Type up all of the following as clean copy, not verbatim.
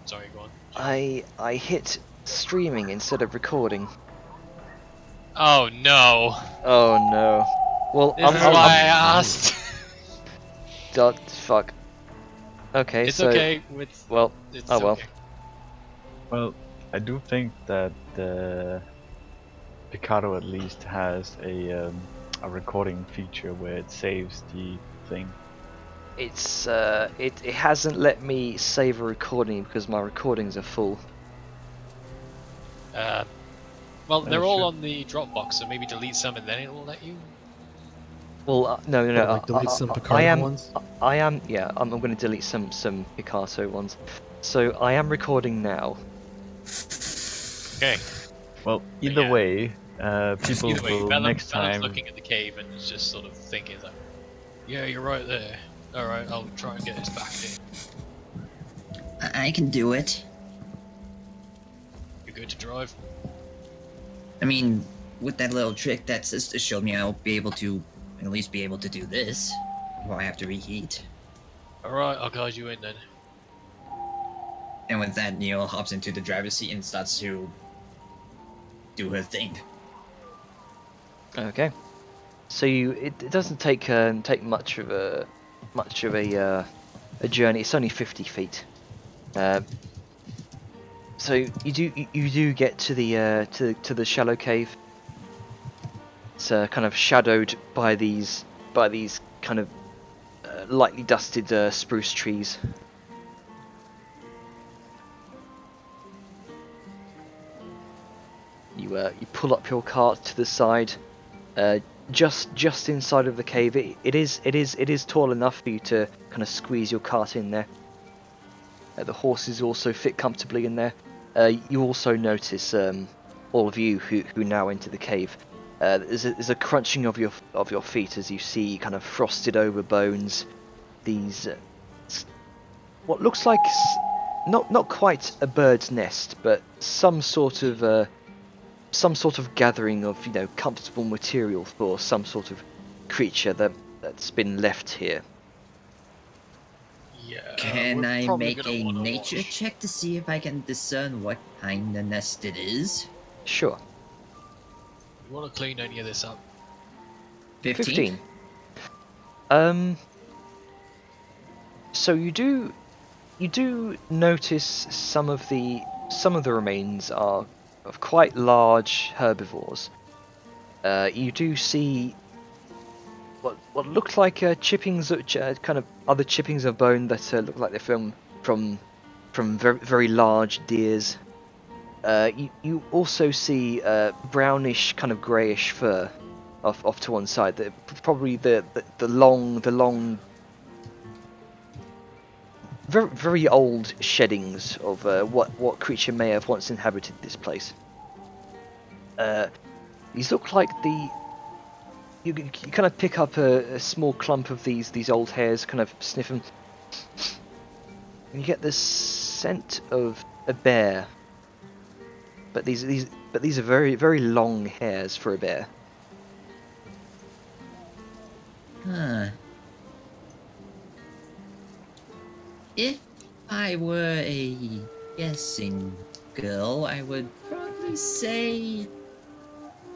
Sorry, go on. I hit streaming instead of recording. Oh no! Oh no. Well, This is why I asked. Fuck. Okay, It's so okay. well, It's oh well. okay. Well, I do think that Picato at least has a recording feature where it saves the thing. It's it hasn't let me save a recording because my recordings are full. Well, they're all sure. on the Dropbox, so maybe delete some and then it'll let you. Well, no. Like delete some Picato ones? I am. Yeah, I'm going to delete some Picasso ones. So I am recording now. Okay. Well, either yeah. way, people Either way, will next Bellum's time. looking at the cave and is just sort of thinking like, yeah, you're right there. Alright, I'll try and get this back in. I can do it. You're good to drive? I mean, with that little trick that sister showed me, I'll be able to at least be able to do this while I have to reheat. Alright, I'll guide you in then. And with that, Neil hops into the driver's seat and starts to do her thing. Okay. So it doesn't take much of a journey. It's only 50 feet. So you do get to the shallow cave. It's kind of shadowed by these kind of lightly dusted spruce trees. You pull up your cart to the side, just inside of the cave. It is tall enough for you to kind of squeeze your cart in there. The horses also fit comfortably in there. You also notice, all of you who now enter the cave, there's a crunching of your feet as you see kind of frosted over bones. These what looks like not quite a bird's nest, but some sort of gathering of comfortable material for some sort of creature that's been left here. Yeah. Can we're I probably make gonna a wanna nature watch. check to see if I can discern what kind of nest it is? Sure. You want to clean any of this up? 15? So you do notice some of the remains are of quite large herbivores. You do see what look like chippings, kind of other chippings of bone that look like they're from very, very large deers. You also see brownish, kind of greyish fur off to one side. Probably the long, very, very old sheddings of what creature may have once inhabited this place. These look like you kind of pick up a small clump of these old hairs, kind of sniff them, and you get the scent of a bear. But these are very, very long hairs for a bear. Huh. If I were a guessing girl, I would probably say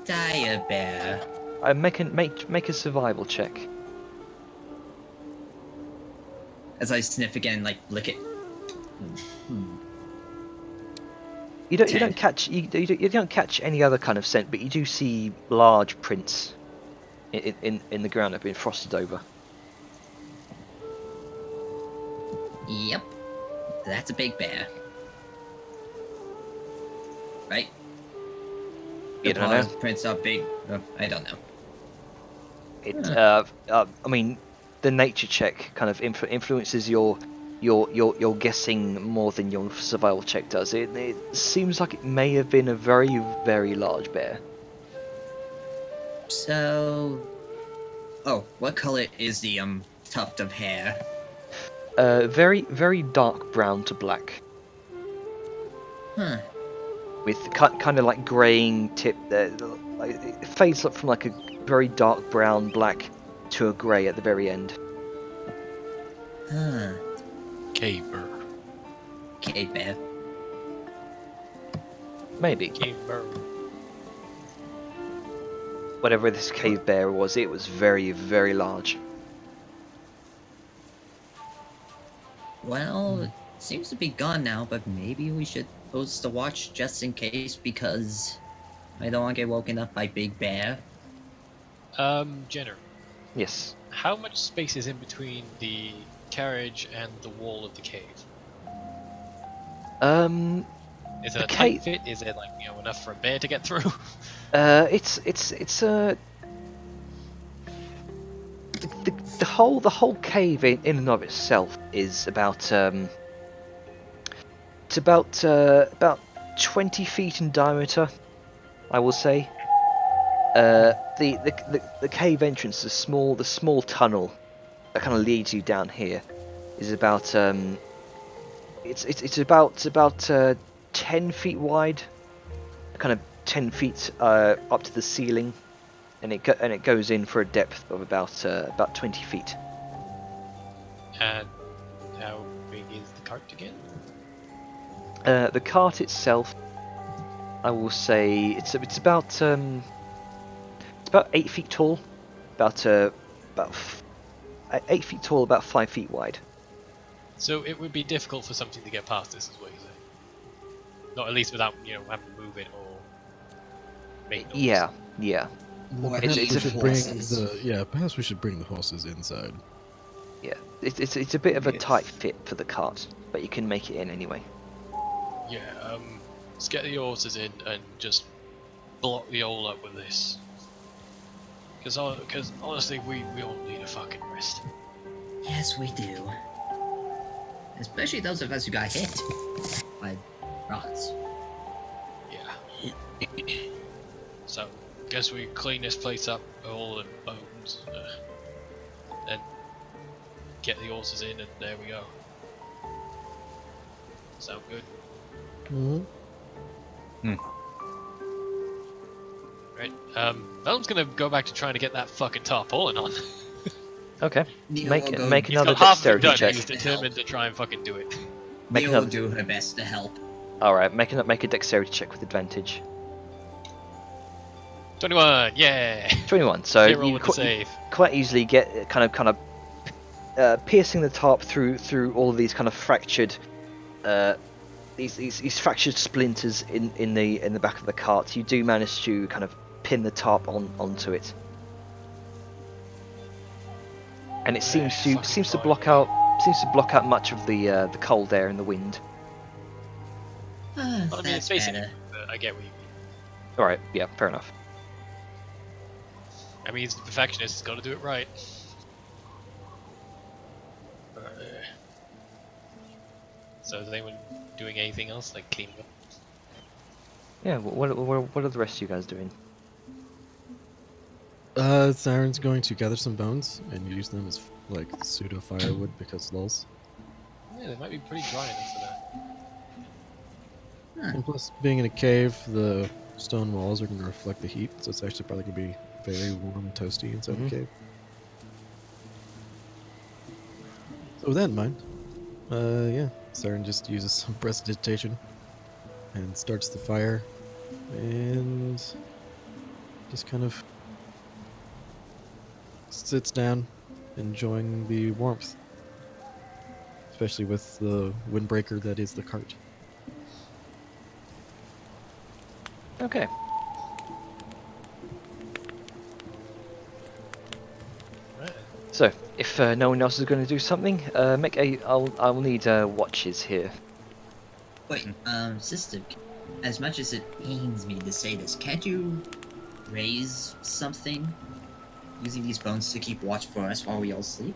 dire bear. Make a survival check. As I sniff again, like lick it. You don't catch any other kind of scent, but you do see large prints in the ground that have been frosted over. Yep. That's a big bear. Right? You don't know. Prints are big. I don't know. I mean, the nature check kind of influences your guessing more than your survival check does. It seems like it may have been a very, very large bear. So... Oh, what color is the, tuft of hair? Very, very dark brown to black. Huh. With kind of like greying tip. It fades up from like a very dark brown black to a grey at the very end. Huh. Caper. cave bear. Maybe. Cave bear. Whatever this cave bear was, it was very, very large. Well, it seems to be gone now, but maybe we should post a watch just in case, because I don't want to get woken up by Big Bear. Jenner, Yes. how much space is in between the carriage and the wall of the cave? Is it a tight fit? Is it, like, you know, enough for a bear to get through? It's the whole cave in and of itself is about it's about 20 feet in diameter, I will say. The cave entrance, the small tunnel that kind of leads you down here, is about it's about 10 feet wide, kind of 10 feet up to the ceiling, and it goes in for a depth of about 20 feet. And how big is the cart again? The cart itself, I will say, it's about 8 feet tall, about 8 feet tall, about 5 feet wide. So it would be difficult for something to get past this, is what you're saying? Not at least without, you know, having to move it or make noise. Yeah. Well, Or perhaps it's we a should bring horses. perhaps we should bring the horses inside. Yeah, it's a bit of a Yes. tight fit for the cart, but you can make it in anyway. Yeah, let's get the horses in and just block the hole up with this. Because honestly, we all need a fucking rest. Yes, we do. Especially those of us who got hit by rocks. Yeah. So, guess we clean this place up, all the bones, and get the horses in, and there we go. Sound good? Mm-hmm. Right. Melon's gonna go back to trying to get that fucking tarpaulin on. Okay. Neil Make will it- go- make He's another got half of it dexterity done. check. He's determined to try and fucking do it. Make Neil will another- do her best to help. All right, make a dexterity check with advantage. 21, yeah! 21. So Hit roll you with the save. quite easily get kind of piercing the tarp through all of these kind of fractured these fractured splinters in the back of the cart. You do manage to kind of pin the tarp onto it, and it seems to block out much of the cold air and the wind. Well, I mean, it's That's basically, better. I get what you mean. All right, yeah, fair enough. I mean, he's the perfectionist, he's gotta do it right. So is anyone doing anything else, like cleaning up? Yeah, what are the rest of you guys doing? Siren's going to gather some bones and use them as like pseudo firewood because lulz. Yeah, they might be pretty dry enough for that. And plus, being in a cave, the stone walls are going to reflect the heat, so it's actually probably going to be very warm and toasty inside Mhm. the cave. So with that in mind, yeah, Siren just uses some prestidigitation and starts the fire and just kind of sits down, enjoying the warmth, especially with the windbreaker that is the cart. Okay. Right. So, if no one else is going to do something, I'll need watches here. Wait, sister, as much as it pains me to say this, can't you raise something using these bones to keep watch for us while we all sleep?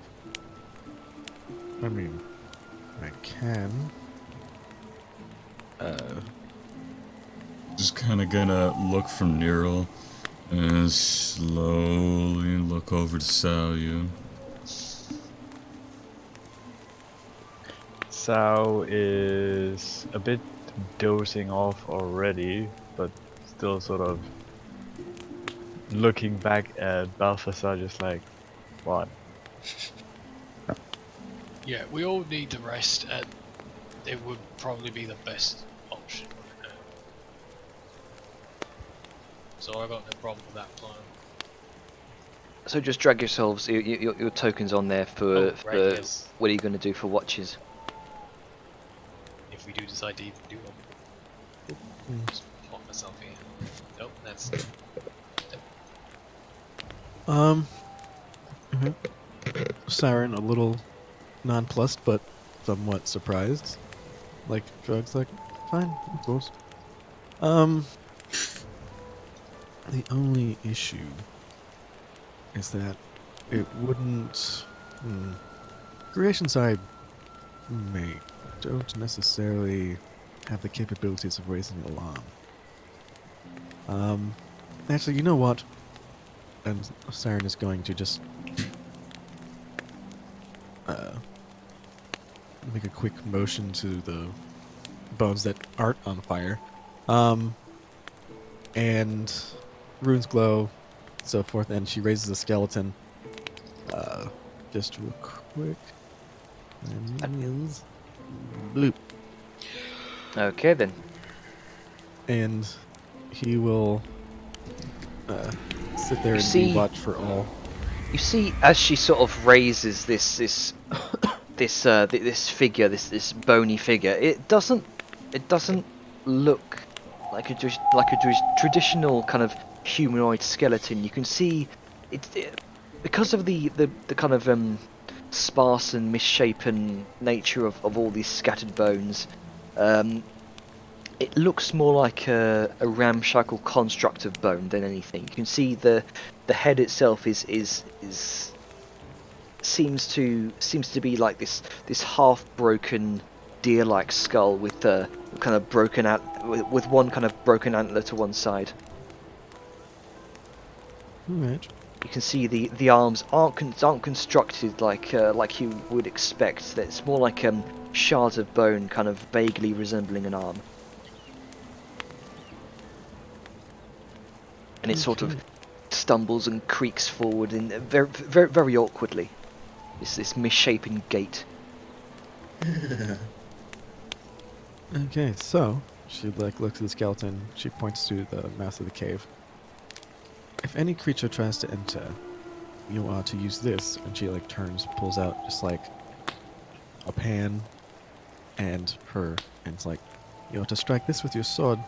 I mean, I can. Just kind of gonna look from Nero and slowly look over to Salyu. Sao is a bit dozing off already, but still sort of looking back at Balthazar just like, what? Yeah, we all need to rest, and it would probably be the best option right now. So I got no problem with that plan. So just drag yourselves, your tokens on there for, Oh, right, for yes. what are you going to do for watches? If we do decide to even do one. Mm. Just pop myself in. Nope, that's... Siren, a little nonplussed, but somewhat surprised. Like, drugs, like, fine, of course. The only issue is that it wouldn't. Creations I make don't necessarily have the capabilities of raising an alarm. Actually, you know what? And Siren is going to just make a quick motion to the bones that aren't on fire. And runes glow, so forth, and she raises a skeleton. Just real quick. And it is bloop. Okay then. And he will sit there You and see- be watch for all. You see, as she sort of raises this figure, this bony figure, it doesn't look like a traditional kind of humanoid skeleton. You can see it because of the kind of sparse and misshapen nature of all these scattered bones. It looks more like a ramshackle construct of bone than anything. You can see the head itself seems to be like this half broken deer-like skull with kind of broken out with one kind of broken antler to one side. Alright. You can see the arms aren't constructed like you would expect. It's more like shards of bone, kind of vaguely resembling an arm. And it sort of stumbles and creaks forward in very, very, very awkwardly. This misshapen gait. Okay, so she looks at the skeleton. She points to the mouth of the cave. If any creature tries to enter, you are to use this. And she turns, pulls out just a pan, and it's you are to strike this with your sword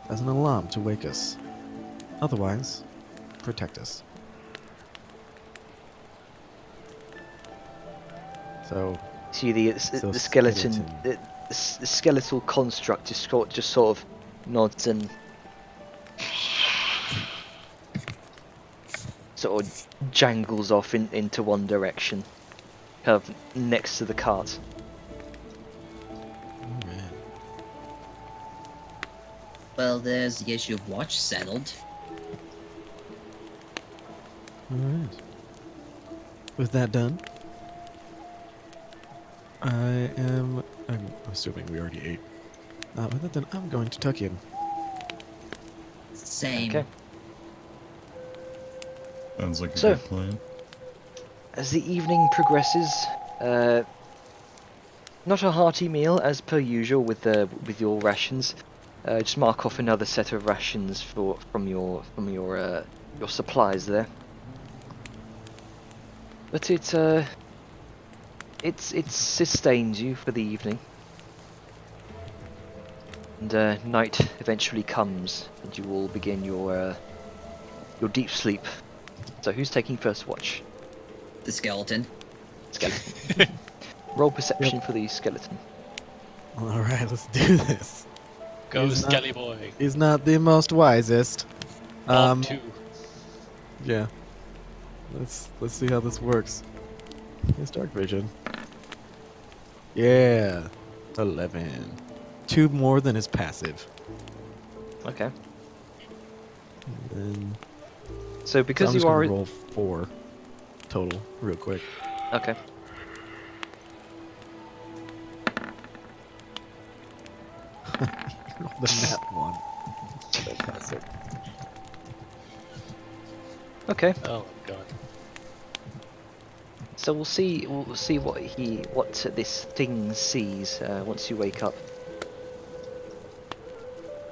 as an alarm to wake us. Otherwise, protect us. So See the skeleton, the skeletal construct just sort of nods and sort of jangles off into one direction, kind of next to the cart. alright. Well, there's the issue of watch settled. Alright. With that done, I'm assuming we already ate. With that done, I'm going to tuck in. Same. Okay. Sounds like a So- good plan. As the evening progresses, not a hearty meal as per usual with your rations. Just mark off another set of rations from your supplies there. But it sustains you for the evening, and night eventually comes, and you all begin your deep sleep. So who's taking first watch? The skeleton. Skeleton. Roll perception for the skeleton. Alright, let's do this. Go, He's not- Skelly boy. He's not the most wisest. Bob two. Yeah. Let's see how this works. It's dark vision. Yeah. 11. 2 more than his passive. Okay. And then So because I'm you just gonna are roll 4 total real quick. okay. Roll the nat 1. Fantastic. Okay. Oh my god. So we'll see what this thing sees once you wake up.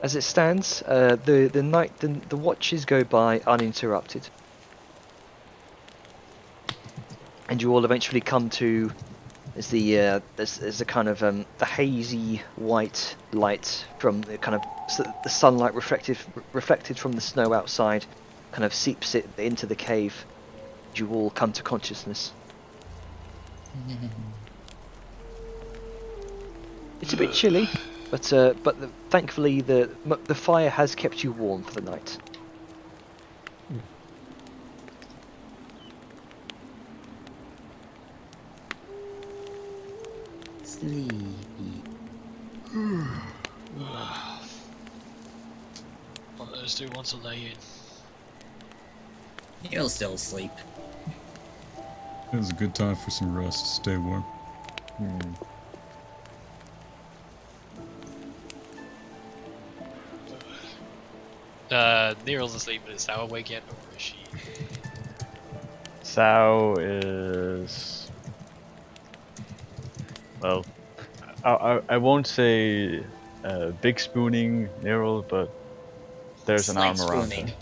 As it stands, the watches go by uninterrupted, and you all eventually come to there's the kind of the hazy white light from the kind of the sunlight reflected from the snow outside, kind of seeps it into the cave. You all come to consciousness. It's a bit chilly, but thankfully the fire has kept you warm for the night. Sleepy. Others do want to lay in. He'll still asleep. It was a good time for some rest. Stay warm. Nero's asleep, but is Sao awake yet, or is she? Sao is... Well, I won't say big spooning Nero, but there's an arm Slight around spooning. her.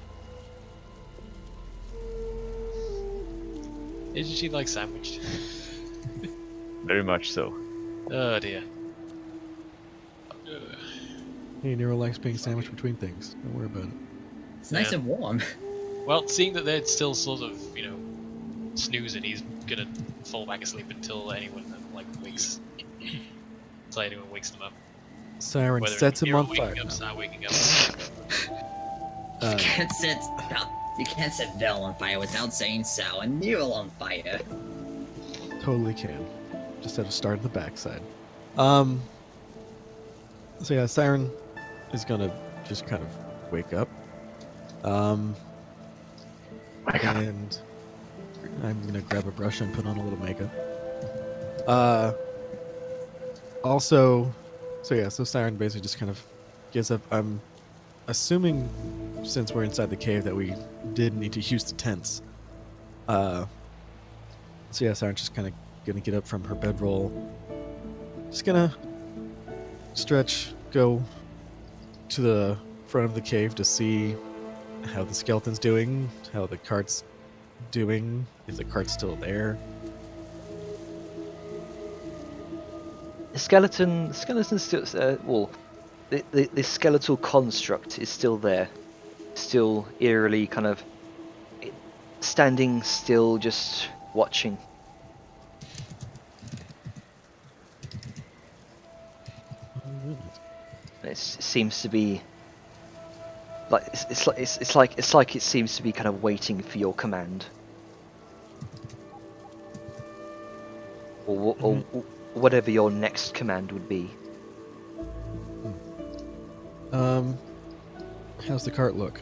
Isn't she like sandwiched? Very much so. Oh dear. Hey, Nero likes being sandwiched between things. Don't worry about it. It's nice Yeah. and warm. Well, seeing that they're still sort of, snoozing, he's gonna fall back asleep until anyone wakes. Until anyone wakes them up. Siren Whether sets him Nero on fire. waking up, Sao waking up. Uh, You can't set Vel on fire without saying Sal and Nero on fire. Totally can. Just have to start at the backside. So yeah, Siren is gonna just kind of wake up. And I'm gonna grab a brush and put on a little makeup. Also, so Siren basically just kind of gets up. I'm assuming, since we're inside the cave, that we did need to use the tents. So yeah, Siren's just kind of gonna get up from her bedroll. Just gonna stretch, go to the front of the cave to see how the skeleton's doing, how the cart's doing, if the cart's still there. The skeleton's still well, the skeletal construct is still there, still eerily kind of standing still, just watching. It seems to be like it's like it seems to be kind of waiting for your command, or whatever your next command would be. How's the cart look?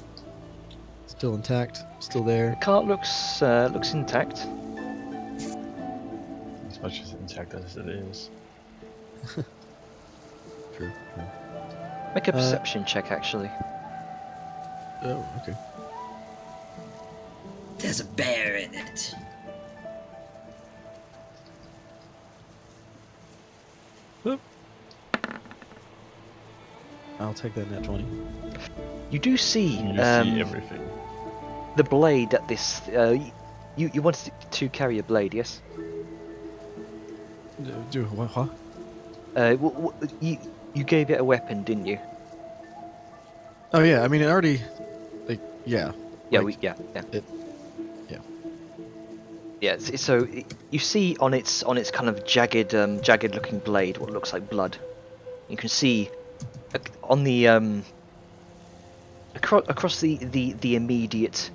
Still intact? Still there? The cart looks intact. As much as intact as it is. True. Make a perception check, actually. Oh, okay. There's a bear in it. I'll take that nat 20. You do see, You see everything. the blade at this. You wanted to carry a blade, yes? Do what? Huh? You gave it a weapon, didn't you? Oh yeah, I mean it already, like yeah. Yeah, like, yeah. It, yeah. Yeah. So you see on its kind of jagged-looking blade what looks like blood. You can see on the across the immediate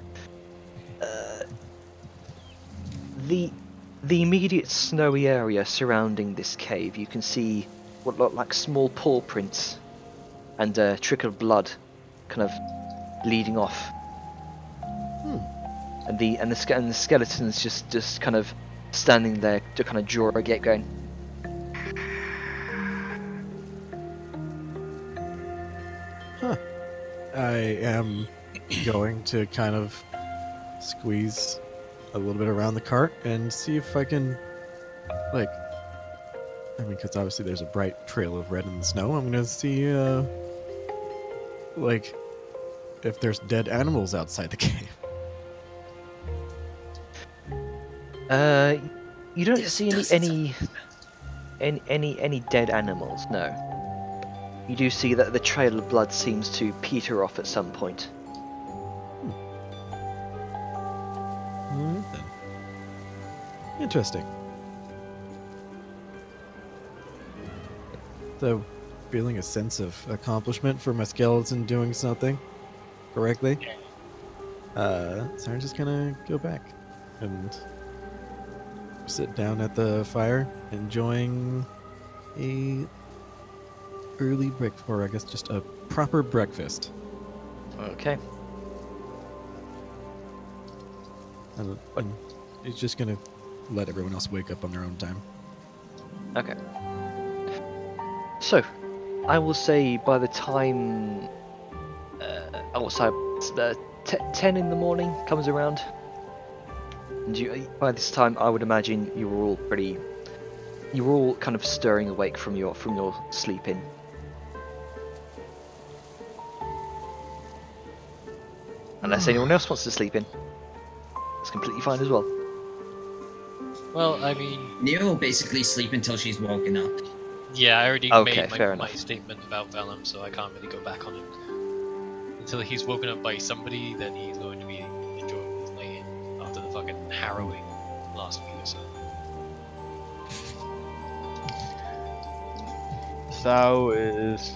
the immediate snowy area surrounding this cave. You can see what look like small paw prints and a trickle of blood kind of leading off. And the skeleton's just kind of standing there to kind of draw a get going. I am going to kind of squeeze a little bit around the cart and see if I can, like, I mean, because obviously there's a bright trail of red in the snow. I'm gonna see, like, if there's dead animals outside the cave. You don't This see doesn't any dead animals. No. You do see that the trail of blood seems to peter off at some point. Alright then. Interesting. So, feeling a sense of accomplishment for my skeleton doing something correctly. So I'm just gonna go back and sit down at the fire, enjoying a early breakfast, or I guess just a proper breakfast. Okay. And it's just gonna let everyone else wake up on their own time. Okay. So, I will say by the time outside 10 in the morning comes around, and by this time I would imagine you were all kind of stirring awake from your sleeping. Unless anyone else wants to sleep in, it's completely fine as well. Well, I mean, Nero will basically sleep until she's woken up. yeah, I already Okay, made fair my enough. statement about Vellum, so I can't really go back on it. Until he's woken up by somebody, then he's going to be enjoying his lay in after the fucking harrowing last week or so. Sao is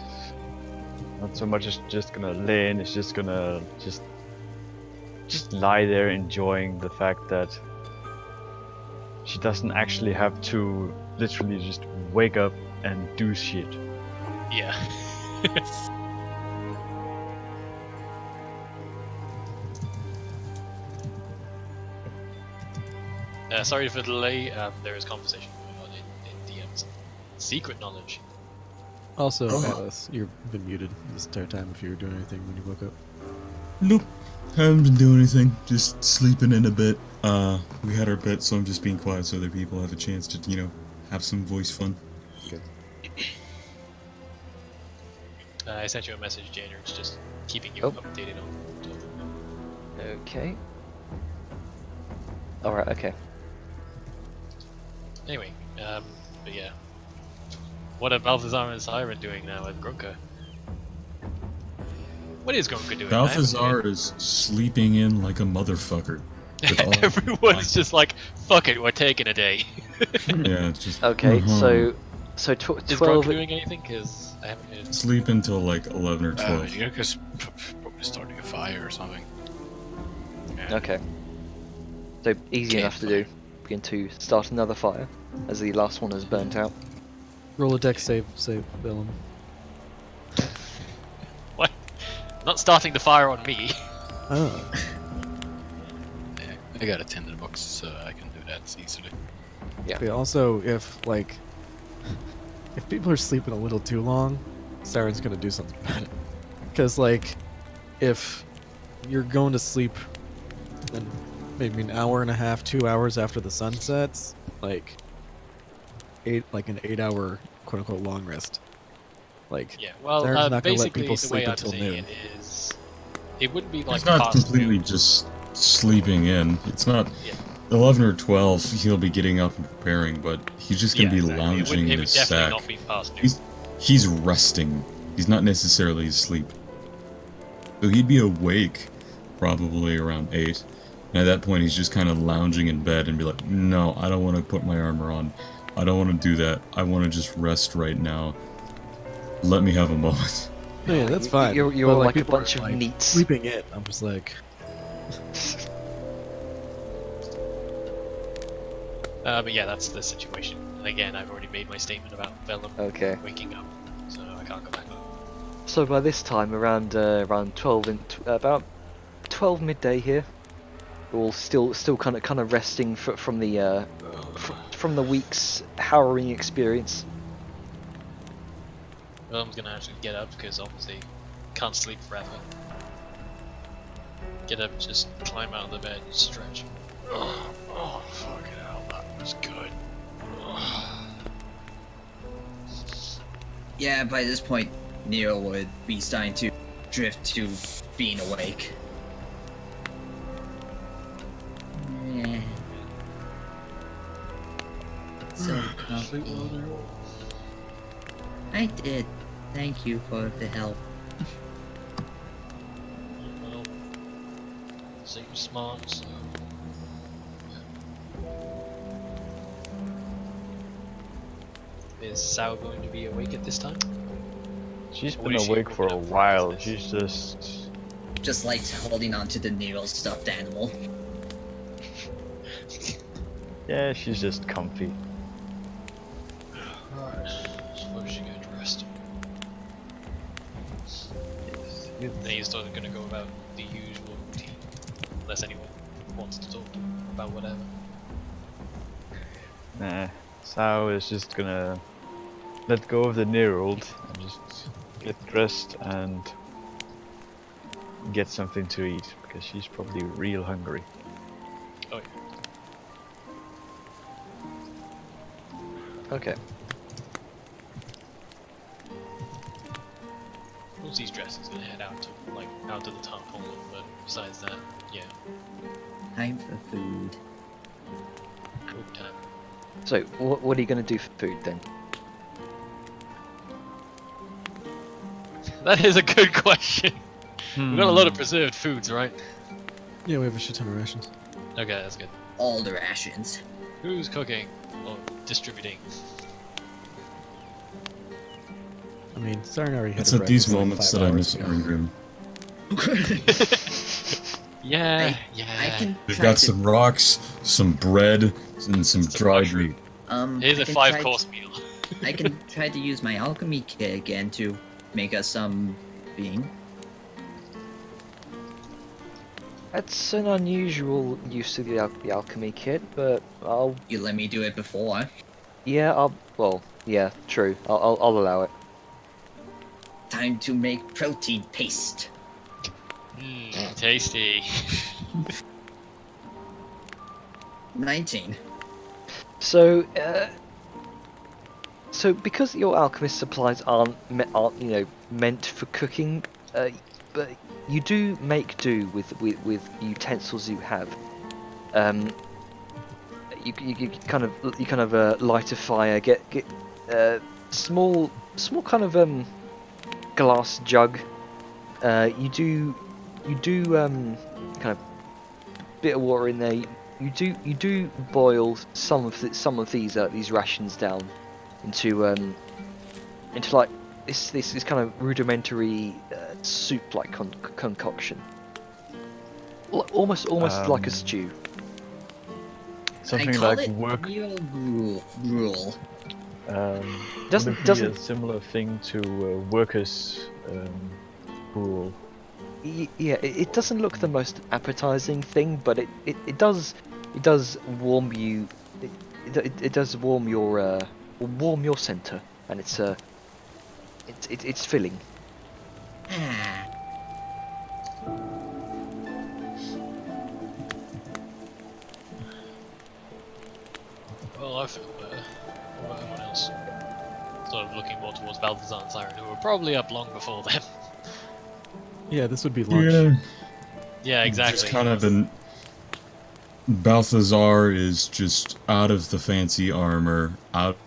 not so much as just gonna lay in, it's just gonna just lie there enjoying the fact that she doesn't actually have to literally just wake up and do shit. Yeah. Sorry for the delay. There is conversation going on in DM's secret knowledge. Also, Oh. Atlas, you've been muted this entire time if you were doing anything when you woke up. Nope. Haven't been doing anything. Just sleeping in a bit. We had our bit, so I'm just being quiet so other people have a chance to, have some voice fun. I sent you a message, January. It's just keeping you Oh. updated on. Okay. Alright, okay. Anyway, but yeah. What are Balthazar and Siren doing now at Grunka? What is Grunka doing? Balthazar is sleeping in like a motherfucker. with all- Everyone's just like, fuck it, we're taking a day. Yeah, it's just Okay, uh-huh. so Is 12. Grunka doing anything? Because I haven't heard. Sleep until like 11 or 12. You're just probably starting a fire or something. Yeah. Okay. So easy enough to do. Begin to start another fire, as the last one has burnt out. Roll a dex save, Willem. What? Not starting the fire on me. Oh. Yeah, I got a tinderbox, so I can do that easily. But also, if people are sleeping a little too long, Siren's gonna do something about it. Because, if you're going to sleep and maybe an hour and a half, 2 hours after the sun sets, an 8-hour quote-unquote long rest. Yeah, well, Siren's not gonna let basically people the sleep way I'm until saying noon. it is, it wouldn't be like It's not past completely noon. just sleeping in. It's not Yeah. 11 or 12. He'll be getting up and preparing, but he's just gonna be exactly. lounging It in would his definitely sack. not be past noon. He's resting. He's not necessarily asleep. So he'd be awake probably around 8. And at that point, he's just kind of lounging in bed and be like, no, I don't want to put my armor on. I don't want to do that. I want to just rest right now. Let me have a moment. No, yeah, that's fine. You're But, like a people are, bunch of neats. sleeping in. I'm just like, But yeah, that's the situation. And again, I've already made my statement about Vellum Okay. waking up, so I can't go back on. So by this time, around 12 about 12 midday here, we're all still kind of resting from the from the week's harrowing experience. Vellum's gonna actually get up because obviously can't sleep forever. Get up, just climb out of the bed, and stretch. Oh, fucking hell, that was good. Yeah, by this point, Nero would be starting to drift to being awake. Yeah. So comfy. I did. Thank you for the help. Well, seems smart, so... Is Sao going to be awake at this time? She's Or been is she awake for a woken up for while. this? She's just. Just like holding on to the Nero stuffed animal. Yeah, she's just comfy. Alright, suppose she get dressed. Then he's still gonna go about the usual routine. Unless anyone wants to talk about whatever. Nah. Sao is just gonna let go of the Nerold and just get dressed and get something to eat because she's probably real hungry. Oh yeah. Okay. Once he's dressed, he's gonna head out to the town hall, but besides that, yeah, Time for food. good time. So, what are you going to do for food then? That is a good question. We've got a lot of preserved foods, right? Yeah, we have a shit ton of rations. Okay, that's good. All the rations. Who's cooking or distributing? I mean, Siren already had It's a at these breakfast like moments 5 that I hours miss ago. Orngrim. Yeah, I yeah. can They've try got to, some rocks, some bread, and some dried mushroom. meat. Here's I a can 5-course meal. I can try to use my alchemy kit again to make us some being. That's an unusual use of the alchemy kit, but You let me do it before. well, yeah, true. I'll allow it. Time to make protein paste. Mmm, tasty. 19. So, because your alchemist supplies aren't meant for cooking, but you do make do with utensils you have. You kind of light a fire, get small kind of glass jug. You do kind of bit of water in there. You do boil some of these rations down into like this kind of rudimentary soup like concoction, almost like a stew. Something I call like it work. real gruel. Doesn't- Would it be doesn't- a similar thing to workers' gruel? Yeah, it doesn't look the most appetizing thing, but it does warm you. It does warm your center, and it's filling. Ah. Well, I feel better. What about everyone else? Sort of looking more towards Balthazar and Siren, who were probably up long before them. Yeah, this would be lunch. Yeah, Yeah, exactly. just kind of an. Balthazar is just out of the fancy armor, out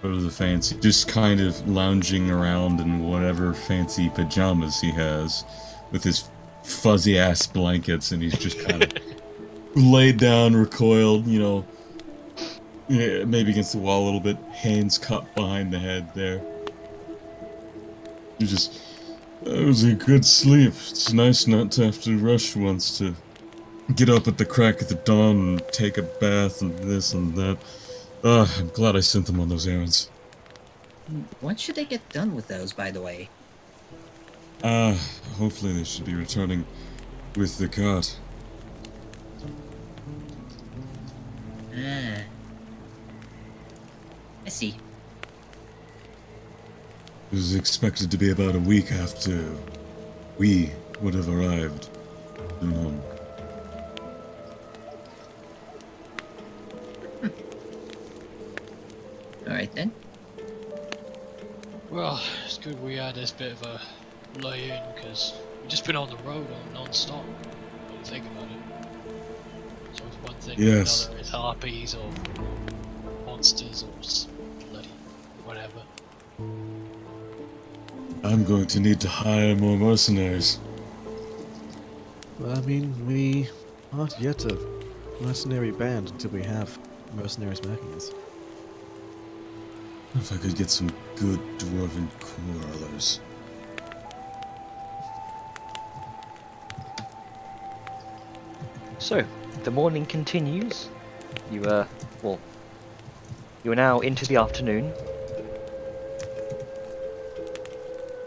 of the fancy, just kind of lounging around in whatever fancy pajamas he has, with his fuzzy ass blankets, and he's just kind of laid down, recoiled, you know, yeah, maybe against the wall a little bit, hands cupped behind the head there. You just, that was a good sleep. It's nice not to have to rush once to get up at the crack of the dawn and take a bath and this and that. I'm glad I sent them on those errands. When should they get done with those, by the way? Hopefully they should be returning with the cart. Ah. I see. It was expected to be about a week after we would have arrived. then? Well, it's good we had this bit of a lay-in, because we've just been on the road non-stop. When you think about it. So if one thing Yes. or another is harpies or monsters or bloody whatever. I'm going to need to hire more mercenaries. Well, I mean, we aren't yet a mercenary band until we have mercenaries backing us. If I could get some good dwarven quarrelers. So, the morning continues. You are now into the afternoon.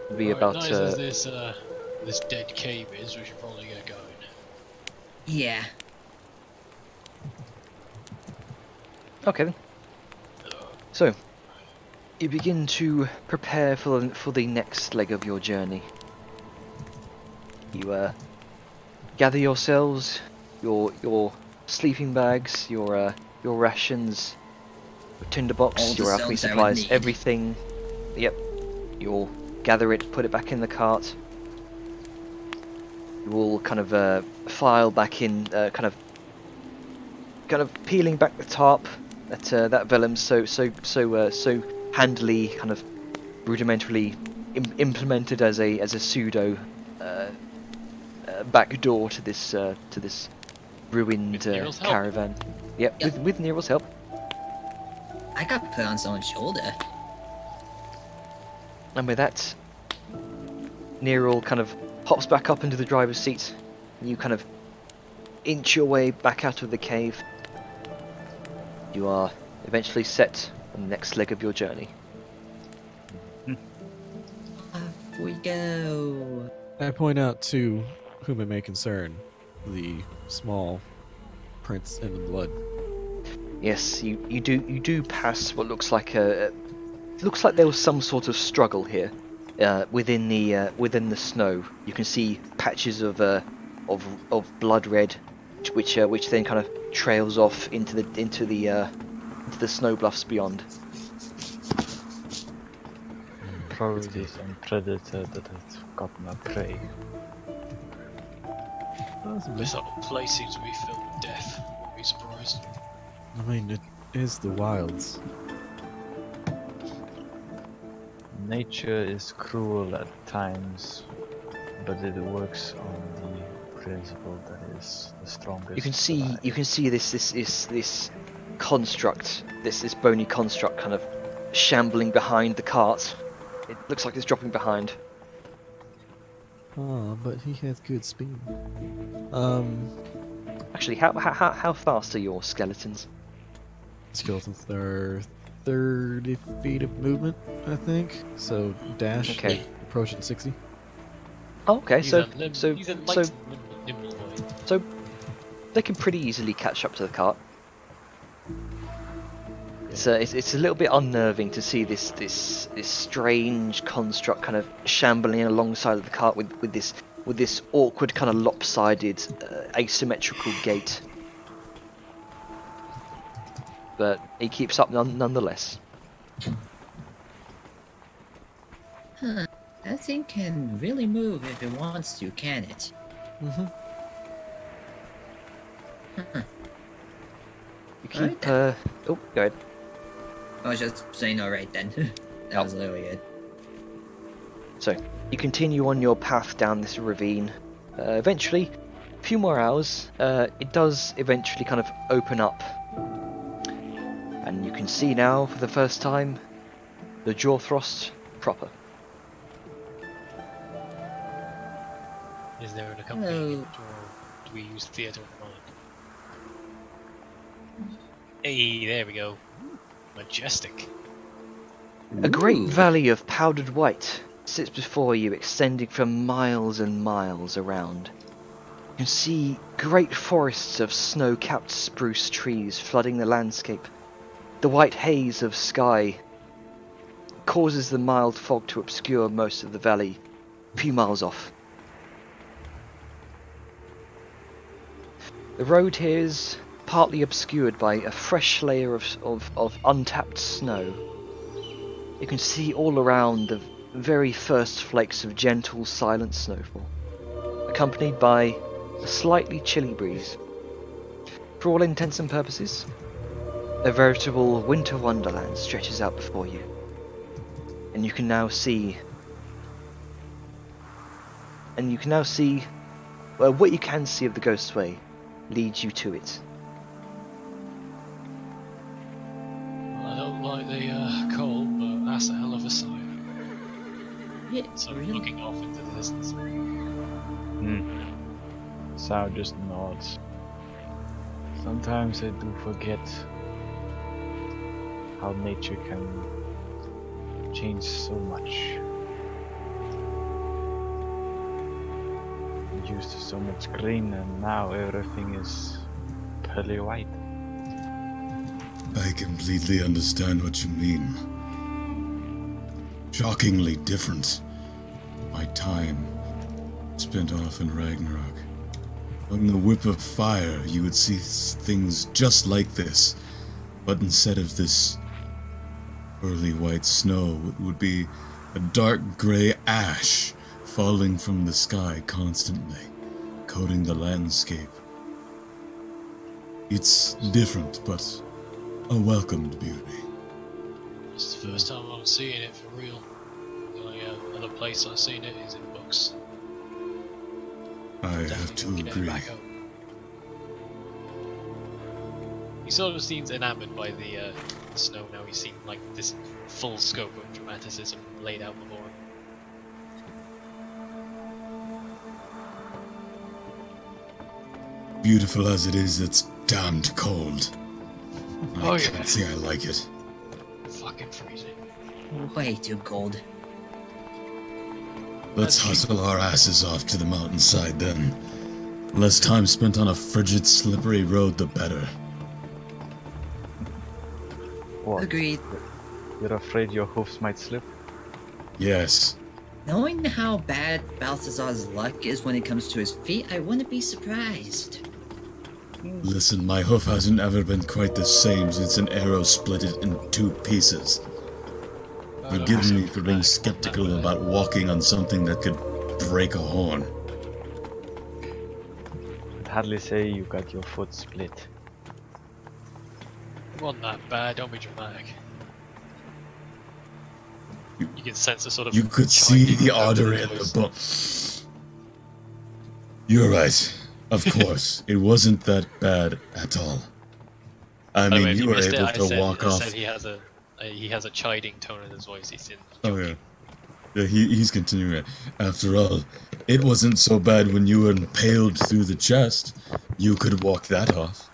It'll be Right, about nice as this dead cave is, we should probably get going. Yeah. okay then. So, you begin to prepare for the next leg of your journey. You gather yourselves, your sleeping bags, your rations, your tinderbox, All the your alchemy stones I would supplies, need. everything. Yep. You'll gather it, put it back in the cart. You will kind of file back in, kind of peeling back the tarp that Vellum so handily, kind of rudimentarily implemented as a pseudo back door to this ruined With Nero's help. caravan. Yep, Yep. with Nero's help. I got put on someone's shoulder. And with that, Nero kind of hops back up into the driver's seat. And you kind of inch your way back out of the cave. You are eventually set on the next leg of your journey. Off we go. I point out to whom it may concern the small prints in the blood. Yes, you do pass what looks like there was some sort of struggle here within the snow. You can see patches of blood red, which then kind of trails off into the snow bluffs beyond. Probably some predator that has gotten a prey. Possibly. This whole place seems to be filled with death. Wouldn't be surprised. I mean, it is the wilds. Nature is cruel at times, but it works on the principle that is the strongest. You can see this construct, this bony construct, kind of shambling behind the cart. It looks like it's dropping behind. Oh, but he has good speed. Actually, how fast are your skeletons? Skeletons are 30 feet of movement, I think. So dash, Okay. approaching 60. Oh, okay, He's so a lim- so he's a so light, nimble boy. so they can pretty easily catch up to the cart. It's a little bit unnerving to see this strange construct kind of shambling alongside of the cart with this awkward kind of lopsided asymmetrical gait. But he keeps up nonetheless. That thing can really move if it wants to, can it? Mm-hmm. You keep Alright oh, go ahead. I was just saying alright then. That was literally it. So, you continue on your path down this ravine. Eventually, a few more hours, it does eventually kind of open up. And you can see now, for the first time, the Jorthrost proper. Is there an accompaniment, or do we use theatre of mind? Hey, there we go. Majestic. A great valley of powdered white sits before you, extending for miles and miles around. You can see great forests of snow-capped spruce trees flooding the landscape. The white haze of sky causes the mild fog to obscure most of the valley a few miles off. The road here is partly obscured by a fresh layer of untapped snow. You can see all around the very first flakes of gentle, silent snowfall, accompanied by a slightly chilly breeze. For all intents and purposes, a veritable winter wonderland stretches out before you, and you can now see. Well, what you can see of the Ghostway leads you to it. I don't like the cold, but that's a hell of a sight. Yeah, So really? looking off into the distance. Sao just nods. Sometimes I do forget how nature can change so much. I'm used to so much green, and now everything is pearly white. I completely understand what you mean. Shockingly different. My time spent off in Ragnarok. On the whip of fire, you would see things just like this. But instead of this pearly white snow, it would be a dark gray ash falling from the sky constantly, coating the landscape. It's different, but a welcomed beauty. It's the first time I'm seeing it for real. The only other place I've seen it is in books. I have Definitely to looking it agree. back up. He sort of seems enamored by the snow now. He's seen like this full scope of dramaticism laid out before him. Beautiful as it is, it's damned cold. Oh, I yeah. can't say I like it. Fucking freezing. Way too cold. Let's hustle our asses off to the mountainside then. Less time spent on a frigid, slippery road, the better. What? Agreed. You're afraid your hoofs might slip? Yes, Knowing how bad Balthazar's luck is when it comes to his feet, I wouldn't be surprised. listen, my hoof hasn't ever been quite the same since an arrow split it in 2 pieces. Forgive me for being skeptical about walking on something that could break a horn. I'd hardly say you got your foot split. It wasn't that bad, don't be dramatic. You can sense a sort of You could see chiding the tone artery in in voice. the bone. You're right. Of course, it wasn't that bad at all. I By the way, mean, if you were missed it, able I to said- walk I off. said he has a chiding tone in his voice. He's in. Oh yeah. Yeah, he's continuing it. After all, it wasn't so bad when you were impaled through the chest. You could walk that off.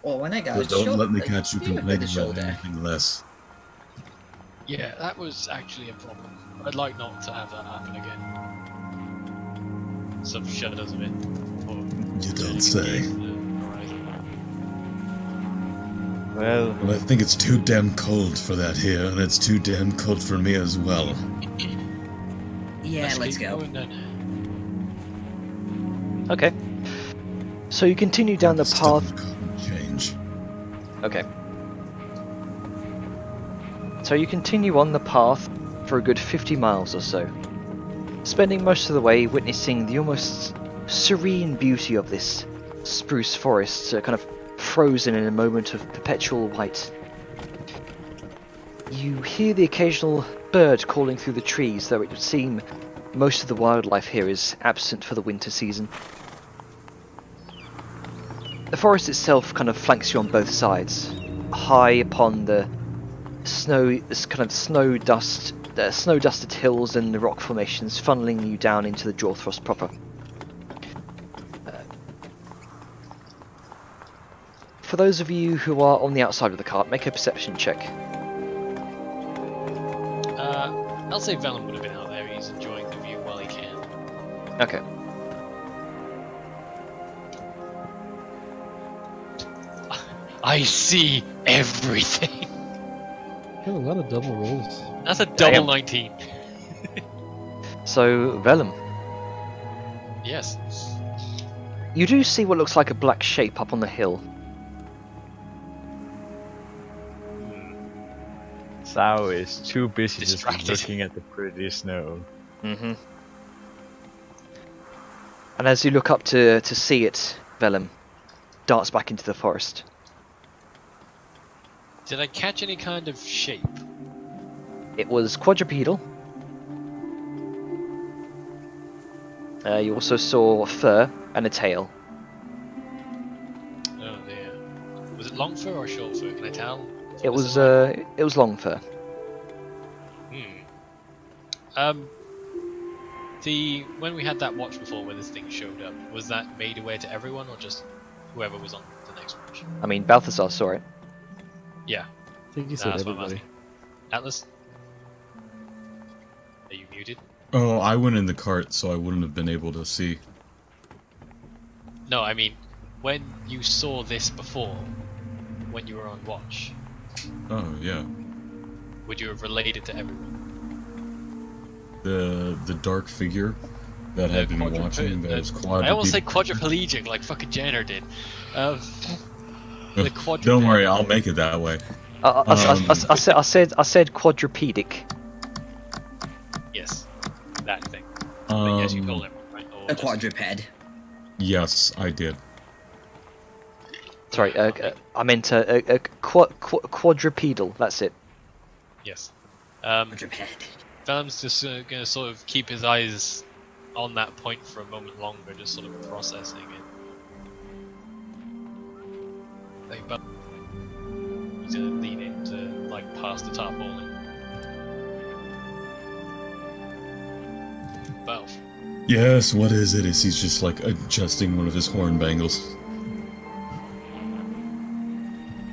Well, when I got But don't let me catch you yeah, complaining the about shoulder. anything less. Yeah, that was actually a problem. I'd like not to have that happen again. Some shudders a bit. Or You don't say. Well, Well, I think it's too damn cold for that here, and it's too damn cold for me as well. Yeah, let's keep go. going then. Okay. So you continue down the path. Stubborn cotton change. Okay. So you continue on the path for a good 50 miles or so, spending most of the way witnessing the almost serene beauty of this spruce forest, kind of frozen in a moment of perpetual white. You hear the occasional bird calling through the trees, though it would seem most of the wildlife here is absent for the winter season. The forest itself kind of flanks you on both sides, high upon the snow-dusted hills and the rock formations, funneling you down into the Jorthros proper. For those of you who are on the outside of the cart, make a perception check. I'll say Velen would have been out there. He's enjoying the view while he can. Okay. I see everything. Got a lot of double rolls. That's a Damn. double 19. So, Vellum, Yes. you do see what looks like a black shape up on the hill. Sao is too busy just Distracted. looking at the pretty snow. Mm-hmm. And as you look up to see it, Vellum darts back into the forest. Did I catch any kind of shape? It was quadrupedal. You also saw fur and a tail. Oh dear. Was it long fur or short fur? Can I tell? It was long fur. When we had that watch before where this thing showed up, was that made aware to everyone or just whoever was on the next watch? I mean, Balthazar saw it. Yeah. I think you said That's what I'm everybody. asking. Atlas? Are you muted? Oh, I went in the cart, so I wouldn't have been able to see. No, I mean, when you saw this before, when you were on watch, Oh, yeah. would you have related to everyone? The dark figure that had been watching, that was quadrupedal. I almost said quadriplegic, like fucking Jenner did. The quadruped. Don't worry, I'll make it that way. I said quadrupedic. Yes, that thing. But yes, you called Um, it right? Or A just- quadruped. yes, I did. Sorry, I meant quadrupedal. That's it. Yes. Quadruped. Vellum's just gonna sort of keep his eyes on that point for a moment longer, just sort of processing it. But he's gonna lean in to like pass the tarpaulin. Valve. Yes, what is it? Is he's just like adjusting one of his horn bangles?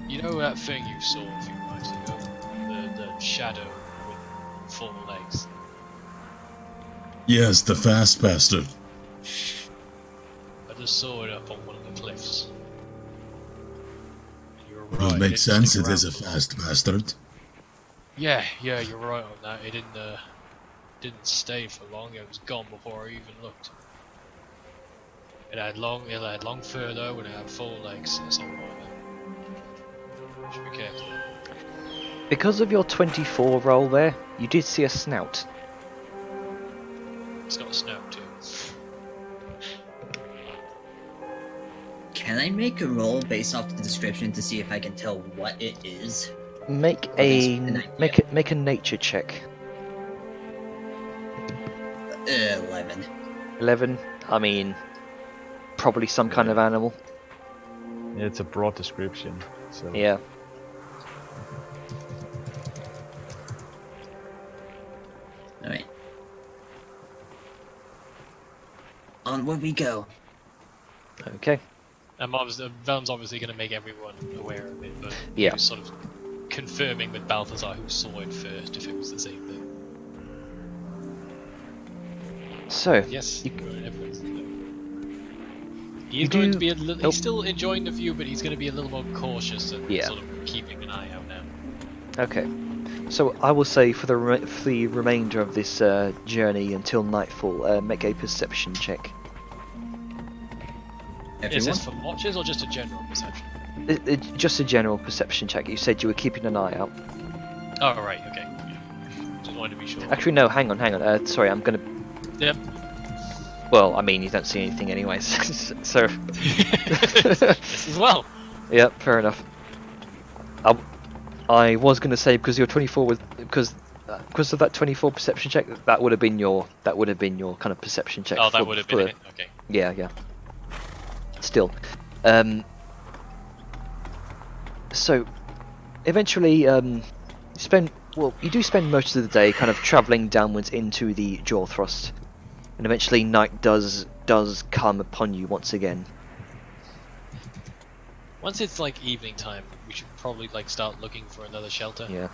You know that thing you saw a few nights ago? The shadow with 4 legs. Yes, the fast bastard. I just saw it up on one of the cliffs. You're right. Well, it makes sense, it stick is a around. fast bastard. Yeah, you're right on that. It didn't stay for long. It was gone before I even looked. It had long fur though, and it had 4 legs. That's all right. Should be careful. Because of your 24 roll there, you did see a snout. It's got a snout too. Can I make a roll based off the description to see if I can tell what it is? Make Okay, so an idea. make a nature check. 11. 11. I mean, probably some kind of animal. It's a broad description. So Yeah. Alright. Onward we go. Okay. Vellum's obviously going to make everyone aware of it, but Yeah. he was sort of confirming with Balthazar who saw it first if it was the same thing. So, Yes, You- everyone's. You He's going do- to be a little. Nope. He's still enjoying the view, but he's going to be a little more cautious and Yeah. sort of keeping an eye out now. okay. So I will say for the remainder of this journey until nightfall, make a perception check. Is Everyone? this for watches or just a general perception? Just a general perception check. You said you were keeping an eye out. Oh, right, okay. Just wanted to be sure. Actually, no. Hang on. Sorry, I'm gonna. Yep. Well, I mean, you don't see anything anyways. So. This as well. Yeah, fair enough. I was gonna say because your 24 was because of that 24 perception check. That would have been your kind of perception check. Oh, that for- would have for- been it. Okay. Yeah, yeah. Still, so eventually, you do spend most of the day kind of traveling downwards into the jaw thrust, and eventually night does come upon you once again. Once it's like evening time, we should probably like start looking for another shelter. Yeah.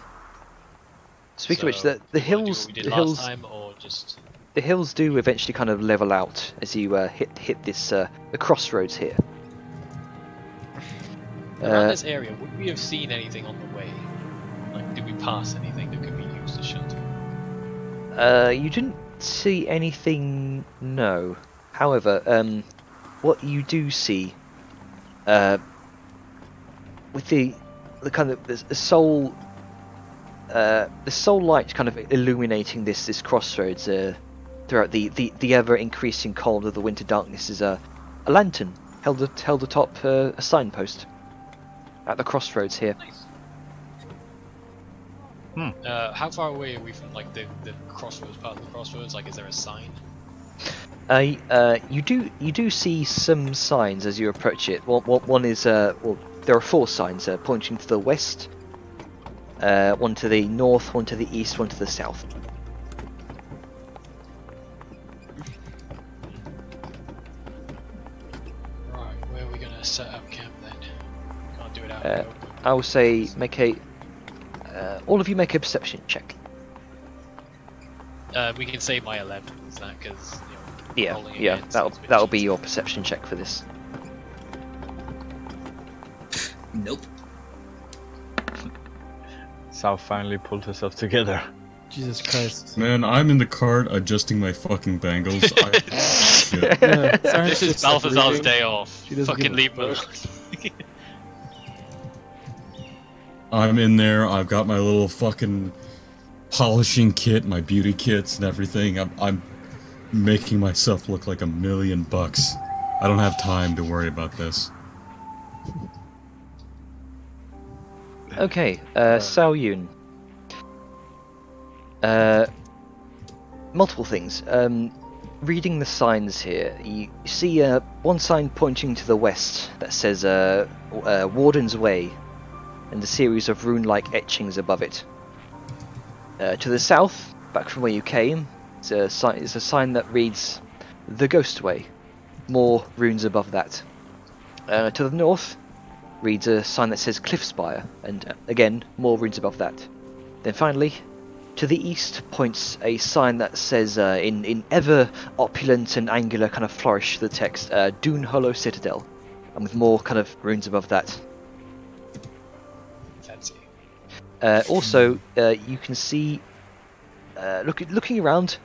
Speaking of which, So, the do you wanna do hills, what we did the last hills, time, or just the hills do eventually kind of level out as you hit this the crossroads here. around this area? Would we have seen anything on the way? Like, did we pass anything that could be used as shelter? You didn't see anything, no. However, what you do see, with the kind of the sole the sole light kind of illuminating this crossroads throughout the ever increasing cold of the winter darkness is a lantern held atop a signpost at the crossroads here. Nice. How far away are we from like the crossroads part of the crossroads? Like, is there a sign? You do see some signs as you approach it. One is well, there are 4 signs pointing to the west, one to the north, one to the east, one to the south. Right, where are we gonna set up camp then? Can't do it out in the open. I will say make a all of you make a perception check. We can say my 11, is that because Yeah, rolling yeah, against that'll suspicious. be your perception check for this. Nope. Sal finally pulled herself together. Jesus Christ. Man, I'm in the cart adjusting my fucking bangles. Shit. Yeah, This is Balthazar's day off. She doesn't Fucking give a leave me fuck. alone. I'm in there. I've got my little fucking polishing kit, my beauty kits and everything. I'm making myself look like $1,000,000. I don't have time to worry about this. Okay, Sao Yun. Multiple things. Reading the signs here, you see one sign pointing to the west that says Warden's Way, and a series of rune-like etchings above it. To the south, back from where you came, it's a sign that reads The Ghost Way. More runes above that. To the north, reads a sign that says Cliffspire, and again, more runes above that. Then finally, to the east points a sign that says, in ever opulent and angular kind of flourish, the text, Dune Hollow Citadel, and with more kind of runes above that. Fancy. Also, you can see, looking around,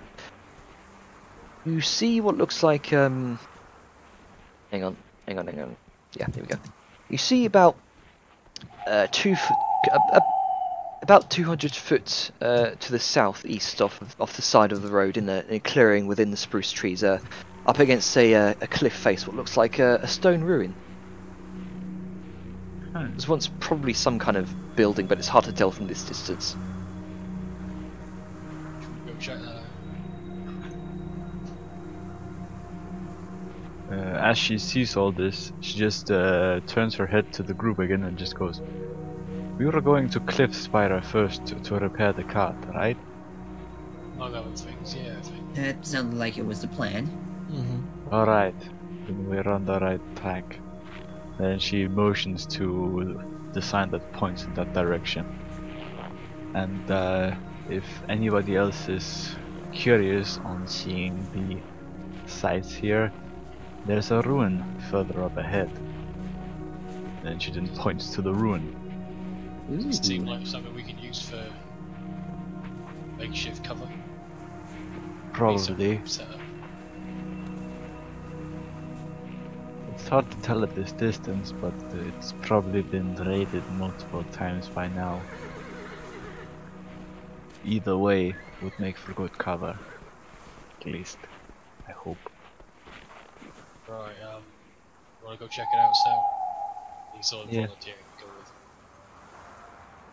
you see what looks like, hang on. Yeah, here we go. You see about about 200 foot to the southeast off the side of the road in a clearing within the spruce trees, up against a cliff face, what looks like a stone ruin. There's once probably some kind of building, but it's hard to tell from this distance. Go check that out. As she sees all this, she just turns her head to the group again and just goes, "We were going to Cliffspire first to repair the cart, right?" Among other things, yeah, I think. That sounded like it was the plan. Mm-hmm. Alright, then we're on the right track. Then she motions to the sign that points in that direction. And if anybody else is curious on seeing the sights here, there's a ruin further up ahead. Then she then points to the ruin. Does it seem like something we can use for makeshift cover? Probably. Set up. It's hard to tell at this distance, but it's probably been raided multiple times by now. Either way would make for good cover. At least, I hope. Right, wanna go check it out, so? He's sort of Yeah. volunteering to go with.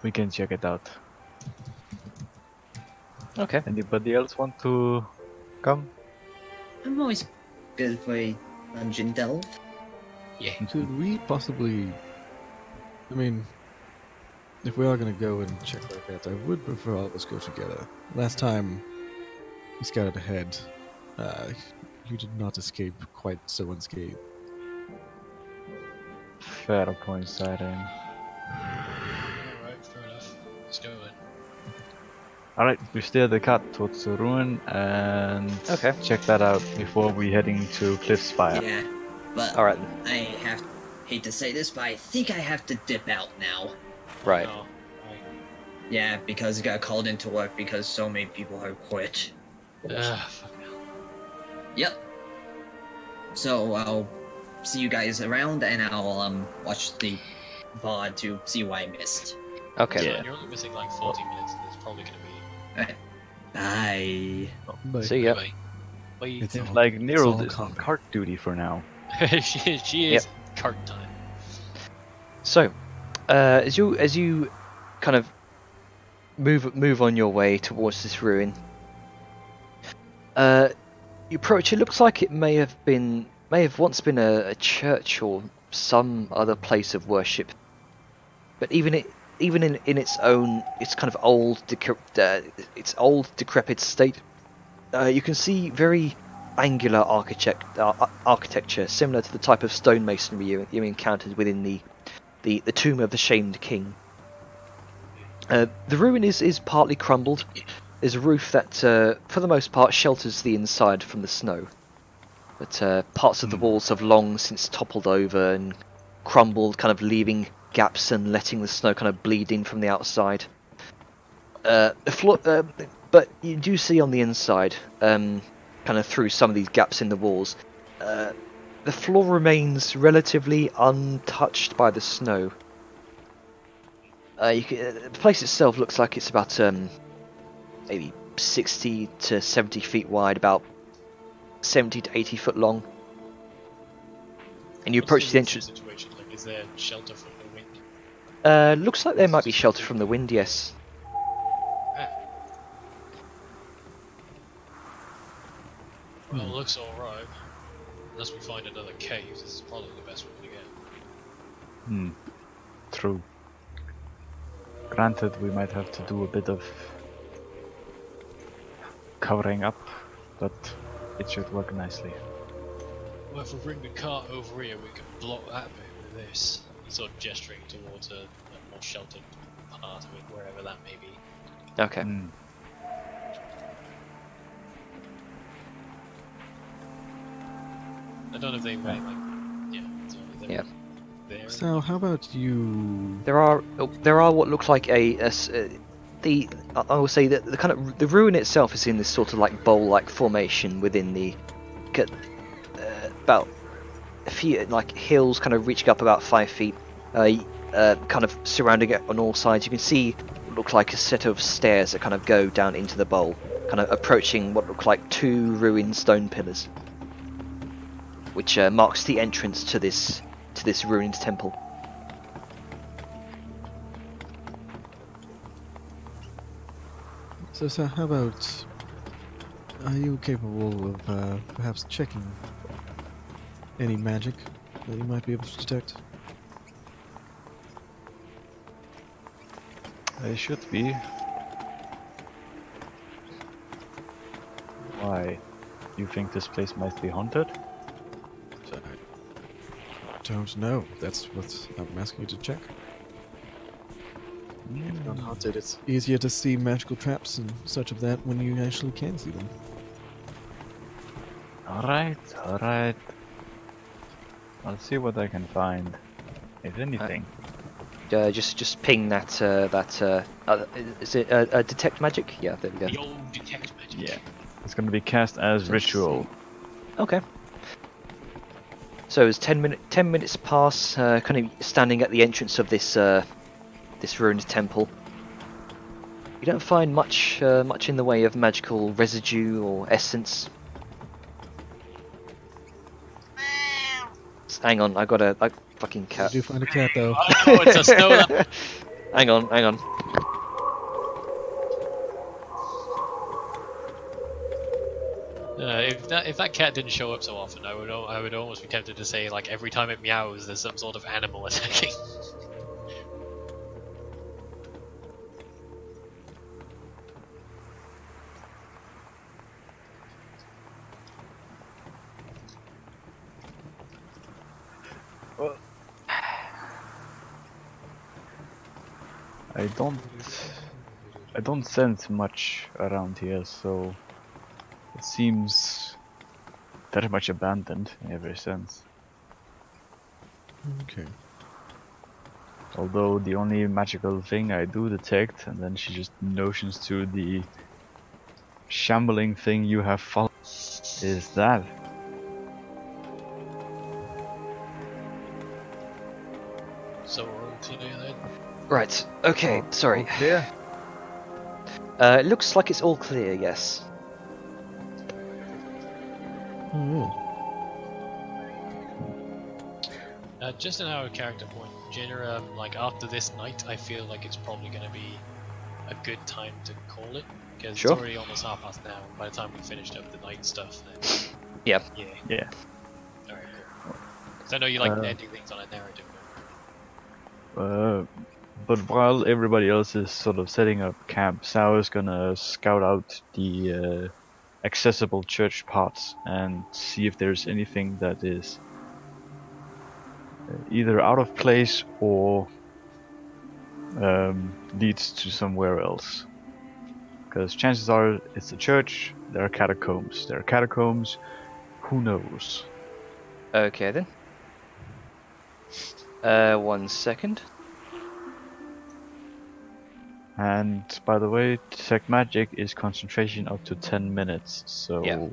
We can check it out. Okay. Anybody else want to come? I'm always good for a dungeon delve. Could we possibly... I mean, if we are going to go and check like that, I would prefer all of us go together. Last time we scouted ahead, you did not escape quite so unscathed. Fair point, Siren. Alright, fair enough. Let's go then. Alright, we steer the cart towards the ruin and Okay. check that out before we heading to Cliffspire. Yeah, but Alright, I hate to say this, but I think I have to dip out now. right. Oh, right. Yeah, because I got called into work because so many people have quit. Fuck. Yep. So I'll see you guys around, and I'll watch the VOD to see what I missed. Okay. Yeah. You're only missing like 40 minutes of this probably going to be. Alright. Bye. But See ya. Bye. Bye. It's Seems all- like it's Nero all is on comedy. cart duty for now. she is cart time. So, as you kind of move on your way towards this ruin, you approach. It looks like it may have once been a church or some other place of worship. But even in its own, its kind of its old decrepit state, you can see very angular architecture, similar to the type of stonemasonry you encountered within the tomb of the shamed king. The ruin is partly crumbled. There's a roof that, for the most part, shelters the inside from the snow. But parts of the walls have long since toppled over and crumbled, kind of leaving gaps and letting the snow kind of bleed in from the outside. The floor, but you do see on the inside, kind of through some of these gaps in the walls, the floor remains relatively untouched by the snow. The place itself looks like it's about maybe 60 to 70 feet wide, about 70 to 80 foot long. And you What's approach the wind entrance. Situation? Like, is there shelter from the wind? Looks like there might be shelter from the wind, yes. Well, it looks alright. Unless we find another cave, this is probably the best we're gonna get. True. Granted, we might have to do a bit of covering up, but it should work nicely. Well, if we bring the cart over here, we can block that bit with this. Sort of gesturing towards a more sheltered part of it, wherever that may be. Okay. I don't know if they were like, yeah. So they Yeah. were there. So how about you? There are what look like I will say that the kind of the ruin itself is in this sort of like bowl-like formation within the about a few like hills, kind of reaching up about 5 feet, kind of surrounding it on all sides. You can see what look like a set of stairs that kind of go down into the bowl, kind of approaching what look like 2 ruined stone pillars, which marks the entrance to this ruined temple. So how about? Are you capable of perhaps checking any magic that you might be able to detect? They should be. Why? You think this place might be haunted? I don't know. That's what I'm asking you to check. If not haunted, it's easier to see magical traps and such of that when you actually can see them. Alright, alright. I'll see what I can find. If anything. Just ping that is it detect magic? Yeah, there we go. The old detect magic. Yeah. It's gonna be cast as ritual. Okay. So as 10 minutes pass, kind of standing at the entrance of this ruined temple. You don't find much in the way of magical residue or essence. Hang on, I got a fucking cat. Did you find a cat though? Oh, it's a snow leopard. Hang on. If that cat didn't show up so often, I would almost be tempted to say like every time it meows, there's some sort of animal attacking. I don't sense much around here, so it seems very much abandoned in every sense. Okay. Although the only magical thing I do detect, and then she just notions to the shambling thing you have followed, is that. So we're on clear then. Right. Okay. Sorry. Yeah. It looks like it's all clear, yes. Alright. Just an hour character point. Jenna, like after this night, I feel like it's probably going to be a good time to call it, because Sure. it's already almost 1:30 now. By the time we finished up the night stuff, then Yeah. yeah. Yeah. Alright, cool. 'Cause I know you like Uh, ending things on a narrative. But while everybody else is sort of setting up camp, Sao is gonna scout out the accessible church parts and see if there's anything that is either out of place or leads to somewhere else. Because chances are it's a church, there are catacombs. There are catacombs, who knows? Okay then. 1 second. And by the way, detect magic is concentration up to 10 minutes, so Yeah.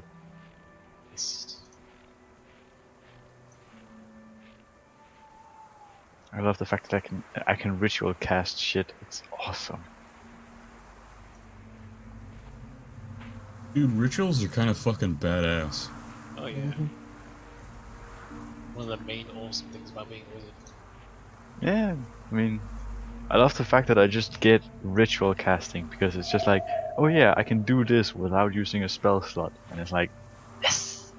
I love the fact that I can ritual cast shit. It's awesome. Dude, rituals are kind of fucking badass. Oh yeah. One of the main awesome things about being a wizard. Yeah, I mean, I love the fact that I just get ritual casting because it's just like, oh yeah, I can do this without using a spell slot, and it's like, yes.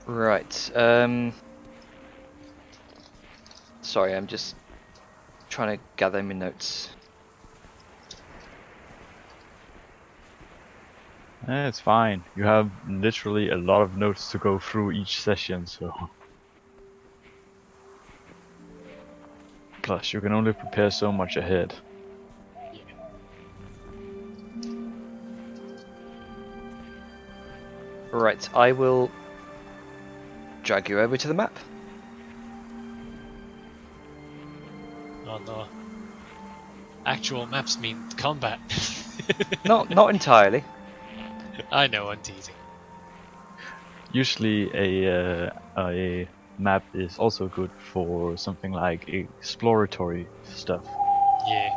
Right. Sorry, I'm just trying to gather my notes. It's fine. You have literally a lot of notes to go through each session, so. Plus, you can only prepare so much ahead. Yeah. Right, I will drag you over to the map. Oh no. Actual maps mean combat. Not entirely. I know, I'm teasing. Usually, a map is also good for something like exploratory stuff. Yeah.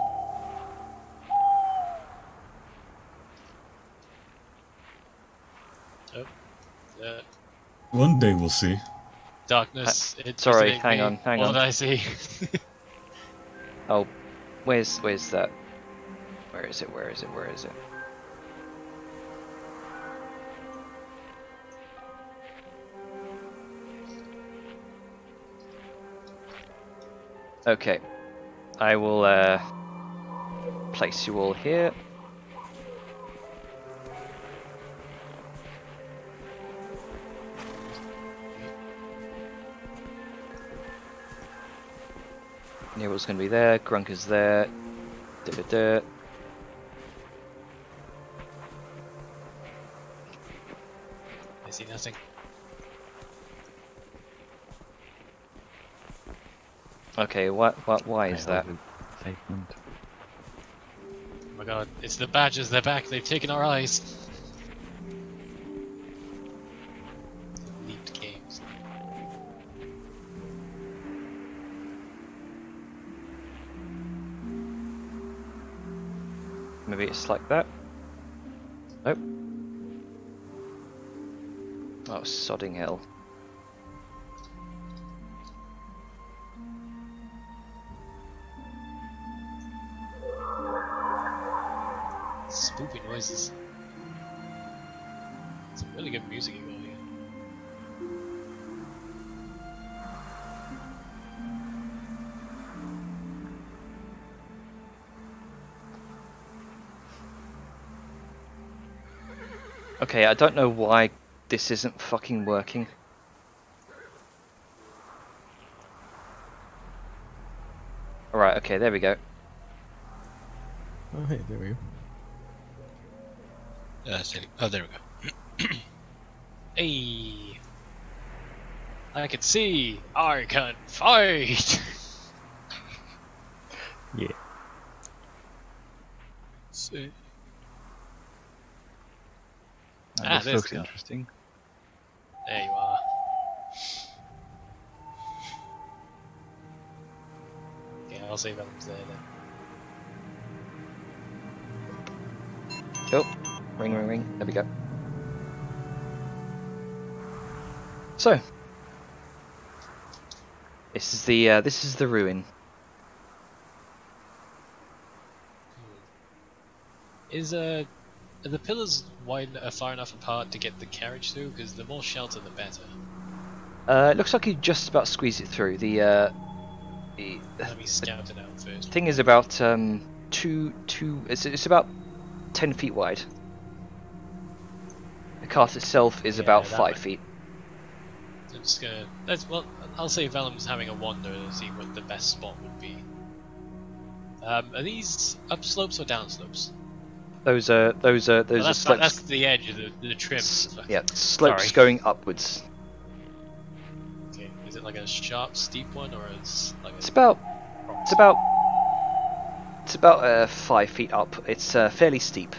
Oh. One day we'll see. Darkness. It's sorry, visiting hang me. on, hang What on. did I see? Oh, where's that? Where is it? Where is it? Where is it? Okay, I will place you all here. Nero's going to be there, Grunk is there. Da-da-da. I see nothing. Okay, why is that? Statement. Oh my god, it's the badgers, they're back, they've taken our eyes. Leaked games. Maybe it's like that. Nope. Oh, sodding hell. Spooky noises. Some really good music you got here. Okay, I don't know why this isn't fucking working. Alright, okay, there we go. Oh, hey, there we go. Oh, there we go. Hey! I can see! I can fight! Yeah. See. This there's looks the guy. interesting. There you are. I'll say Venom's there then. Oh, ring, ring, ring. There we go. So, this is the ruin. Are the pillars far enough apart to get the carriage through? Because the more shelter, the better. It looks like you just about squeeze it through. Let me scout it out first. Thing is about it's about 10 feet wide. The cart itself is Yeah, about that 5 might- feet. I'm just gonna. I'll say Vellum's having a wander to see what the best spot would be. Are these upslopes or downslopes? Those are Well, slopes. that's the edge of the trim. Yeah, slopes Sorry. going upwards. Okay. Is it like a sharp, steep one, or it's like It's about 5 feet up. It's fairly steep.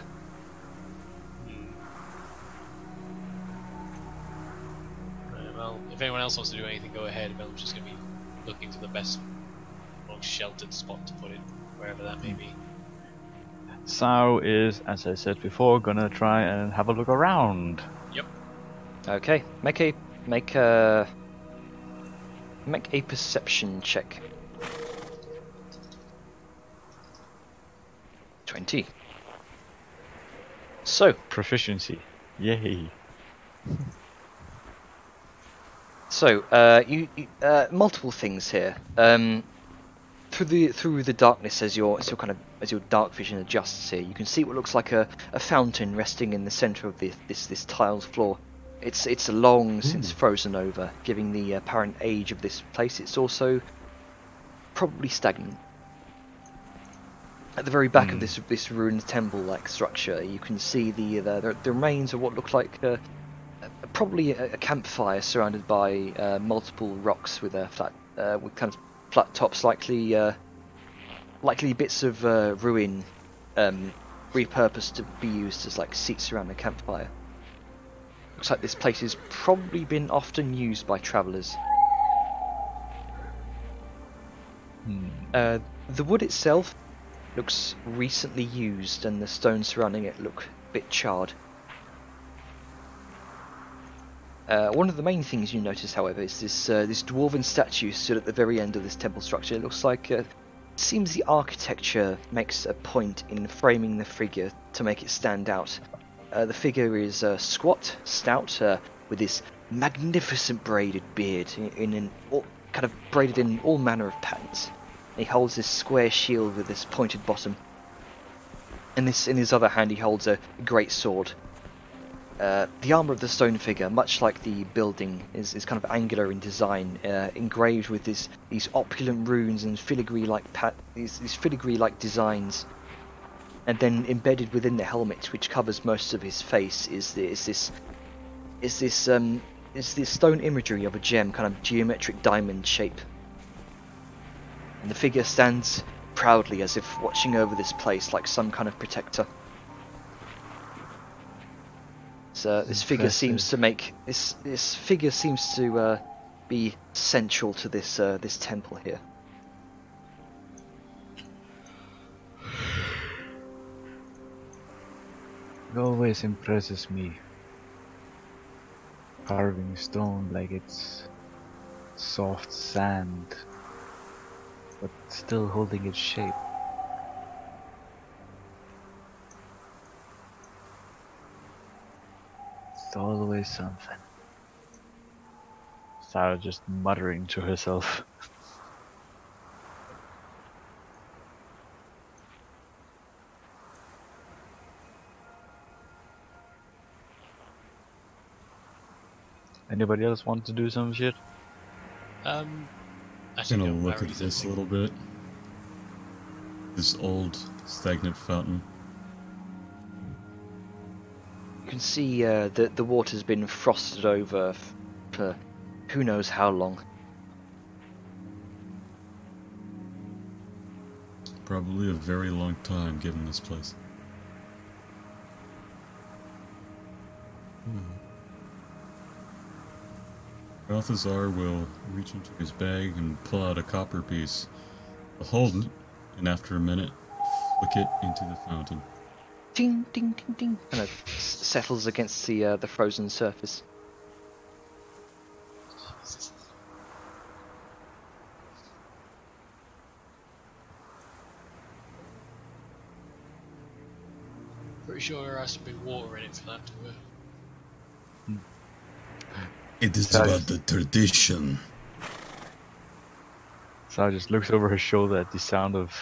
Right, well, if anyone else wants to do anything, go ahead. I'm just going to be looking for the best, most sheltered spot to put it, wherever that may be. Sao is, as I said before, gonna try and have a look around. Yep. Okay, make a perception check. 20. So, Proficiency. Yay. you multiple things here. Through the darkness, as your dark vision adjusts here, you can see what looks like a fountain resting in the centre of this tiled floor. It's long since frozen over, giving the apparent age of this place. It's also probably stagnant. At the very back of this ruined temple-like structure, you can see the remains of what look like probably a campfire surrounded by multiple rocks with with kind of flat tops, likely bits of ruin repurposed to be used as like seats around the campfire. Looks like this place has probably been often used by travellers. The wood itself looks recently used, and the stones surrounding it look a bit charred. One of the main things you notice, however, is this dwarven statue stood at the very end of this temple structure. It looks like it seems the architecture makes a point in framing the figure to make it stand out. The figure is squat, stout, with this magnificent braided beard, kind of braided in all manner of patterns. He holds this square shield with this pointed bottom, and in his other hand he holds a great sword. The armour of the stone figure, much like the building, is kind of angular in design, engraved with these opulent runes and filigree-like designs. And then embedded within the helmet, which covers most of his face, is this stone imagery of a gem, kind of geometric diamond shape. And the figure stands proudly, as if watching over this place like some kind of protector. So this figure seems to be central to this temple here. It always impresses me. Carving stone like it's soft sand, but still holding its shape. It's always something. Sarah just muttering to herself. Anybody else want to do some shit? I'm Actually, gonna no, look I at already this a said little bit. This old, stagnant fountain. You can see the water's been frosted over for who knows how long. Probably a very long time, given this place. Balthazar will reach into his bag and pull out a copper piece hold it, and after a minute, flick it into the fountain. Ding, ding, ding, ding. And it settles against the frozen surface. Pretty sure there has to be water in it for that to work. It is Sorry. about the tradition. Sal just looks over her shoulder at the sound of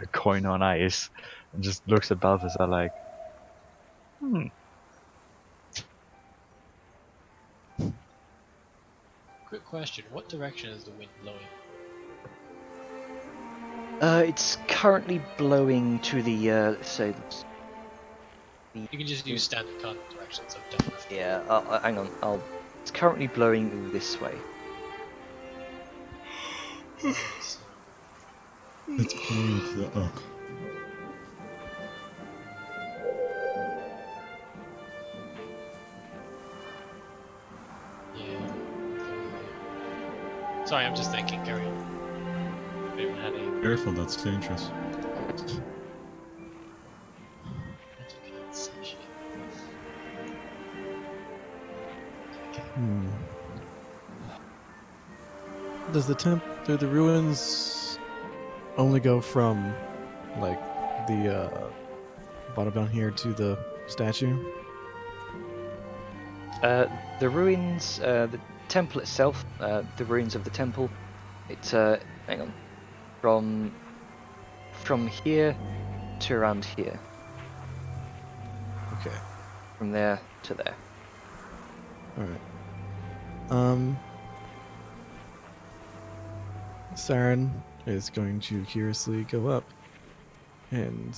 a coin on ice, and just looks at Balthazar like, Quick question, what direction is the wind blowing? It's currently blowing to the, let's say, You can just use standard cardinal directions, so definitely. yeah, hang on, it's currently blowing this way. It's blowing to the up. Yeah. Sorry, I'm just thinking, carry on. We haven't had any. Careful, that's dangerous. Does do the ruins only go from, like, the bottom down here to the statue? The ruins, the temple itself, the ruins of the temple, it's, hang on, from here to around here. Okay. From there to there. Alright. Saren is going to curiously go up and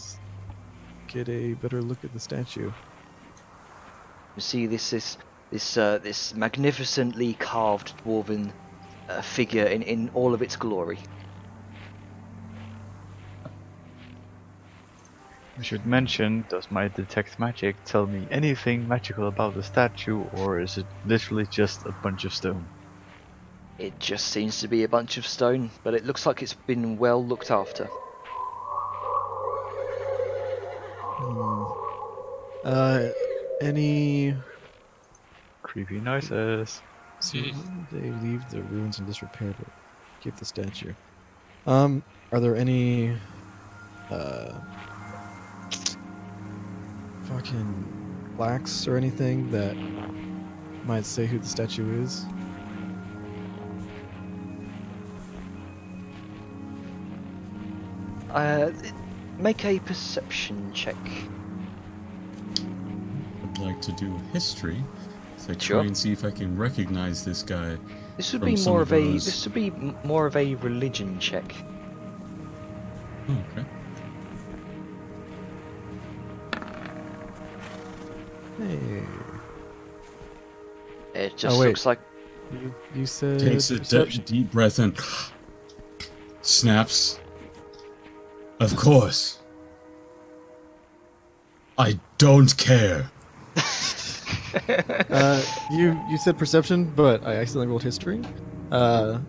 get a better look at the statue. You see this magnificently carved dwarven figure in all of its glory. I should mention, does my detect magic tell me anything magical about the statue, or is it literally just a bunch of stone? It just seems to be a bunch of stone, but it looks like it's been well looked after. Any... Creepy noises. So they leave the ruins in disrepair to keep the statue. Are there any fucking plaques or anything that might say who the statue is? Make a perception check. I'd like to do history, so I Sure. try and see if I can recognize this guy. This would From be some more of of a those- this would be more of a religion check. Oh, okay. Hey, It just wait. looks like you said Takes a perception. deep breath and snaps. Of course. I don't care. You said perception, but I accidentally rolled history. But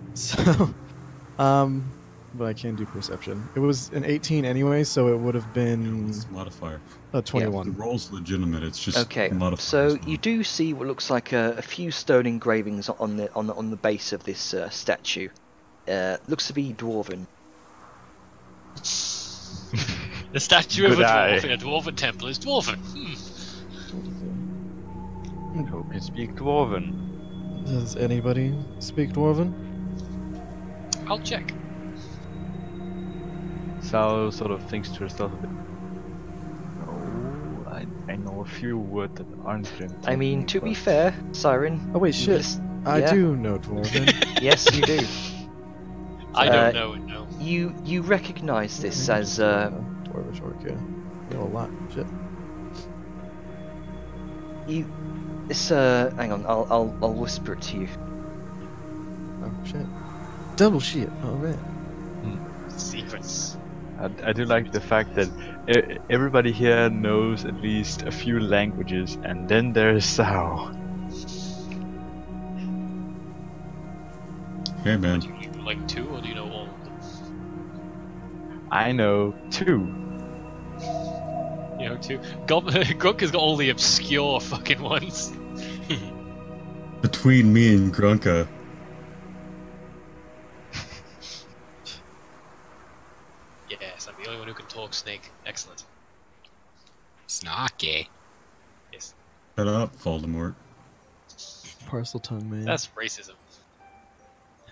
I can do perception. It was an 18 anyway, so it would have been It's modifier. a The 21. roll's legitimate. It's just okay. modifier. So you do see what looks like a few stone engravings on the base of this statue. Looks to be dwarven. The statue of a Good eye. dwarf in a dwarven temple is dwarven. Hope you speak Dwarven. Does anybody speak Dwarven? I'll check. Sal sort of thinks to herself a bit. No, I know a few words that aren't written. I mean, to be fair, Siren. Oh wait, shit. this- I yeah. do know Dwarven. Yes, you do. I don't know it, no. You recognise this as Dwarvish orc, yeah. You know a lot. Shit. you. This hang on, I'll whisper it to you. Oh shit. Double shit. Alright. Secrets. I do like the fact that everybody here knows at least a few languages, and then there's Sal. Hey man, Do you know like two, or do you know all of them? I know 2. You know, too. Grunk has got all the obscure fucking ones. Between me and Grunka. Yes, I'm the only one who can talk snake. Excellent. Snarky. Yes. Shut up, Voldemort. Parcel tongue, man. That's racism.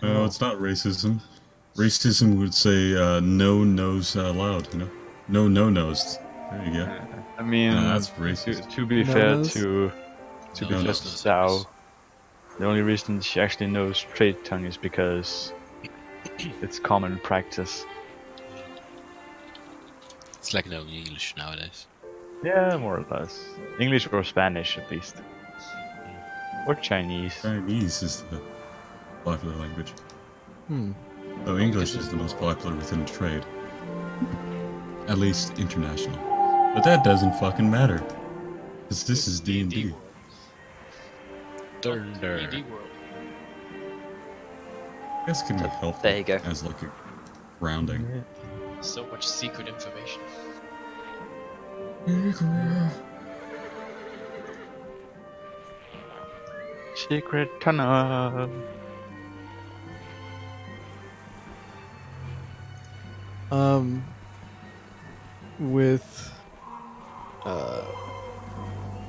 No, it's not racism. Racism would say no nose allowed, you know? No no-nos. There you go. I mean, that's racist. To be No fair nose? to No be fair nose. to Sao, the only reason she actually knows trade tongue is because it's common practice. It's like knowing English nowadays. Yeah, more or less. English or Spanish, at least. Or Chinese. Chinese is the popular language. Hmm. Though English is the most popular within trade. At least international. But that doesn't fucking matter. Because this is D&D. Thunder. D&D world. I guess it can be helpful there you go. as like a grounding. So much secret information. Secret tunnel.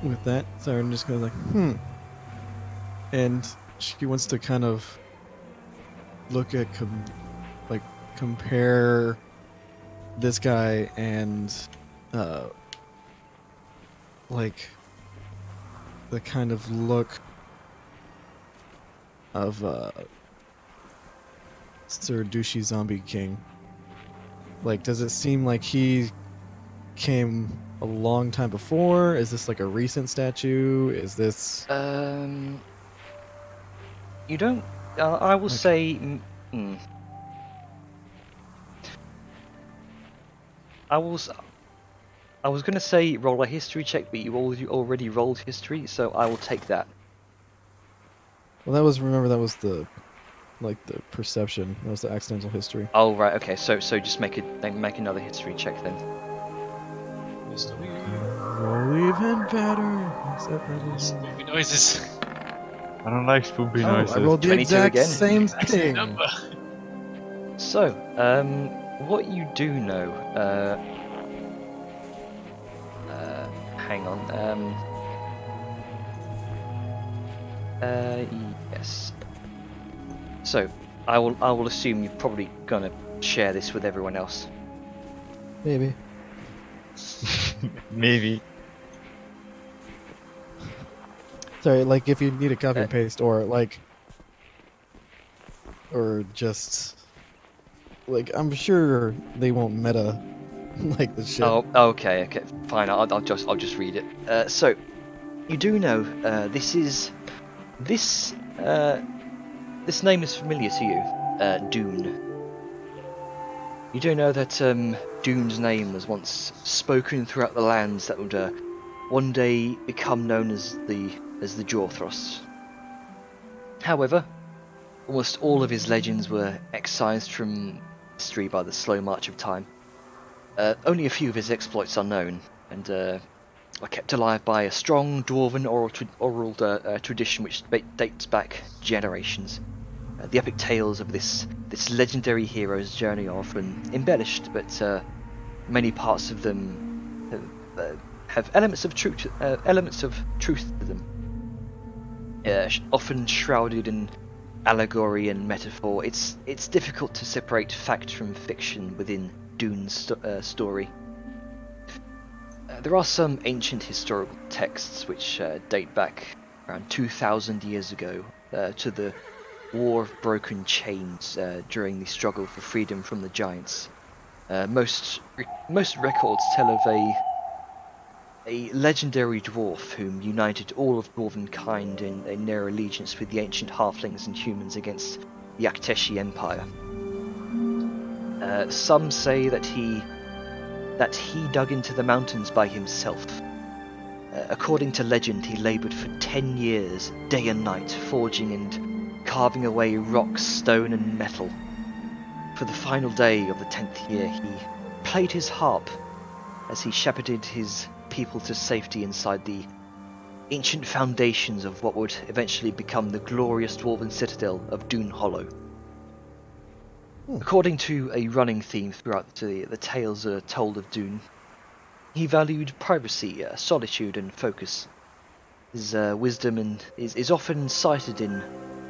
With that, Siren just goes like, and she wants to kind of look at compare this guy and like the kind of look of Sir Douchey Zombie King. Like, does it seem like he came a long time before? Is this like a recent statue? Is this You don't. I will Okay. say. I was going to say roll a history check, but you already rolled history, so I will take that. Well, that was the perception. That was the accidental history. Oh right, okay. So just make another history check then. Roll even better. Except that is... Spooky noises. I don't like spoopy Oh, noises. I rolled the 22 exact again. same Exact same thing. number. So, what you do know, hang on, yes. So, I will assume you're probably gonna share this with everyone else. Maybe. Maybe. Sorry, like if you need a copy Uh, and paste, or just like I'm sure they won't meta like the shit. Oh, okay, fine. I'll just read it. So, you do know this name is familiar to you, Dune. You do know that Dune's name was once spoken throughout the lands that would one day become known as the Jorthros. However, almost all of his legends were excised from history by the slow march of time. Only a few of his exploits are known, and are kept alive by a strong dwarven oral tradition which dates back generations. The epic tales of this legendary hero's journey are often embellished, but many parts of them have elements of truth to them. Often shrouded in allegory and metaphor, it's difficult to separate fact from fiction within Dune's story. There are some ancient historical texts which date back around 2,000 years ago to the War of Broken Chains during the struggle for freedom from the Giants. Most records tell of a legendary dwarf whom united all of dwarven kind in their allegiance with the ancient halflings and humans against the Akteshi Empire. Some say that he dug into the mountains by himself. According to legend, he laboured for 10 years, day and night, forging and carving away rocks, stone and metal. For the final day of the 10th year, he played his harp as he shepherded his people to safety inside the ancient foundations of what would eventually become the glorious dwarven citadel of Dune Hollow. According to a running theme throughout the tales told of Dune, he valued privacy, solitude and focus. His wisdom is often cited in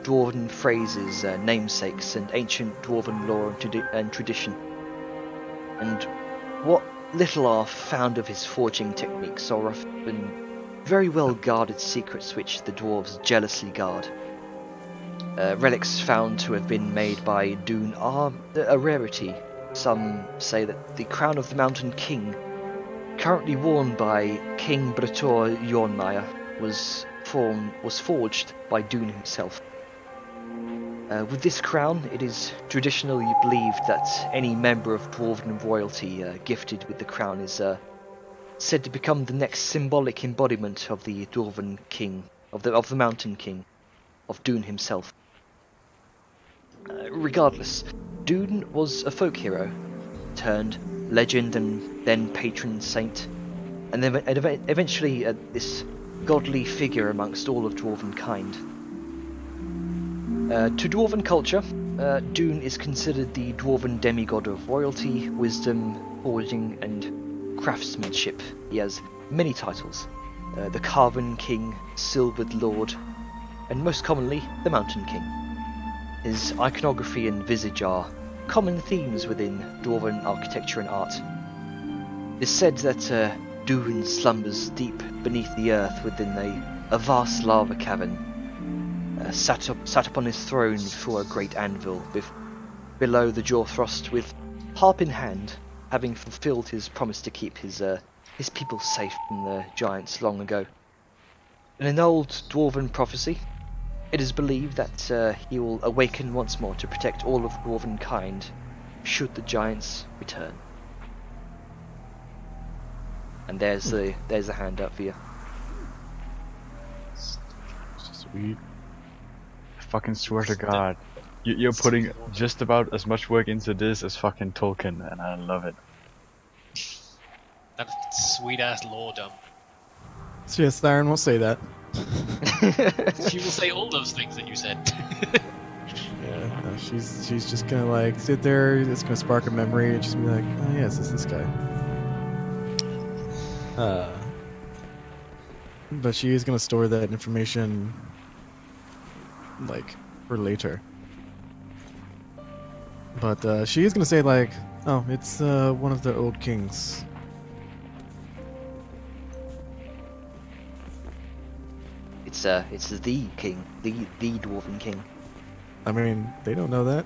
dwarven phrases, namesakes and ancient dwarven lore and tradition. And what little are found of his forging techniques are often very well guarded secrets which the dwarves jealously guard. Relics found to have been made by Dune are a rarity. Some say that the crown of the Mountain King, currently worn by King Bretor Jornmaier, was forged by Dune himself. With this crown, it is traditionally believed that any member of dwarven royalty gifted with the crown is said to become the next symbolic embodiment of the Dwarven King, of the Mountain King, of Dune himself. Regardless, Dune was a folk hero, turned legend and then patron saint, and then eventually this godly figure amongst all of dwarven kind. To dwarven culture, Dune is considered the dwarven demigod of royalty, wisdom, forging, and craftsmanship. He has many titles: the Carven King, Silvered Lord, and most commonly, the Mountain King. His iconography and visage are common themes within dwarven architecture and art. It is said that Dune slumbers deep beneath the earth within a vast lava cavern, sat upon his throne before a great anvil, below the Jawfrost, with harp in hand, having fulfilled his promise to keep his people safe from the giants long ago. In an old dwarven prophecy, it is believed that he will awaken once more to protect all of dwarven kind, should the giants return. And there's the handout for you. Sweet. I fucking swear to God, you're putting just about as much work into this as fucking Tolkien, and I love it. That sweet ass lore dump. So yes, Siren will say that. She will say all those things that you said. Yeah, no, she's just gonna like sit there. It's gonna spark a memory, and she's gonna be like, "Oh yes, it's this guy." But she is gonna store that information, like, for later. But she is gonna say like, "Oh, it's one of the old kings." It's the king, the dwarven king. I mean, they don't know that.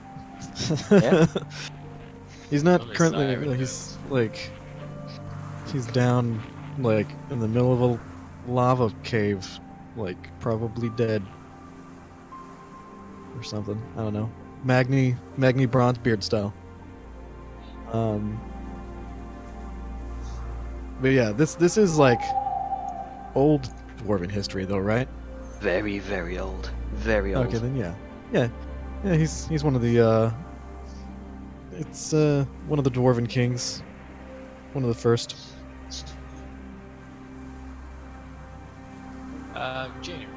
Yeah. He's not Well, currently. it's not He's like, he's down like in the middle of a lava cave, like probably dead or something. I don't know. Magni Bronzebeard style. But yeah, this is like old dwarven history though, right? Very, very old. Very old. Okay, then yeah. He's one of the it's one of the dwarven kings, one of the first. Junior,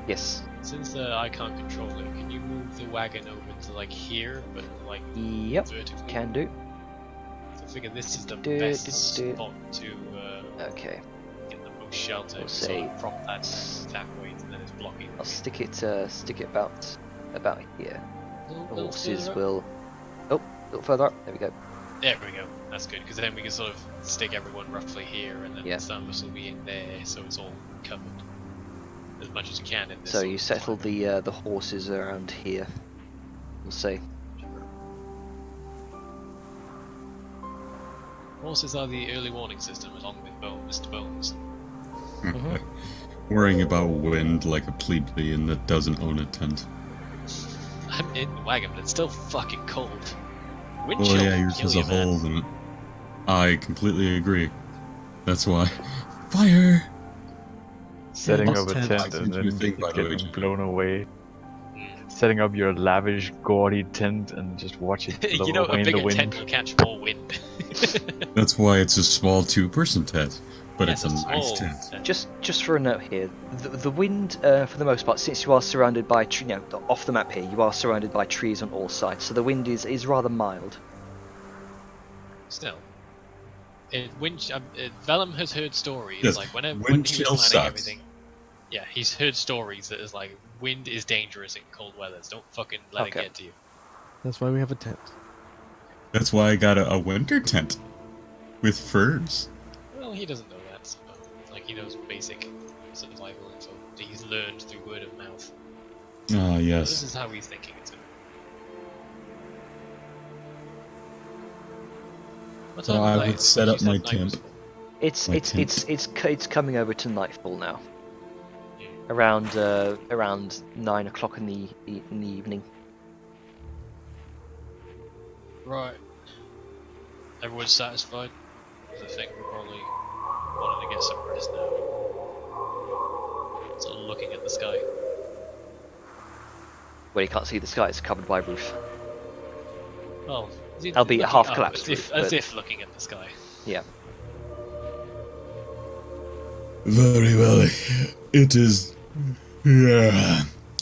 Yes. since I can't control it, can you move the wagon over to like here, but like Yep. vertically? Can do. So I figure this is the Do, best do, do. spot to Okay. get the most shelter. We'll So say- prop that weight, and then it's blocking. I'll stick it about here. The horses will. will. Oh, a little further up. There we go. There we go. That's good, because then we can sort of stick everyone roughly here, and then Yeah. some of us will be in there, so it's all covered as much as you can in this. So sort you of settle climate. the horses around here. We'll say. Horses are the early warning system, along with Mr. Bones. Worrying about wind like a plebeian that doesn't own a tent. I'm in the wagon, but it's still fucking cold. Wind chill Well, yeah, will yours kill has a you, man. hole in it. I completely agree. That's why. Fire! Setting lost up a tent. tent I and sent you a then thing, by the way, getting Jimmy. blown away. setting up your lavish, gaudy tent and just watch it blow You know, away a in the bigger wind. tent will catch more wind. That's why it's a small two-person tent, but Yes, it's a nice small tent. Just for a note here, the wind, for the most part, since you are surrounded by, off the map here, you are surrounded by trees on all sides, so the wind is rather mild. Still. Vellum has heard stories, Yes, like when he wind was chill planning sucks. everything. Yeah, he's heard stories that is like, wind is dangerous in cold weather, so don't fucking let it Okay. get to you. That's why we have a tent. That's why I got a winter tent with furs. Well, he doesn't know that, so, like, he knows basic survival info that he's learned through word of mouth. Ah, So this yes. is how he's thinking it's going. What So time I of would night? set You up said my night was- camp. It's My it's tent. it's coming over to nightfall now. Yeah. Around 9 o'clock in the evening. Right. Everyone's satisfied? 'Cause I think we're probably wanting to get some rest now. Sort of looking at the sky. Where you can't see the sky, it's covered by roof. Well, Albeit looking half up, collapsed as if, roof, as but- if looking at the sky. Yeah. Very well. It is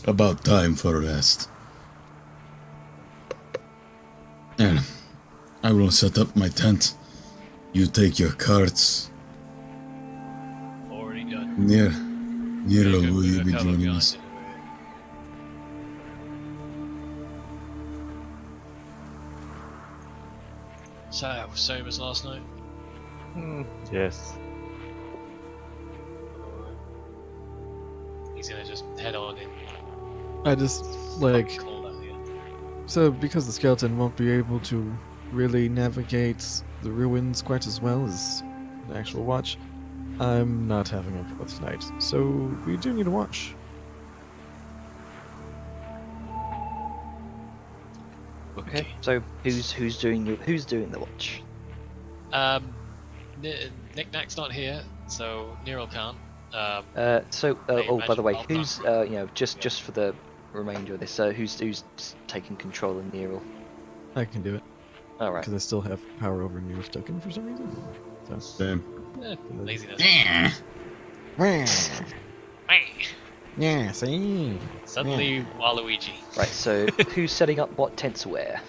about time for rest. And I will set up my tent. You take your carts. Already done. Nero, Very good, will we you got be cover joining behind us? it. So, same as last night? Yes. He's gonna just head on in. I just, like, Cold out here. so because the skeleton won't be able to really navigate the ruins quite as well as an actual watch, I'm not having a fourth tonight. So we do need a watch. Okay. So who's doing the watch? Knick-Knack's not here, so Nero can't. Oh, by imagine the way, Bob who's can't. just for the remainder of this, who's taking control of Nero? I can do it All right. because I still have power over Nero's token for some reason. So. Same. Laziness. Yeah, see. Suddenly, Waluigi. Right. So who's setting up what tents where?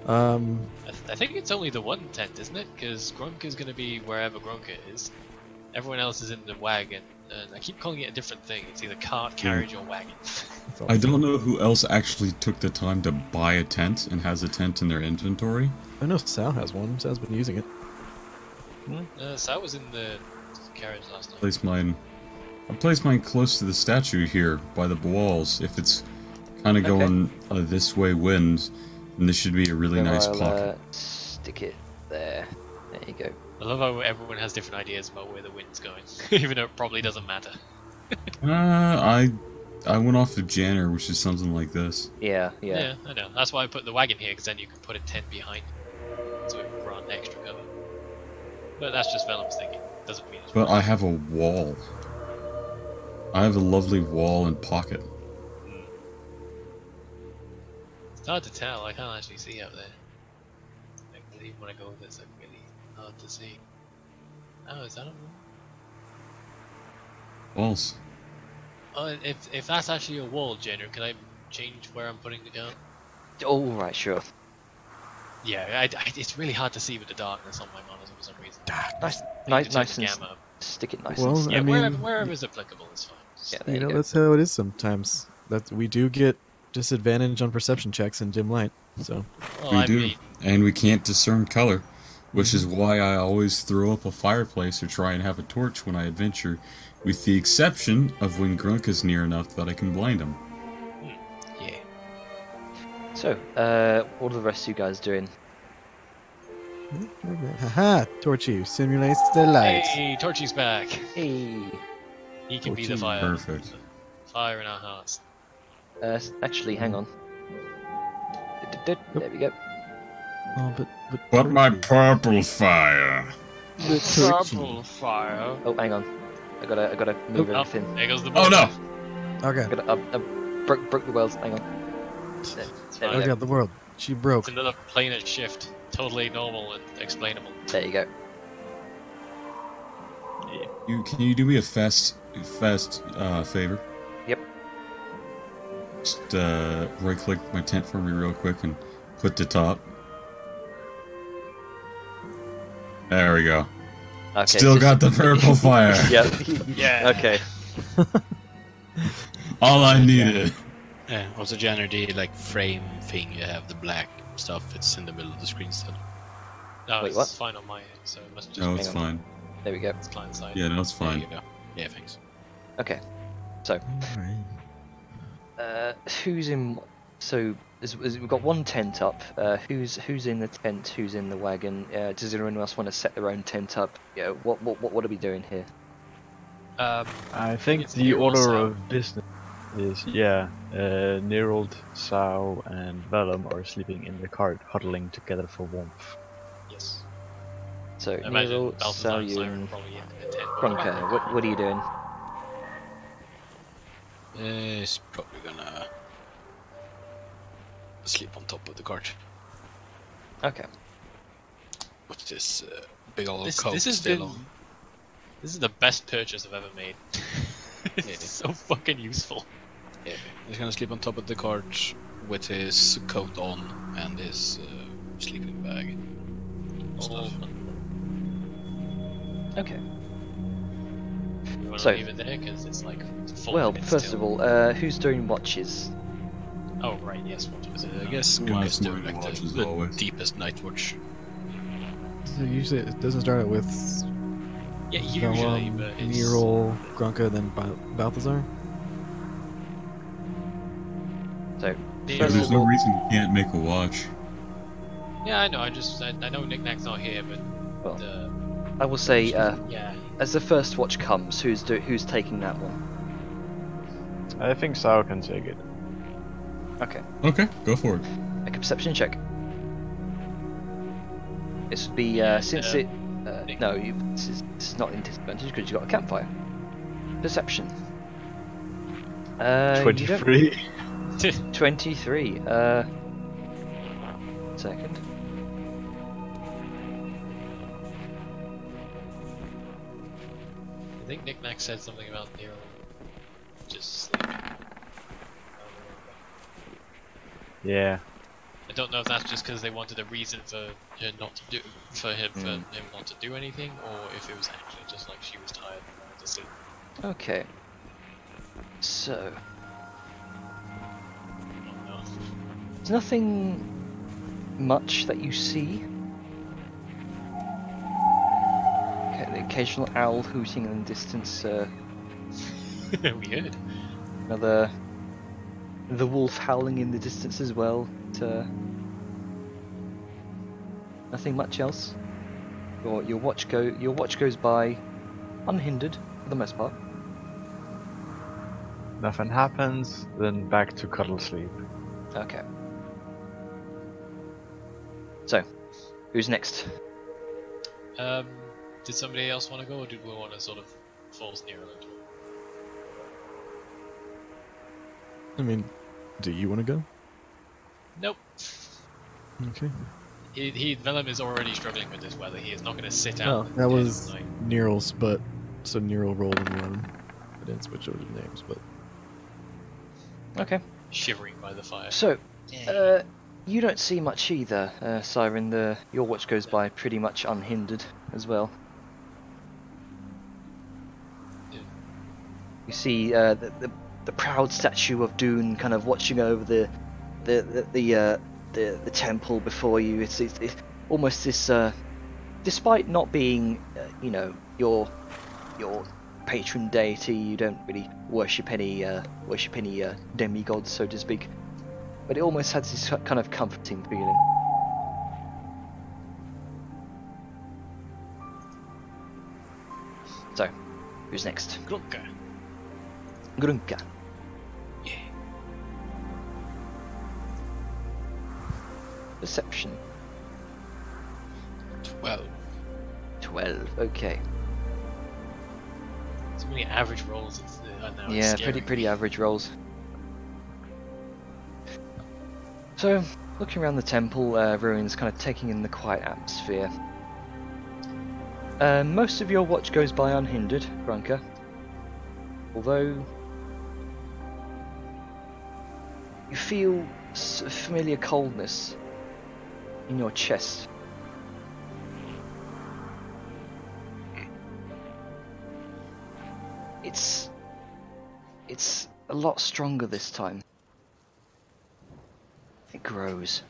I think it's only the one tent, isn't it? Because Grunk is going to be wherever Grunka is. Everyone else is in the wagon. And I keep calling it a different thing. It's either cart, carriage, or wagon. That's all. I don't know who else actually took the time to buy a tent and has a tent in their inventory. I know Sal has one. Sal's been using it. So I was in the carriage last night. I placed mine close to the statue here by the walls. If it's kind of Okay. going this way wind, then this should be a really So nice I'll, pocket. stick it there. There you go. I love how everyone has different ideas about where the wind's going, even though it probably doesn't matter. I went off of Janner, which is something like this. Yeah. Yeah, I know. That's why I put the wagon here, because then you can put a tent behind, so it brought extra cover. But that's just Vellum's thinking. Doesn't mean it's But wrong. I have a wall. I have a lovely wall and pocket. It's hard to tell. I can't actually see up there. Like, even when I go with it's like really hard to see. Oh, is that a wall? Walls. Oh, if that's actually a wall, Jenner, can I change where I'm putting the gun? Oh, right, sure. Yeah, it's really hard to see with the darkness on my monitor for some reason. Nice and gamma. stick it nice Well, and Yeah, I mean- wherever is applicable is fine. Yeah, there You know, go. that's how it is sometimes. That we do get disadvantage on perception checks in dim light. So Well, We I do. mean, And we can't discern color, which is why I always throw up a fireplace or try and have a torch when I adventure, with the exception of when Grunk is near enough that I can blind him. yeah. So, what are the rest of you guys doing? haha, Torchy simulates the light. Hey, Torchy's back. Hey. He can be the Torchy. fire. Perfect. Fire in our hearts. Actually, hang on. There we go. Oh, but But my Torchy- purple fire. but Torchy. Purple fire. Oh, hang on. I gotta move Oh, everything. there goes the Oh, no. button. Okay. I broke the world. Hang on. There we Okay, go. the world. She broke. It's another planar shift. Totally normal and explainable. There you go. Can you do me a fast favor? Yep. Just right click my tent for me real quick and put to top. There we go. Okay. Still got the purple fire. Yep. Yeah. Okay. All I needed. Yeah, also Janner, the like frame thing, you have the black stuff, it's in the middle of the screen still. No, Wait, it's what? fine on my end, so it must just No, be it's Hang on. fine. There we go. it's client side. Yeah, no, it's There fine. you go. Yeah, thanks. Okay. So, who's in? So we've got one tent up. Who's in the tent? Who's in the wagon? Does anyone else want to set their own tent up? Yeah. What are we doing here? I think It's the Nerold, order Sao. of business is, Nerold, Sao, and Vellum are sleeping in the cart, huddling together for warmth. Yes. So I imagine Nero, Balthazar and Siren Salyun, probably in the tent. Kronka. What are you doing? He's probably gonna sleep on top of the cart. Okay. What's this big old This coat has still been- on? This is the best purchase I've ever made. It's Yeah. so fucking useful. Yeah, he's gonna sleep on top of the cart with his coat on and his sleeping bag. Stuff. Okay. You want to So- leave it there because it's like 4 Well, minutes first till- of all, who's doing watches? Oh right, yes. What was it? I guess Yeah, one it's is doing morning like watches the always. deepest night watch. So usually it doesn't start out with Yeah, usually, Vellum, but it's Nerol, Grunka, then Balthazar. So Yeah, Yeah, first there's of no all, reason you can't make a watch. yeah, I know. I know Nick Nack's not here, but Well, the I will say, yeah, as the first watch comes, who's taking that one? I think Sao can take it. Okay. Okay, go for it. Make a perception check. This would be since Nick. this is not in disadvantage because you've got a campfire. Perception. You don't- 23. 23. Second. I think Nick Nack said something about Nero just sleeping. Yeah. I don't know if that's just because they wanted a reason for her not to do, for him not to do anything, or if it was actually just like she was tired and wanted to sleep. Okay. So I don't know. there's nothing much that you see. Okay, the occasional owl hooting in the distance. Weird. The wolf howling in the distance as well. Nothing much else. Your watch goes by unhindered for the most part. Nothing happens, then back to cuddle sleep. Okay. So, who's next? Did somebody else want to go, or did we want to sort of force Nero into it? I mean, do you want to go? Nope. Okay. Vellum is already struggling with this weather. He is not going to sit Oh, out. in that the dead of was the night. Neryl's, but so Neryl rolled and won. I didn't switch over the names, but Okay. Shivering by the fire. So, you don't see much either, Siren. Your watch goes by pretty much unhindered as well. Yeah. You see the proud statue of Dune kind of watching over the temple before you. It's almost this. Despite not being, your patron deity, you don't really worship any demigods, so to speak. But it almost has this kind of comforting feeling. So, who's next? Grunka. Grunka. Yeah. Perception. 12. 12. Okay. So many average rolls. Now Yeah, it's scary. pretty average rolls. So, looking around the temple ruins, kind of taking in the quiet atmosphere. Most of your watch goes by unhindered, Grunker. Although you feel a familiar coldness in your chest. It's a lot stronger this time. It grows.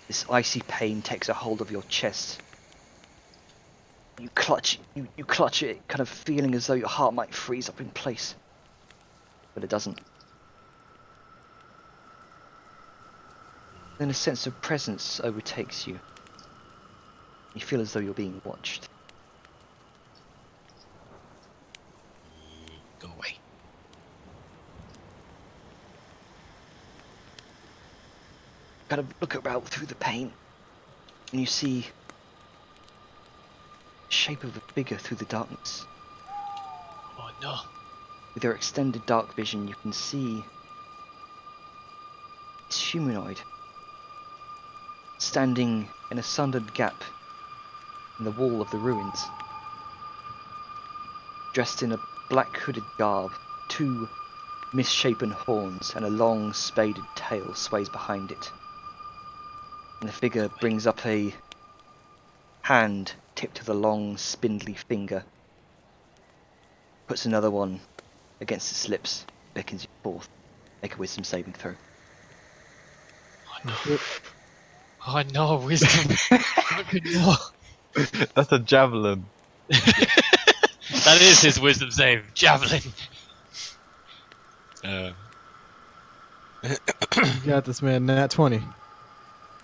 This icy pain takes a hold of your chest. You clutch it, kind of feeling as though your heart might freeze up in place. But it doesn't. Then a sense of presence overtakes you. You feel as though you're being watched. Go away. Kind of look about through the pain, and you see the shape of a figure through the darkness. Oh no. With your extended dark vision, you can see it's humanoid, standing in a sundered gap in the wall of the ruins. Dressed in a black hooded garb, 2 misshapen horns and a long spaded tail sways behind it. And the figure brings up a hand tipped with a long spindly finger, puts another one against its lips, beckons you forth. Make a wisdom saving throw. Oh no, wisdom. No. That's a javelin. That is his wisdom save. Javelin. Uh, You got this, man. Nat 20.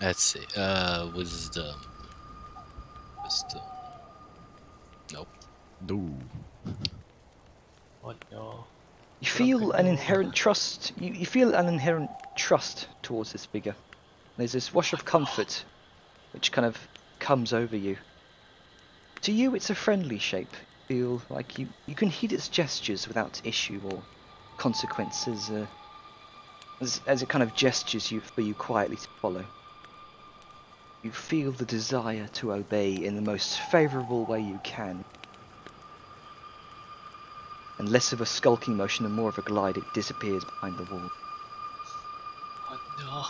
let's see. Wisdom. Wisdom. Nope. No. Oh no. You feel an inherent trust. You feel an inherent trust towards this figure. There's this wash of comfort, which kind of comes over you. To you, it's a friendly shape. You feel like you can heed its gestures without issue or consequences, as it kind of gestures you for you quietly to follow. You feel the desire to obey in the most favourable way you can. And less of a skulking motion and more of a glide, it disappears behind the wall. Oh no.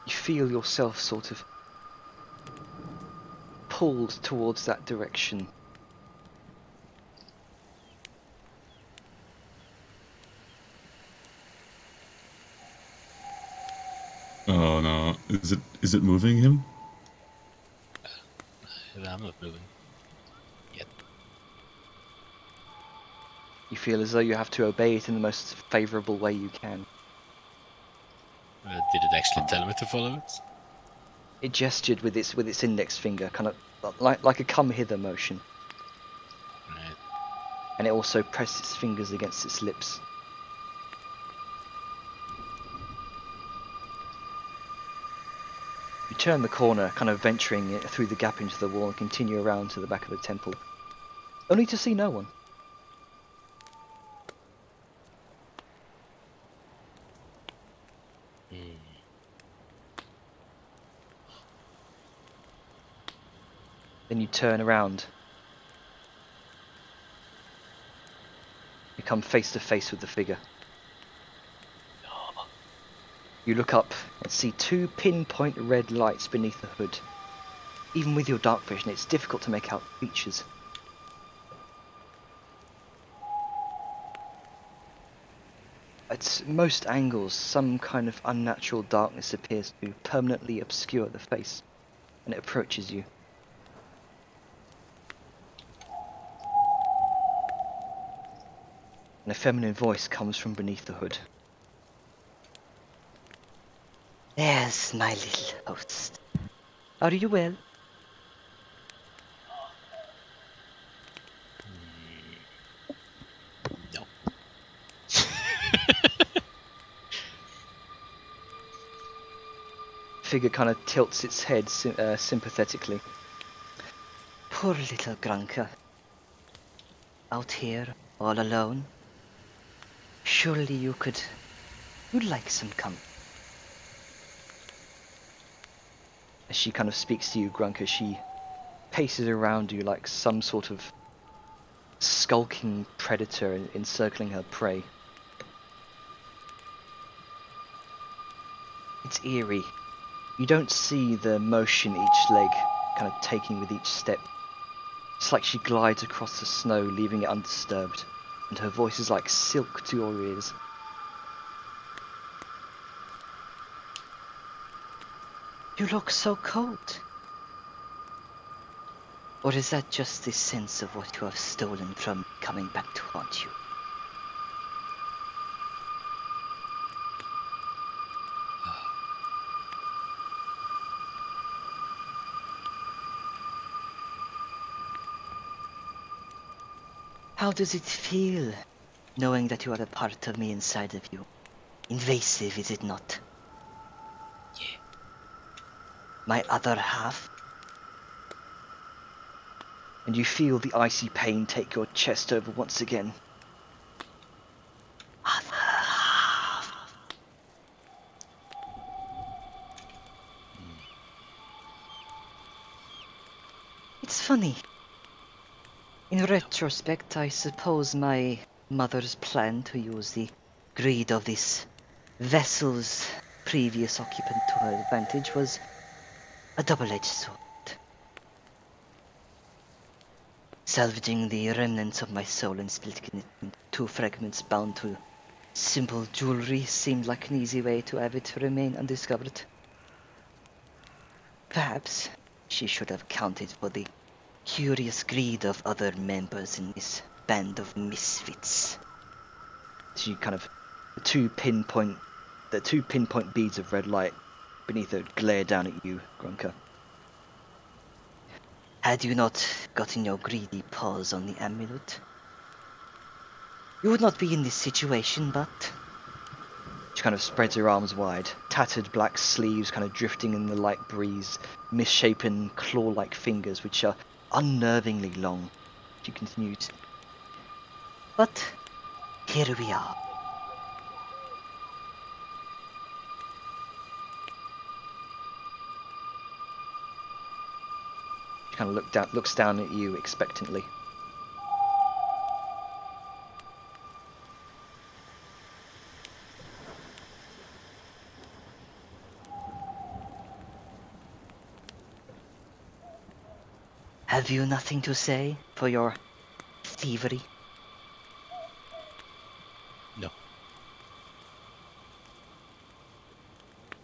You feel yourself sort of pulled towards that direction. Oh no. Is it moving him? I'm not moving. Yet. You feel as though you have to obey it in the most favourable way you can. Did it actually tell me to follow it? It gestured with its index finger, kind of like a come hither motion, Right. and it also pressed its fingers against its lips. You turn the corner, kind of venturing it through the gap into the wall, and continue around to the back of the temple, only to see no one. Then you turn around. You come face to face with the figure. You look up and see 2 pinpoint red lights beneath the hood. Even with your dark vision, it's difficult to make out features. At most angles, some kind of unnatural darkness appears to permanently obscure the face, and it approaches you. And a feminine voice comes from beneath the hood. Yes, my little host. Are you well? No. Figure kind of tilts its head sympathetically. Poor little Grunker. Out here, all alone. Surely you'd like some company. As she kind of speaks to you, Grunker, she paces around you like some sort of skulking predator encircling her prey. It's eerie. You don't see the motion each leg kind of taking with each step. It's like she glides across the snow, leaving it undisturbed, and her voice is like silk to your ears. You look so cold. Or is that just the sense of what you have stolen from coming back to haunt you? How does it feel, knowing that you are a part of me inside of you? Invasive, is it not? Yeah. My other half? And you feel the icy pain take your chest over once again. Other half. It's funny. In retrospect, I suppose my mother's plan to use the greed of this vessel's previous occupant to her advantage was a double-edged sword. Salvaging the remnants of my soul and splitting it into two fragments bound to simple jewelry seemed like an easy way to have it remain undiscovered. Perhaps she should have counted for the curious greed of other members in this band of misfits. She kind of the two pinpoint beads of red light beneath her glare down at you, Grunker. Had you not gotten your greedy paws on the amulet, you would not be in this situation, but... She kind of spreads her arms wide, tattered black sleeves kind of drifting in the light breeze, misshapen claw-like fingers which are unnervingly long. She continues. But here we are. She kind of looks down at you expectantly. Have you nothing to say for your thievery? No.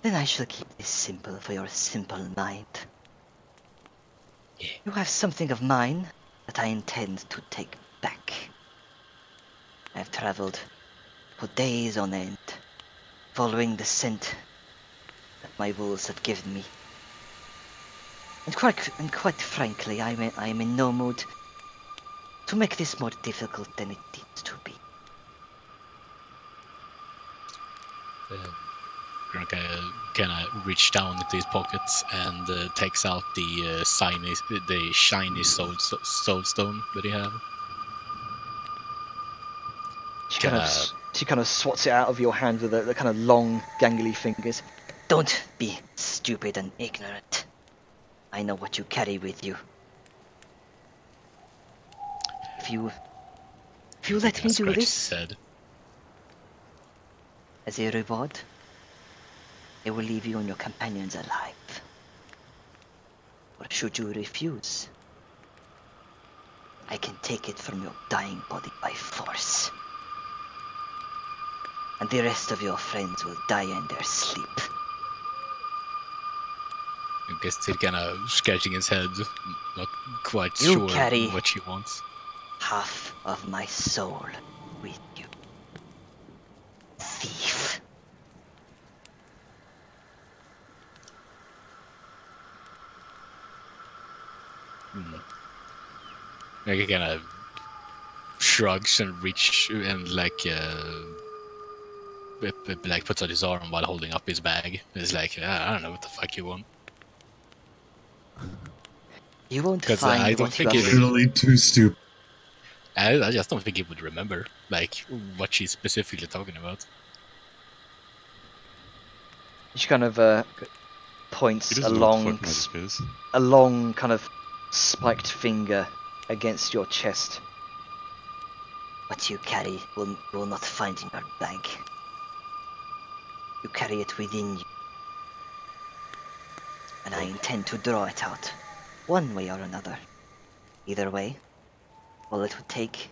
Then I shall keep this simple for your simple mind. Yeah. You have something of mine that I intend to take back. I have traveled for days on end, following the scent that my wolves have given me. And quite frankly, I am in no mood to make this more difficult than it needs to be. Grunka kind of reach down into his pockets and takes out the shiny soul stone that he have. She kind of swats it out of your hand with the kind of long, gangly fingers. Don't be stupid and ignorant. I know what you carry with you. If you let me do this as a reward, I will leave you and your companions alive. Or should you refuse, I can take it from your dying body by force. And the rest of your friends will die in their sleep. I guess still kind of scratching his head, not quite You sure carry what she wants. half of my soul with you. Thief. Like he kind of shrugs and like puts out his arm while holding up his bag. It's like, I don't know what the fuck you want. You won't 'Cause, find I don't what you think are it- looking Literally too stupid. I just don't think he would remember, like, what she's specifically talking about. She kind of points He a doesn't know what the long, fuck magic is. a long kind of spiked finger against your chest. What you carry will not find in your bag. You carry it within you. And I intend to draw it out, one way or another. Either way, all it would take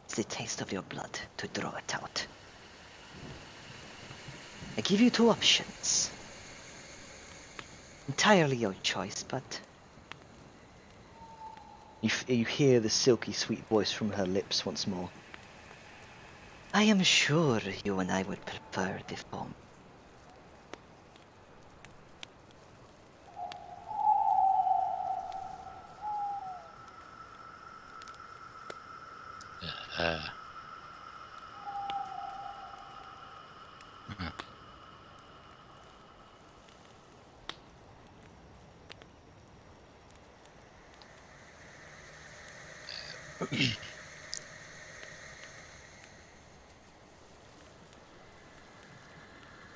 is the taste of your blood to draw it out. I give you two options. Entirely your choice, but... You hear the silky sweet voice from her lips once more. I am sure you and I would prefer the form.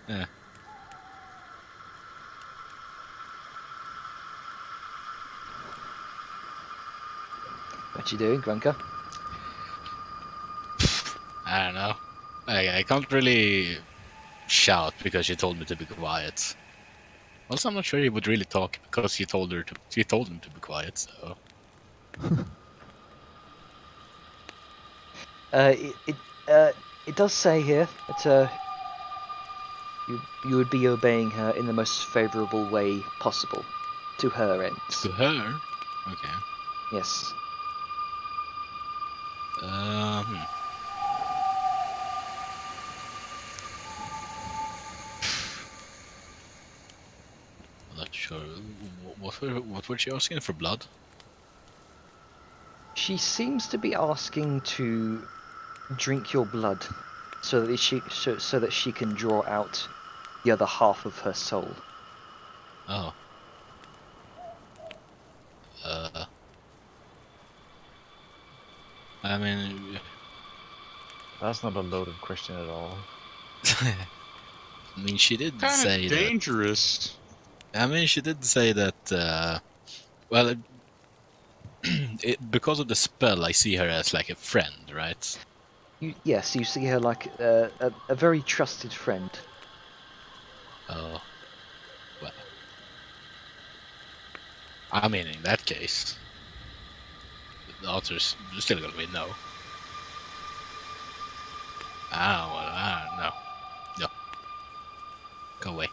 Yeah. What you doing, Grunker? I don't know. I can't really shout because she told me to be quiet. Also, I'm not sure he would really talk because she told him to be quiet. So It does say here that you would be obeying her in the most favourable way possible to her ends. to her, okay. Yes. I'm not sure. What was she asking for? Blood? She seems to be asking to drink your blood, so that she can draw out the other half of her soul. Oh. I mean, That's not a loaded question at all. I mean, she did Kind say of that. dangerous. I mean, she did say that. Well, because of the spell, I see her as like a friend, right? Yes, you see her like a very trusted friend. Oh, well. I mean, in that case, the answer's still gonna be no. I don't know. No. Go away.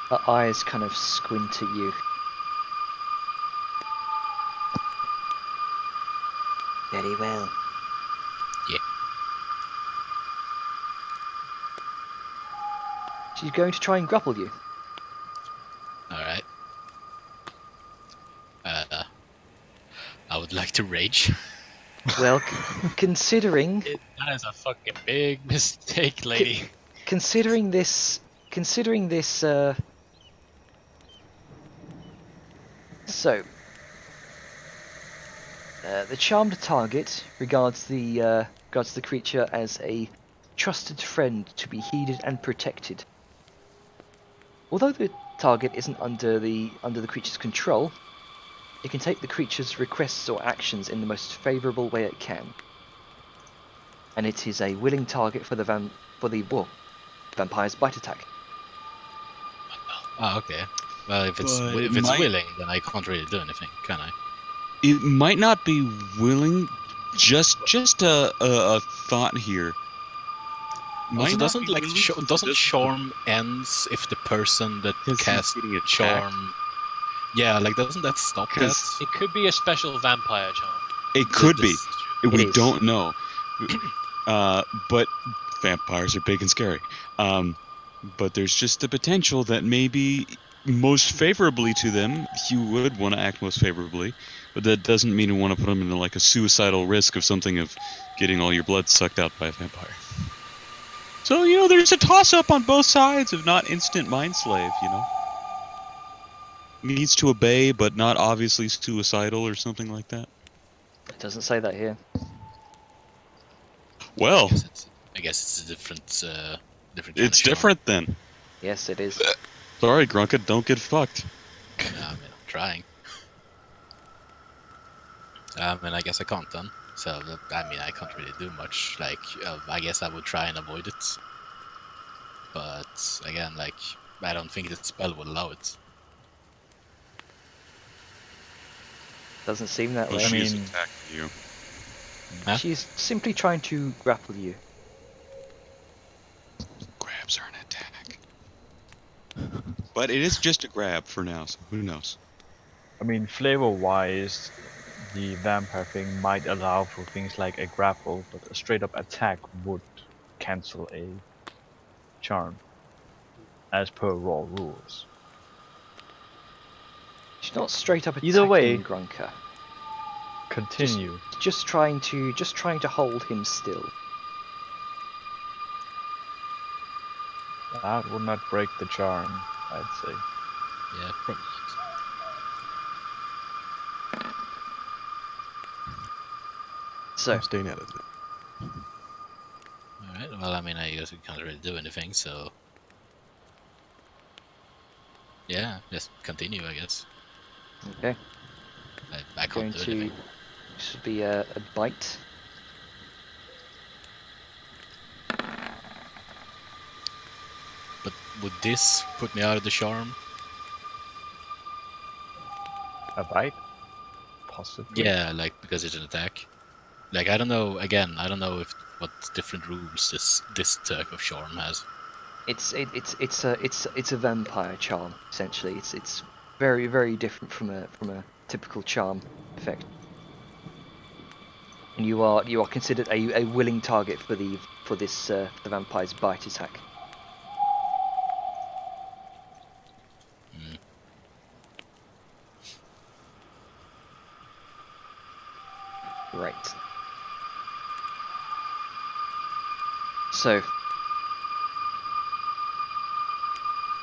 Her eyes kind of squint at you. Very well. Yeah. She's going to try and grapple you. Alright. I would like to rage. Well, considering That is a fucking big mistake, lady. considering this so the charmed target regards the creature as a trusted friend to be heeded and protected. Although the target isn't under the creature's control, it can take the creature's requests or actions in the most favourable way it can, and it is a willing target for the vampire's bite attack. Oh, okay. Well, if it's But it willing, might- then I can't really do anything, can I? It might not be willing. Just a thought here. Might Also, not doesn't be like willing, doesn't just- charm ends if the person that Because he's casts getting attacked. charm? Yeah, like doesn't that stop that? 'Cause It could be a special vampire charm. It could be. It We is. don't know. But vampires are big and scary. But there's just the potential that maybe most favorably to them, you would want to act most favorably, but that doesn't mean you want to put them into like a suicidal risk of something of getting all your blood sucked out by a vampire. So, you know, there's a toss-up on both sides of not instant mind slave, you know? Needs to obey, but not obviously suicidal or something like that. It doesn't say that here. Well, I guess it's a different. Different. it's different then. Yes, it is. Sorry, Grunka, don't get fucked. I mean, I'm trying. I mean, I guess I can't then. So, I mean, I can't really do much. Like, I guess I would try and avoid it. But, again, like, I don't think the spell would allow it. Doesn't seem that Well, way. she is mean- attacking you. Huh? She's simply trying to grapple you. Grabs are an attack. But it is just a grab for now, so who knows? I mean, flavor-wise, the vampire thing might allow for things like a grapple, but a straight-up attack would cancel a charm, as per raw rules. She's not straight up attacking Either way- Grunka. Continue. Just trying to hold him still. That would not break the charm, I'd say. Yeah, probably not. So, I'm staying out of it. Alright, well, I mean, I guess we can't really do anything, so. Yeah, just continue, I guess. okay, I going can't do to anything. should be a bite. But would this put me out of the charm? A bite? Possibly. Yeah, like, because it's an attack. Like, I don't know, again, I don't know if what different rules this type of charm has. It's a vampire charm essentially. It's very very different from a typical charm effect. And you are considered a willing target for this the vampire's bite attack. Mm. Right. So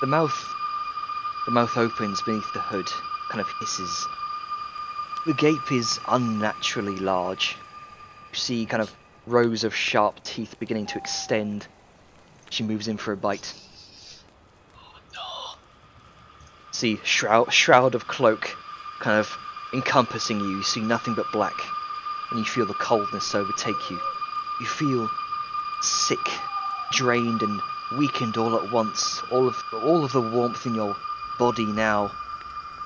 the mouth opens beneath the hood, kind of hisses. The gape is unnaturally large. You see kind of rows of sharp teeth beginning to extend. She moves in for a bite. Oh no. See shroud of cloak kind of encompassing you. You see nothing but black, and you feel the coldness overtake you. You feel sick, drained, and weakened all at once. All of the warmth in your body now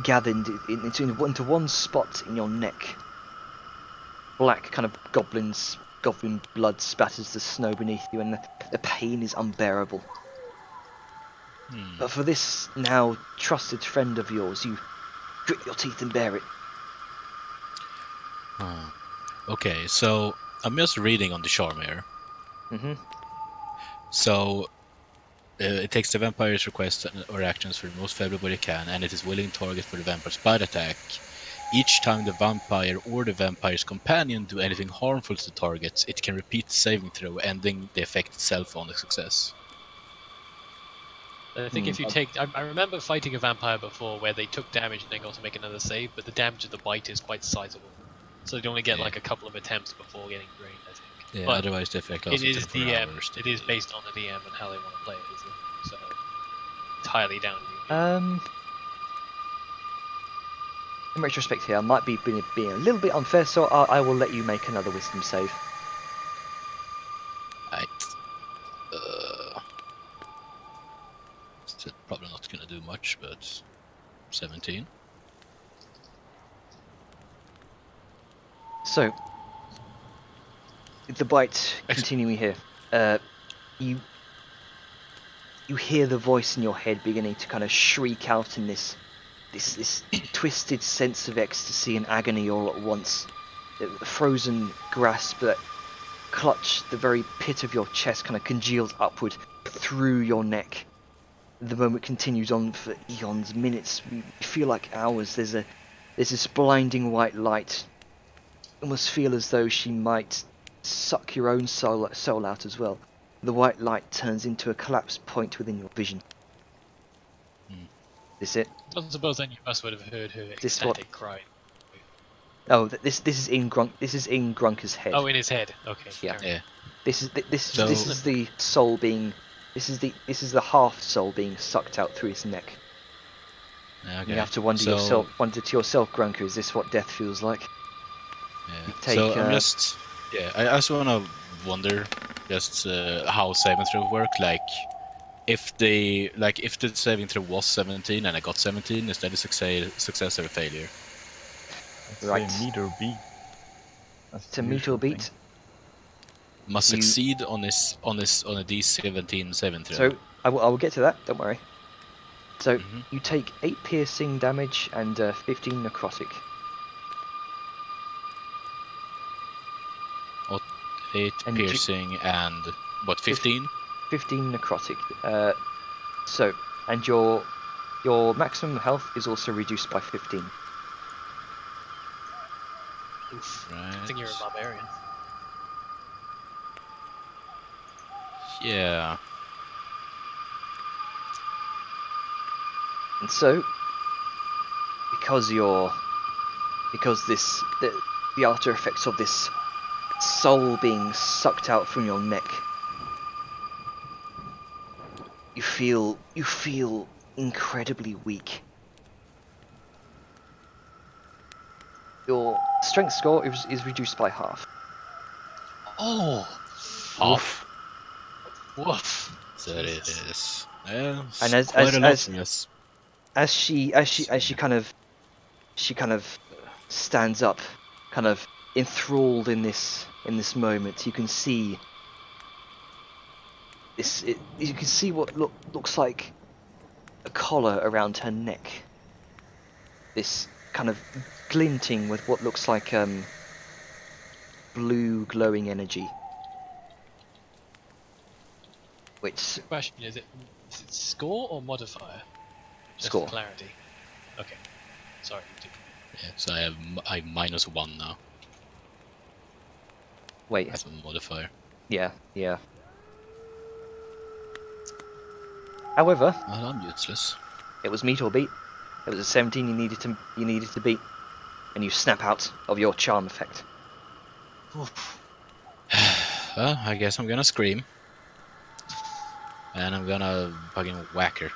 gathered into one spot in your neck. Black kind of goblin blood spatters the snow beneath you, and the pain is unbearable. But for this now trusted friend of yours, you grit your teeth and bear it. Okay, so I'm just reading on the charm here. Mm-hmm. So it takes the vampire's requests or actions for the most favorable it can, and it is willing target for the vampire's bite attack. Each time the vampire or the vampire's companion do anything harmful to the targets, it can repeat the saving throw, ending the effect itself on a success. I think if you take, I remember fighting a vampire before where they took damage and then got to make another save, but the damage of the bite is quite sizable, so you only get like a couple of attempts before getting drained. I think. Yeah, But otherwise the effect it lasts is 24 hours. it is based on the DM and how they want to play it, isn't it? So entirely down to you. In retrospect here, I might be being a little bit unfair, so I will let you make another wisdom save. Right. It's probably not gonna do much, but 17. So, the bite continuing here. You hear the voice in your head beginning to kind of shriek out in this twisted sense of ecstasy and agony all at once. The frozen grasp that clutched the very pit of your chest kind of congeals upward through your neck. the moment continues on for eons, minutes. You feel like hours. There's this blinding white light. You almost feel as though she might suck your own soul out as well. The white light turns into a collapsed point within your vision. This it? I suppose then you must would have heard her This what- ecstatic cry. Oh, this is in Grunker's head. Oh, in his head. Okay. Yeah. fair enough. Yeah. This is the soul being. This is the half soul being sucked out through his neck. Okay. You have to wonder to yourself, Grunker, is this what death feels like? Yeah. Take, So I'm just. Yeah, I just wanna wonder just how saving throw work. Like, if the saving throw was 17 and I got 17, is that a success or a failure? I'd say Right. meet or beat. That's To the meet or usual beat. thing. Must You- succeed on a D17 saving throw. So I will get to that. Don't worry. So Mhm. you take 8 piercing damage and 15 necrotic. 8 and you- piercing and what? 15? 15 necrotic. And your maximum health is also reduced by 15. Oof. Right. I think you're a barbarian. Yeah. And so, because the after effects of this soul being sucked out from your neck, you feel incredibly weak. Your strength score is reduced by half. Oh! Half. Woof! So it is. Yeah. And as- quite as- a lot as- from this. As she kind of stands up, kind of enthralled in this moment, you can see you can see what looks like a collar around her neck. This kind of glinting with what looks like blue glowing energy. Which Question, is it score or modifier? Just Score. for clarity. Okay. Sorry. Yeah, so I have -1 now wait, as a modifier. yeah. However, Well, I'm useless. it was meet or beat. It was a 17 you needed to beat, and you snap out of your charm effect. Oof. Well, I guess I'm gonna scream. And I'm gonna fucking whack her.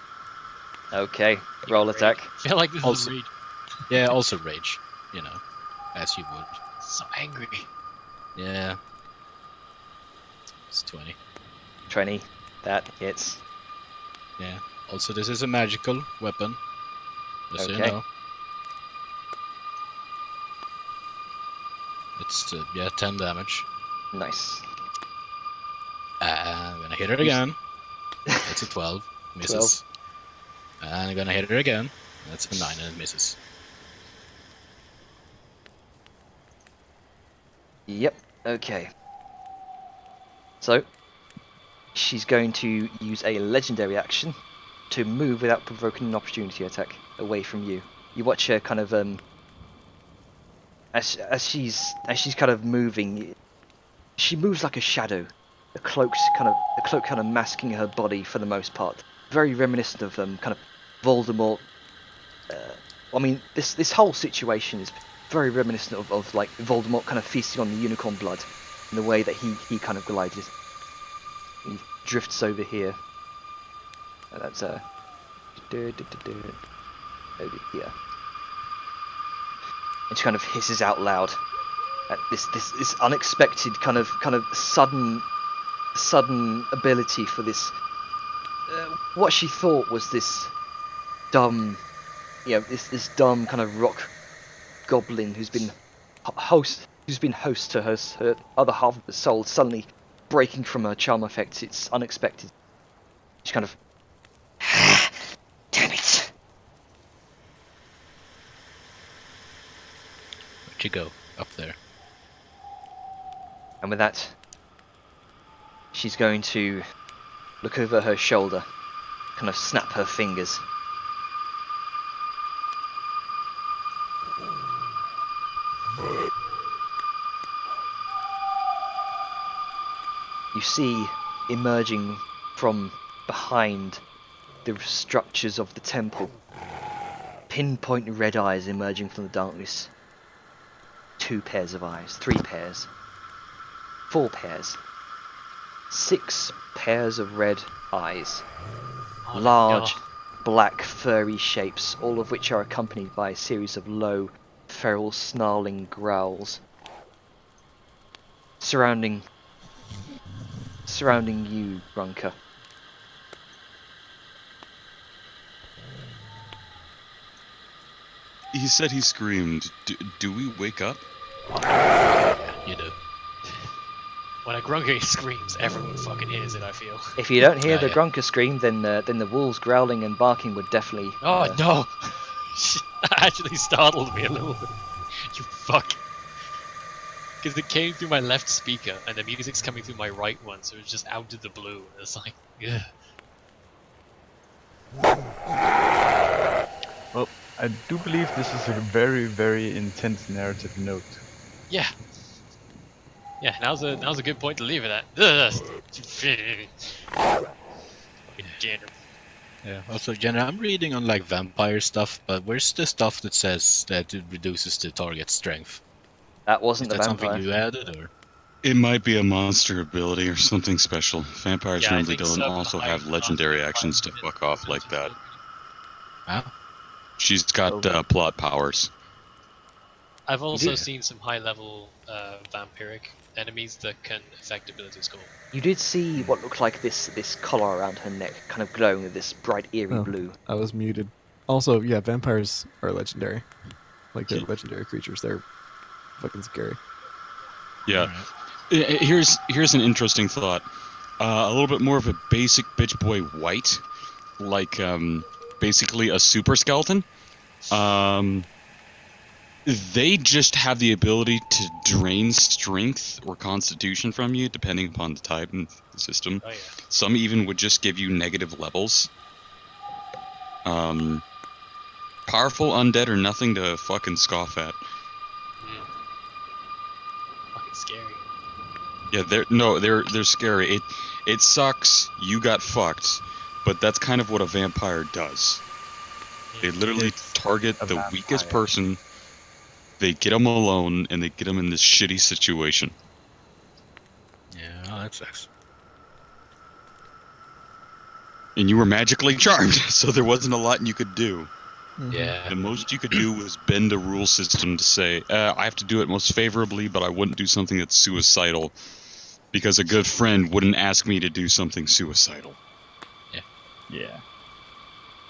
Okay, roll attack. I feel like this Also- is read Yeah, also rage. You know, as you would. so angry. Yeah. It's 20. 20. That hits. Yeah. Also, this is a magical weapon. Just so you Okay. know. It's, 10 damage. Nice. I'm gonna hit her again. That's a 12. Misses. And I'm gonna hit her again. That's a 9 and it misses. Yep. Okay. So, she's going to use a legendary action to move without provoking an opportunity attack away from you. You watch her kind of as she's kind of moving. She moves like a shadow. The cloak kind of masking her body for the most part. Very reminiscent of kind of Voldemort. I mean, this whole situation is very reminiscent of like Voldemort kind of feasting on the unicorn blood in the way that he kind of glided. He drifts over here. And that's over here. And she kind of hisses out loud at this unexpected kind of sudden ability for this. What she thought was this dumb, this dumb kind of rock goblin who's been host to her other half of the soul suddenly breaking from her charm effects. It's unexpected. She kind of, damn it. Where'd you go? Up there. And with that, she's going to look over her shoulder, kind of snap her fingers. You see, emerging from behind the structures of the temple, pinpoint red eyes emerging from the darkness. 2 pairs of eyes, 3 pairs, 4 pairs, 6 pairs of red eyes. Large, black, furry shapes, all of which are accompanied by a series of low, feral, snarling growls. Surrounding you, Grunker. He said he screamed. Do we wake up? Yeah, you do. When a Grunker screams, everyone fucking hears it, I feel. If you don't hear the Yeah. Grunker scream, then the wolves growling and barking would definitely. Oh no! That actually startled me a little bit. You fuck. Because it came through my left speaker, and the music's coming through my right one, so it was just out of the blue. And it's like, yeah. Well, I do believe this is a very, very intense narrative note. Yeah. Yeah, now's a good point to leave it at. Fucking Jenner. Yeah. Also, Jenna, I'm reading on like vampire stuff, but where's the stuff that says that it reduces the target's strength? That wasn't Is the that vampire. something you added, or? It might be a monster ability or something special. Vampires Yeah, I normally think don't so. also have legendary actions to fuck off like that. Huh? She's got plot powers. I've also did. seen some high-level vampiric enemies that can affect ability score. You did see what looked like this collar around her neck, kind of glowing with this bright, eerie Oh. blue. I was muted. Also, yeah, vampires are legendary. Like, they're legendary creatures. They're fucking scary. Yeah. Here's an interesting thought. A little bit more of a basic bitch boy white, like basically a super skeleton. They just have the ability to drain strength or constitution from you, depending upon the type and the system. Oh yeah. Some even would just give you negative levels. Powerful undead are nothing to fucking scoff at. Fucking scary. Yeah, they're scary. It sucks. You got fucked, but that's kind of what a vampire does. They literally It's target a the weakest vampire. person. They get them alone, and they get them in this shitty situation. Yeah, oh, that sucks. And you were magically charmed, so there wasn't a lot you could do. Yeah. The most you could do was bend a rule system to say, I have to do it most favorably, but I wouldn't do something that's suicidal, because a good friend wouldn't ask me to do something suicidal. Yeah.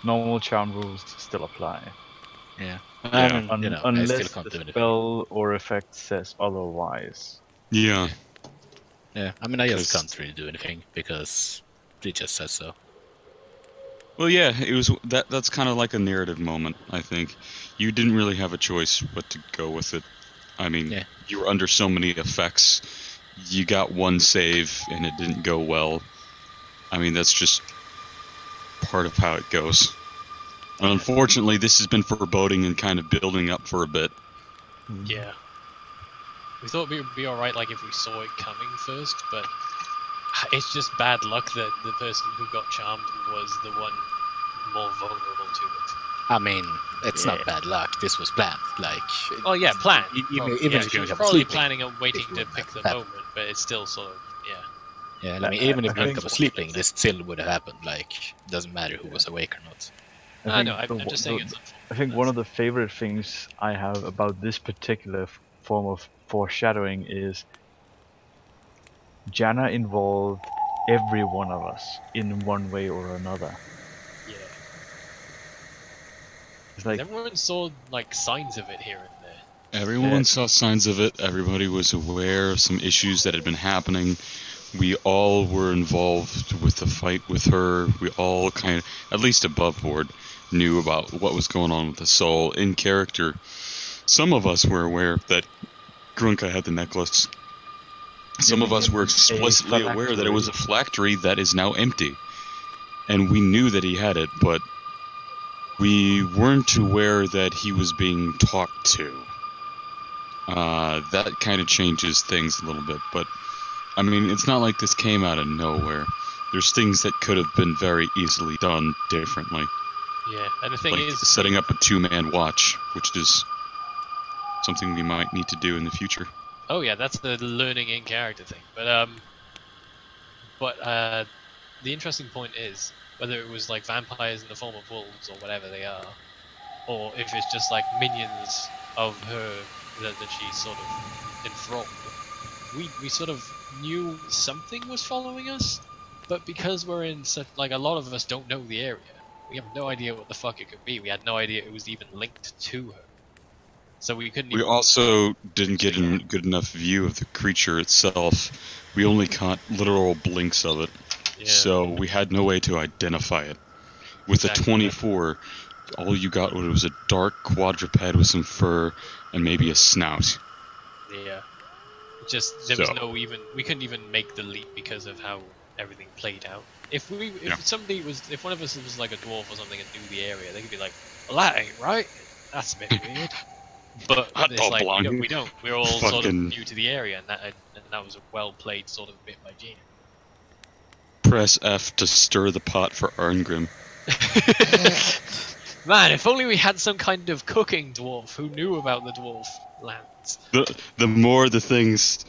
Normal charm rules still apply. Yeah. Yeah. I still Unless can't do the anything. spell or effect says otherwise. Yeah. Yeah, I mean, I just 'Cause- can't really do anything because it just says so. Well, yeah, it was that's kind of like a narrative moment, I think. You didn't really have a choice but to go with it. I mean, Yeah. you were under so many effects. You got one save and it didn't go well. I mean, that's just part of how it goes. And unfortunately, this has been foreboding and kind of building up for a bit. Yeah. We thought it would be alright like if we saw it coming first, but it's just bad luck that the person who got charmed was the one more vulnerable to it. I mean, it's Yeah. not bad luck. This was planned. Like, Oh yeah, planned. Even Well, if yeah, you she was have probably sleeping, planning on waiting it to wouldn't pick have the happened. moment, but it's still sort of, yeah. yeah, I mean, even if I Grunker think- was sleeping, this still would have happened. Like, doesn't matter who was awake or not. I know, think I'm just saying it's I think one of the favorite things I have about this particular form of foreshadowing is Janna involved every one of us in one way or another. Yeah. It's like, Everyone saw like signs of it here and there. Everyone Yeah. saw signs of it. Everybody was aware of some issues that had been happening. We all were involved with the fight with her. We all kind of, at least above board, knew about what was going on with the soul in character. Some of us were aware that Grunka had the necklace. Some of us were explicitly aware that it was a phylactery that is now empty. and we knew that he had it, but we weren't aware that he was being talked to. That kind of changes things a little bit, but I mean, it's not like this came out of nowhere. There's things that could have been very easily done differently. Yeah, and the thing Like is, setting up a two-man watch, which is something we might need to do in the future. oh yeah, that's the learning in character thing. But the interesting point is whether it was like vampires in the form of wolves or whatever they are, or if it's just like minions of her that she's sort of enthralled. We sort of knew something was following us, but because we're in such, like, a lot of us don't know the area, we have no idea what the fuck it could be. We had no idea it was even linked to her, so we couldn't. We even also didn't get a good enough view of the creature itself. We only caught literal blinks of it, so we had no way to identify it. With Exactly. a 24, all you got was a dark quadruped with some fur and maybe a snout. Yeah. Just there was no even we couldn't even make the leap because of how everything played out. If one of us was like a dwarf or something and knew the area, they could be like, "Well, that ain't right. That's a bit weird." But That it's don't like belong we here. don't. We're all sort of Fucking- new to the area, and that was a well played sort of bit by Gina. Press F to stir the pot for Arngrim. Man, if only we had some kind of cooking dwarf who knew about the dwarf lands. The more the things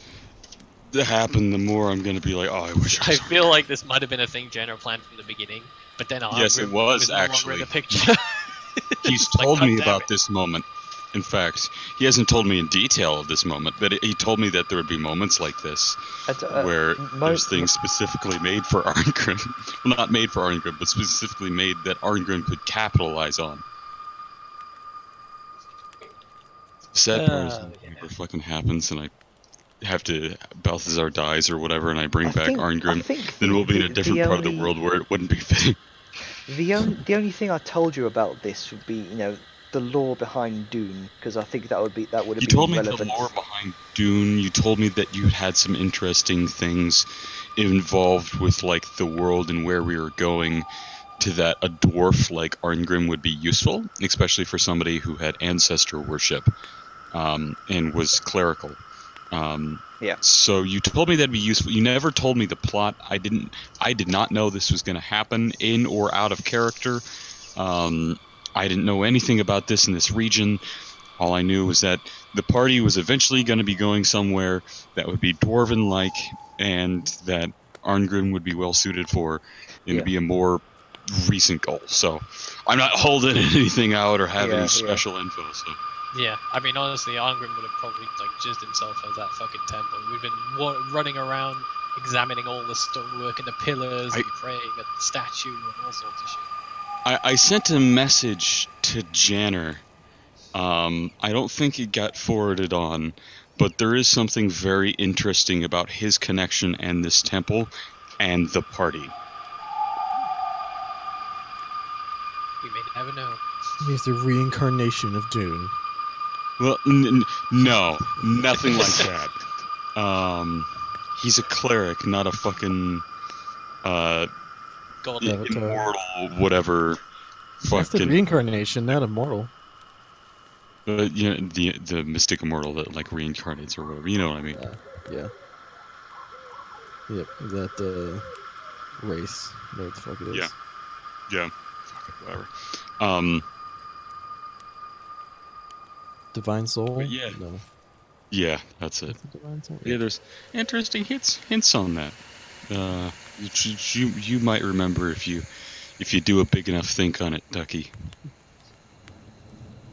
that happen, the more I'm gonna be like, oh, I wish I I was feel like this might have been a thing Jenner planned from the beginning, but then Yes, it Arngrim was, no longer actually. in the picture. He's Like, told me God damn about it. this moment. In fact, he hasn't told me in detail of this moment, but he told me that there would be moments like this where there's things specifically made for Arngrim. Well, not made for Arngrim, but specifically made that Arngrim could capitalize on. The sad part is when whatever fucking happens and I have to Balthazar dies or whatever and I bring back Arngrim, then we'll be in a different part of the world where it wouldn't be fitting. The only thing I told you about this would be, the lore behind Dune, because I think that would have You been told me relevant. the lore behind Dune. You told me that you had some interesting things involved with like the world and where we were going, to that a dwarf like Arngrim would be useful, especially for somebody who had ancestor worship and was clerical. Yeah. So you told me that'd be useful. You never told me the plot. I did not know this was going to happen in or out of character. I didn't know anything about this in this region. All I knew was that the party was eventually going to be going somewhere that would be dwarven-like, and that Arngrim would be well suited for, and to be a more recent goal. So I'm not holding anything out or have any special info. So. Yeah, I mean, honestly, Arngrim would have probably like jizzed himself at that fucking temple. We've been running around, examining all the stonework and the pillars, and praying at the statue and all sorts of shit. I sent a message to Janner. I don't think it got forwarded on, but there is something very interesting about his connection and this temple and the party. We may never know. He's the reincarnation of Dune. Well, no, nothing like that. He's a cleric, not a fucking immortal, whatever. That's the reincarnation, not immortal. The mystic immortal that like reincarnates or whatever. You know what I mean? Yeah. Yep. That race, whatever the fuck it is. Yeah. Fuck it, whatever. Divine Soul? But yeah. No. Yeah, that's it. Divine Soul? Yeah, there's interesting hints on that. You might remember if you do a big enough think on it, Ducky.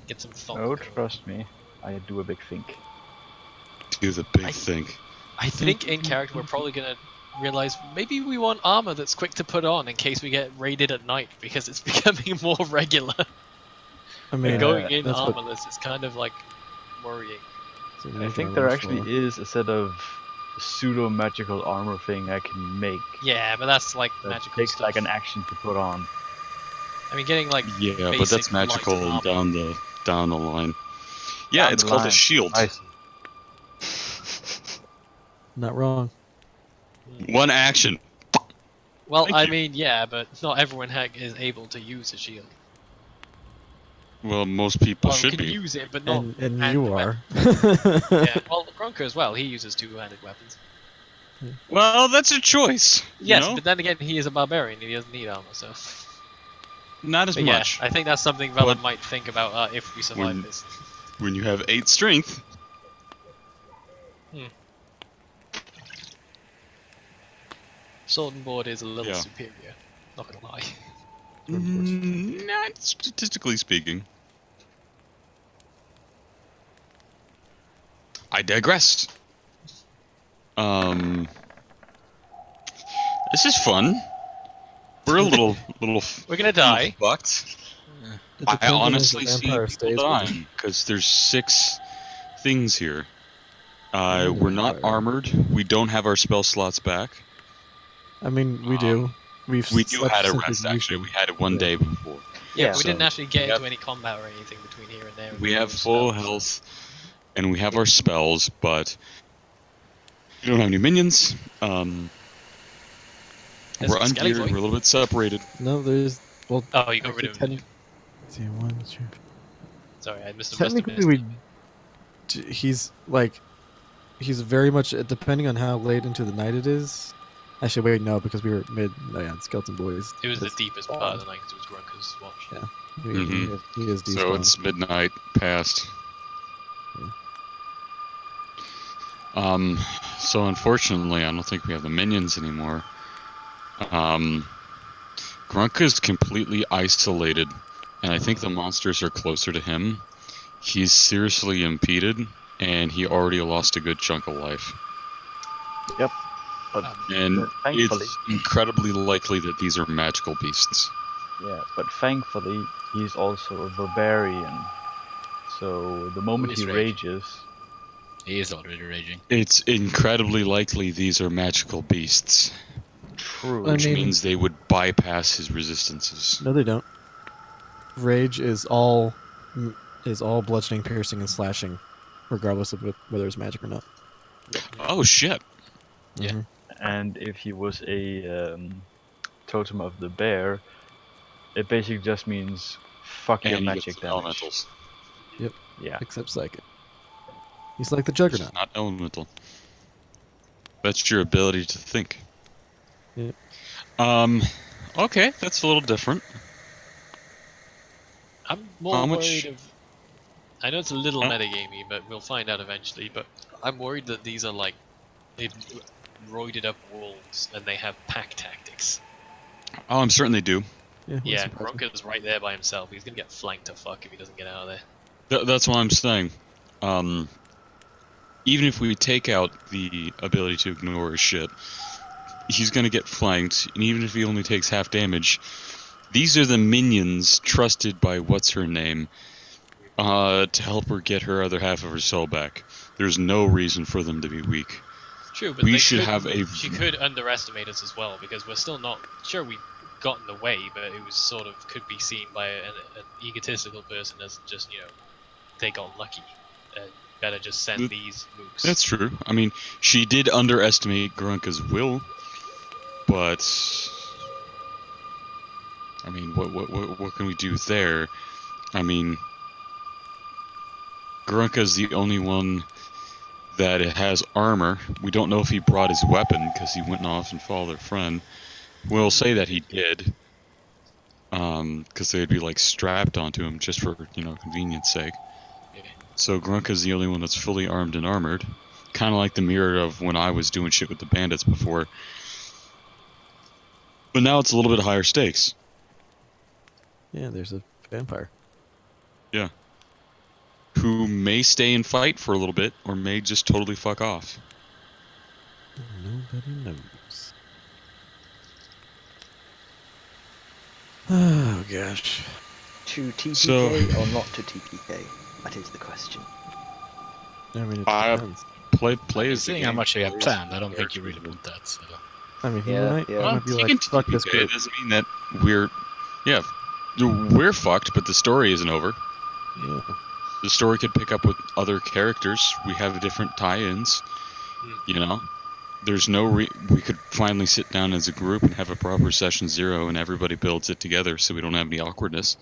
Get some thought. Oh, trust me, I do a big think. Do the big think. I think in character we're probably gonna realize maybe we want armor that's quick to put on in case we get raided at night, because it's becoming more regular. I mean, going in that's armorless is kind of like worrying. I think there actually is a set of pseudo magical armor thing I can make. Yeah, but that's like that magical takes stuff. like an action to put on. I mean, getting like Yeah, but basic that's magical light armor. down the line. Yeah, Down it's the called a line. shield. I see. Not wrong. One action. Well, Thank I you. mean, yeah, but not everyone is able to use a shield. Well, most people Well, should can be. use it, but not. And hand you weapon. are. Yeah, well, Gronka as well. He uses two-handed weapons. Well, that's a choice. Yes, you know? but then again, he is a barbarian. He doesn't need armor, so. Not as But much. yeah, I think that's something Velen But- might think about if we survive When- this. When you have 8 strength, Sword and board is a little Yeah. superior. Not gonna lie. not statistically speaking. I digress. This is fun. We're a little We're gonna die. fucked. It I depends on if honestly the see vampire people stays with dying because there's 6 things here. Yeah, We're not vampire. armored. We don't have our spell slots back. I mean, we do. We do slept had a since rest we actually. used We had it one day before. Yeah, Yeah. we didn't So, actually get we into have- any combat or anything between here and there. We have full health, and we have our spells, but we don't have any minions. There's We're a skelly ungeared. boy. We're a little bit separated. No, there's. Well, Oh, you got rid of him. Let's see, 1, 2. Sorry, I missed him. Technically, he's like. He's very much. Depending on how late into the night it is. Actually, wait, no, because we were mid. No, yeah, Skeleton Boys. It was the is- deepest part of the night because it was Grunker's watch. Yeah. He, Mhm. he is So despawned. it's midnight past. So unfortunately, I don't think we have the minions anymore. Grunk is completely isolated, and I think the monsters are closer to him. He's seriously impeded, and he already lost a good chunk of life. But And thankfully, it's incredibly likely that these are magical beasts. yeah, but thankfully he's also a barbarian. So the moment He's he raging. rages, He is already raging. It's incredibly likely these are magical beasts, true. I which mean- means they would bypass his resistances. No, they don't. Rage is all bludgeoning, piercing, and slashing, regardless of whether it's magic or not. Oh shit! Yeah. Mhm. And if he was a totem of the bear, it basically just means fuck your And he magic gets damage. elementals. Yeah. Except psychic. He's like the It's Juggernaut. not elemental. That's your ability to think. Yeah. Okay, that's a little different. I'm more How much- worried of. I know it's a little Huh? metagamey, but we'll find out eventually. But I'm worried that these are like they've roided up wolves and they have pack tactics. Oh, I'm certain they do. Yeah, Yeah, wouldn't surprise me. Gronka's right there by himself. He's gonna get flanked to fuck if he doesn't get out of there. That's what I'm saying. Even if we take out the ability to ignore his shit, he's gonna get flanked, and even if he only takes half damage, these are the minions trusted by what's-her-name to help her get her other half of her soul back. There's no reason for them to be weak. True, but We they should could- have a- She could underestimate us as well because we're still not sure we got in the way, but it was sort of could be seen by an egotistical person as just they got lucky. Better just send Th- these mooks. That's true. I mean, she did underestimate Grunka's will, but I mean, what can we do there? I mean, Grunka's the only one that has armor. We don't know if he brought his weapon because he went off and followed their friend. We'll say that he did, because they'd be like strapped onto him just for convenience sake. Yeah. So Grunka's the only one that's fully armed and armored. Kind of like the mirror of when I was doing shit with the bandits before. But now it's a little bit higher stakes. Yeah, there's a vampire. Who may stay and fight for a little bit, or may just totally fuck off. Nobody knows. Oh gosh. To TPK So- or not to TPK? That is the question. I mean, it I- depends. Play as the Seeing how game. much they have planned, I don't think you really want that. So. I mean, he Yeah, might, yeah. he Well, might be taking like, fuck this TPK group. doesn't mean that we're fucked, but the story isn't over. Yeah. The story could pick up with other characters. We have different tie-ins, Hmm. you know? there's no we could finally sit down as a group and have a proper session 0 and everybody builds it together so we don't have any awkwardness.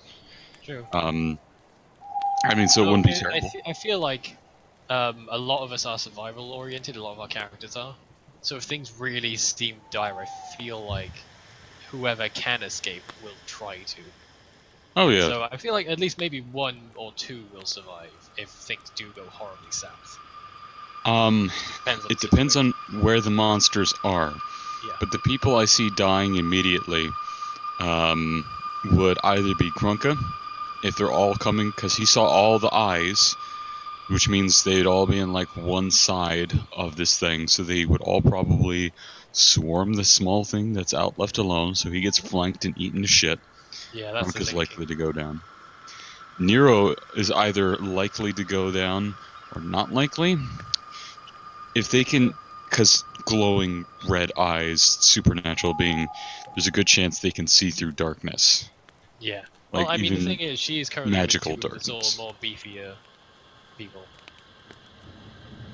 True. I mean, so it wouldn't be terrible. I feel like a lot of us are survival oriented, a lot of our characters are. So if things really seem dire, I feel like whoever can escape will try to. Oh yeah. So I feel like at least maybe 1 or 2 will survive if things do go horribly south. It depends on where the monsters are. Yeah. But the people I see dying immediately would either be Grunka, if they're all coming, because he saw all the eyes, which means they'd all be in like one side of this thing, so they would all probably swarm the small thing that's out left alone, so he gets flanked and eaten to shit. Yeah, that's Grunka's likely to go down. Nero is either likely to go down or not likely. If they can, because glowing red eyes, supernatural being, there's a good chance they can see through darkness. Yeah. Like, Well, I mean, the even thing is, she is currently magical with 2 of the sort darkness. of more beefier people.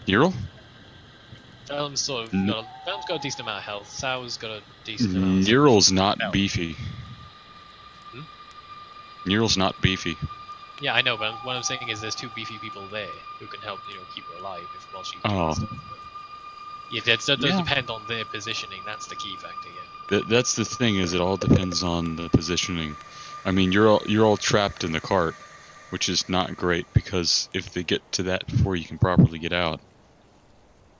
Nero? Velm's sort of Velm's got a decent amount of health. Sau's got a decent amount of Nero's not health. beefy. Hmm? Nero's not beefy. Yeah, I know, but what I'm saying is there's 2 beefy people there who can help, keep her alive while she's doing Oh. stuff. Yeah, that does Yeah. depend on their positioning. That's the key factor. Yeah. That's the thing, is it all depends on the positioning. I mean, you're all trapped in the cart, which is not great, because if they get to that before you can properly get out,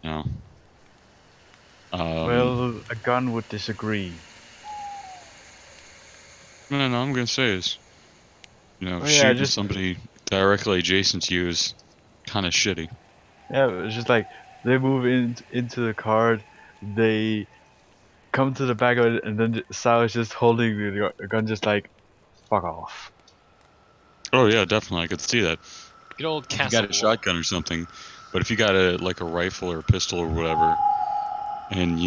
no. Well, a gun would disagree. No, I'm gonna say is, Oh, yeah, shooting just- somebody directly adjacent to you is kind of shitty. Yeah, it's just like they move into the cart, they come to the back of it, and then Sal is just holding the gun, just like, fuck off. Oh yeah, definitely, I could see that. Good old If you castle got a wall. shotgun or something, but if you got a rifle or a pistol or whatever, and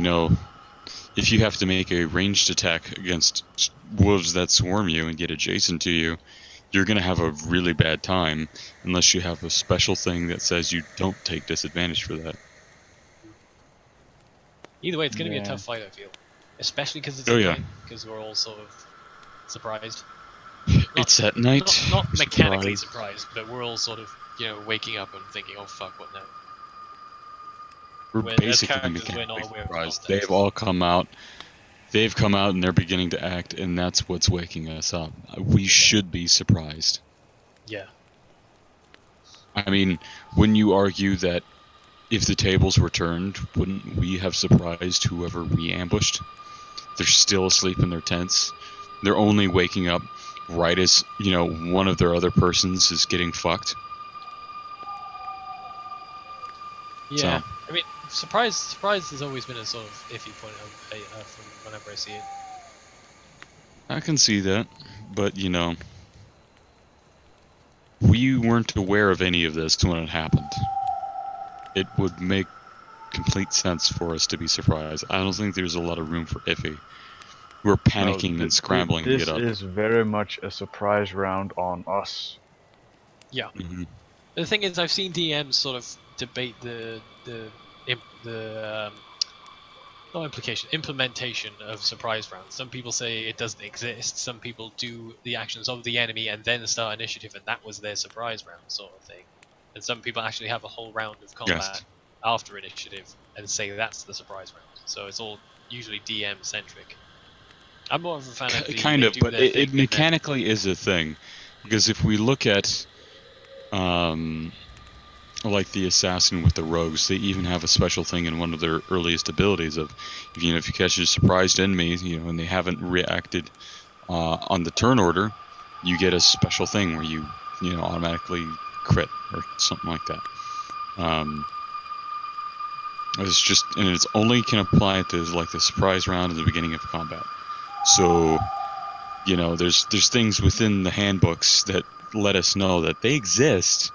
if you have to make a ranged attack against wolves that swarm you and get adjacent to you, you're gonna have a really bad time unless you have a special thing that says you don't take disadvantage for that. Either way, it's going to be a Yeah. tough fight, I feel. Especially because it's Oh, at yeah. night, because we're all sort of surprised. It's at night. Not mechanically surprise. surprised, but we're all sort of, waking up and thinking, oh fuck, what now? We're As basically characters, we're not mechanically aware of surprised. context. They've all come out. They've come out and they're beginning to act, and that's what's waking us up. We should be surprised. Yeah. I mean, wouldn't you argue that if the tables were turned, wouldn't we have surprised whoever we ambushed? They're still asleep in their tents. They're only waking up right as, one of their other persons is getting fucked. Yeah. So- I mean, surprise has always been a sort of iffy point from whenever I see it. I can see that, but, we weren't aware of any of this when it happened. It would make complete sense for us to be surprised. I don't think there's a lot of room for iffy. We're panicking and scrambling to get up. This is very much a surprise round on us. Yeah. Mhm. The thing is, I've seen DMs sort of debate implementation of surprise rounds. Some people say it doesn't exist. Some people do the actions of the enemy and then start initiative, and that was their surprise round sort of thing. And some people actually have a whole round of combat Yes. after initiative and say that's the surprise round. So it's all usually DM centric. I'm more of a fan of Kind they of, do but their it thing and then- mechanically is a thing. Because if we look at, like the assassin with the rogues, they even have a special thing in one of their earliest abilities of, if you catch a surprised enemy, and they haven't reacted on the turn order, you get a special thing where you automatically crit or something like that. It's just, and it's only can apply to like the surprise round at the beginning of combat. So, there's things within the handbooks that let us know that they exist.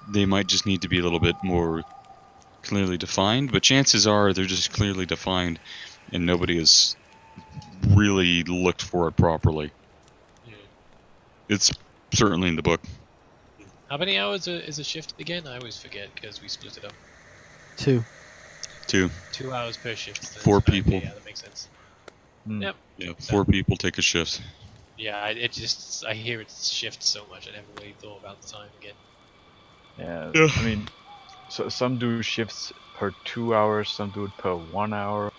They might just need to be a little bit more clearly defined, but chances are they're just clearly defined and nobody has really looked for it properly. It's certainly in the book. How many hours is a shift again? I always forget because we split it up. 2. 2. 2 hours per shift. Then 4 okay, people. yeah, that makes sense. Hmm. Yep. Yeah, 4 people take a shift. Yeah, I hear it shifts so much. I never really thought about the time again. Yeah, Yeah. I mean, so some do shifts per 2 hours, some do it per 1 hour.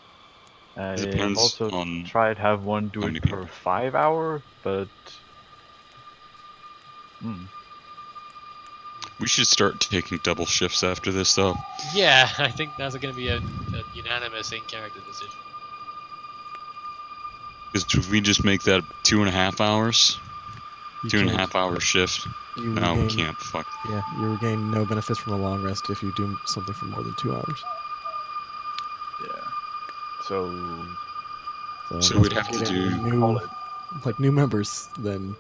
I've Depends also on tried have one do how it many per people. 5 hour, but We should start taking double shifts after this, though. Yeah, I think that's going to be a unanimous in-character decision. Because if we just make that 2.5 hours, You 2.5 can't- hour shift, You no, we regain, can't. Fuck. Yeah, you regain no benefits from a long rest if you do something for more than 2 hours. yeah. So So unless we'd we have to get do- any new members, then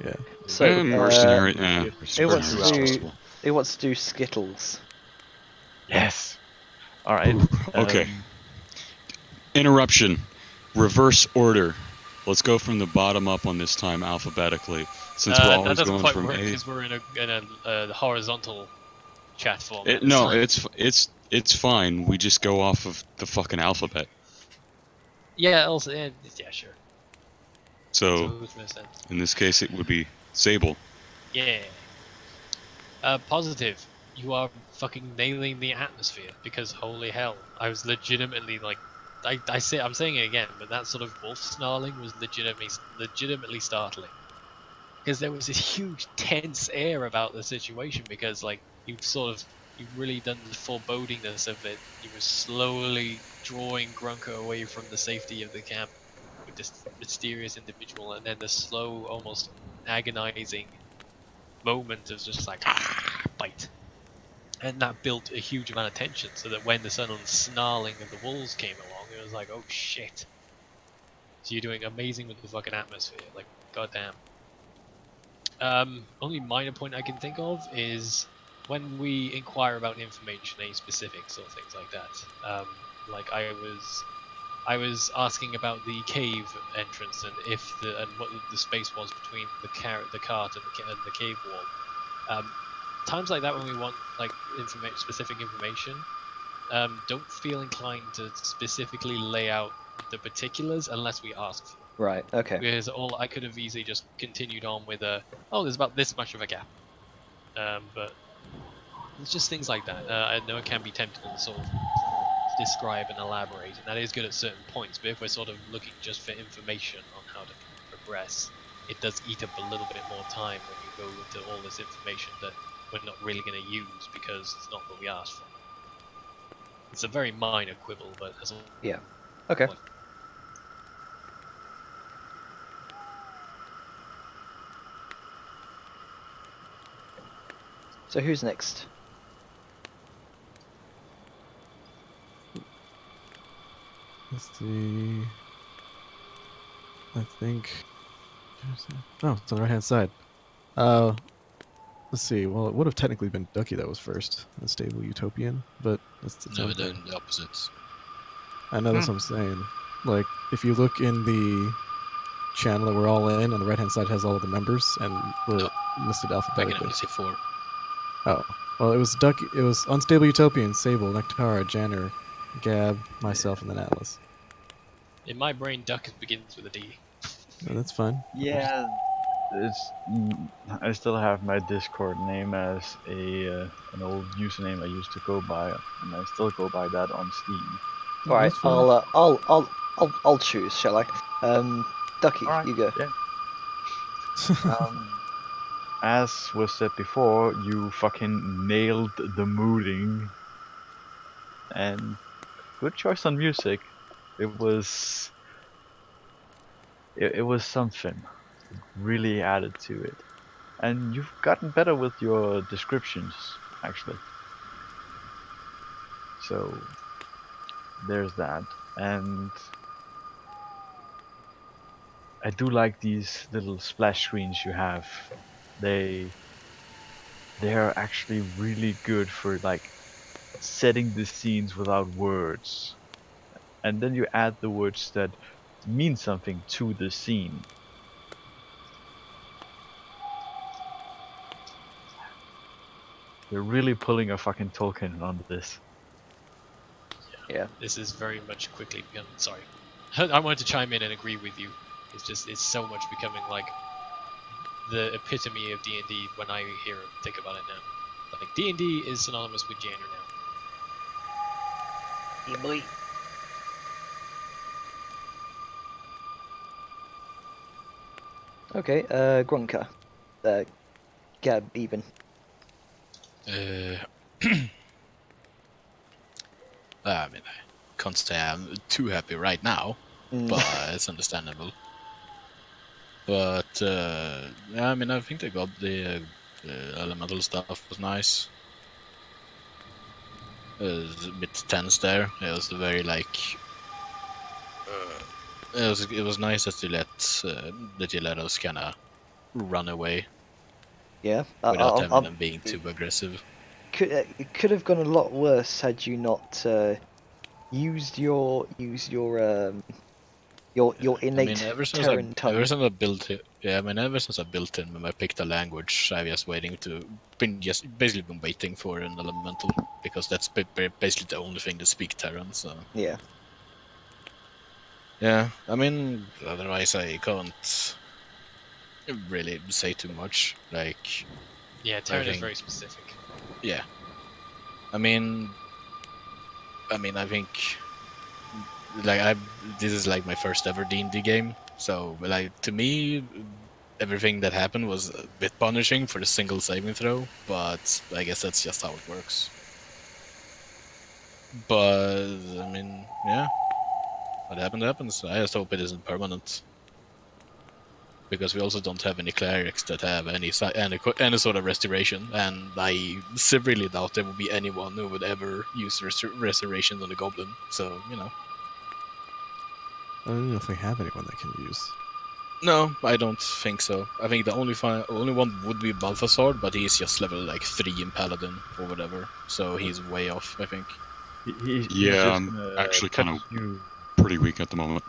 yeah. So, mercenary. who wants two to hours. do? Who wants to do Skittles? yes. All right. Okay. Interruption. Reverse order. Let's go from the bottom up on this time alphabetically, since we're That always doesn't going quite from work A. because we're in a horizontal chat format. No, it's fine. We just go off of the fucking alphabet. Yeah. Also, yeah, sure. So Totally makes sense. in this case, it would be Sable. Yeah. Positive. You are fucking nailing the atmosphere because holy hell, I was legitimately like, I'm saying it again, but that sort of wolf snarling was legitimately startling. Because there was this huge tense air about the situation because like you've really done the forebodingness of it. You were slowly drawing Grunker away from the safety of the camp with this mysterious individual, and then the slow, almost agonizing moment of just like bite. And that built a huge amount of tension, so that when the sudden snarling of the wolves came along, it was like, oh shit. So you're doing amazing with the fucking atmosphere, like goddamn. Only minor point I can think of is when we inquire about information, any specifics or things like that. Like I was asking about the cave entrance and what the space was between the cart and the cave wall. Times like that when we want like specific information, don't feel inclined to specifically lay out the particulars unless we ask for them. Right. Okay. Because I could have easily just continued on with oh, there's about this much of a gap. But it's just things like that. I know it can be tempting to sort of describe and elaborate, and that is good at certain points, but if we're sort of looking just for information on how to progress, it does eat up a little bit more time when you go into all this information that we're not really going to use because it's not what we asked for. It's a very minor quibble, but as well. Yeah. Okay. So who's next? Let's see. I think. Oh, it's on the right hand side. Let's see. Well, it would have technically been Ducky that was first, a stable utopian, but that's Never done the opposites. I know that's what I'm saying. Like, if you look in the channel that we're all in, on the right hand side has all of the members, and we're listed I can alphabetically. only say 4. Oh, well, it was Ducky. It was Unstable Utopian, Sable, Nectara, Janner, Gab, myself, and then Atlas. In my brain, Duck begins with a D. No, that's fine. Yeah, I still have my Discord name as an old username I used to go by, and I still go by that on Steam. No, All right. that's fine. I'll choose. Shall I? Ducky, All right, you go. Yeah. As was said before, you fucking nailed the mooding, and good choice on music. It was something. It really added to it, and you've gotten better with your descriptions, actually. So there's that, and I do like these little splash screens you have. They are actually really good for like setting the scenes without words, and then you add the words that mean something to the scene. They're really pulling a fucking Tolkien on this. Yeah. This is very much quickly becoming. Sorry, I wanted to chime in and agree with you. It's so much becoming like the epitome of D&D when I think about it now. Like D&D is synonymous with Janner now. Yeah, boy. Okay, Gronka. Gab, even. I mean, I can't say I'm too happy right now, but it's understandable. But yeah, I mean, I think they got the elemental stuff was nice. It was a bit tense there. It was very like. It was nice that you let us kind of run away Yeah. without them being too aggressive. It could have gone a lot worse had you not used your innate Terran tongue. Ever since I built it, yeah, I mean, ever since I built him, when I picked a language, I've just basically been waiting for an elemental because that's basically the only thing that speak Terran. So Yeah. yeah, I mean, otherwise I can't really say too much. Like, Yeah, Terran is very specific. yeah, I mean, I think. Like this is like my first ever D&D game, so like to me, everything that happened was a bit punishing for the single saving throw, but I guess that's just how it works. But I mean, yeah, what happened happens. I just hope it isn't permanent, because we also don't have any clerics that have any sort of restoration, and I severely doubt there will be anyone who would ever use restoration on a goblin. So you know. I don't know if they have anyone that can use. No, I don't think so. I think the only one would be Balthazar, but he's just level like 3 in Paladin or whatever, so he's way off, I think. Yeah, I'm actually kind of pretty weak at the moment.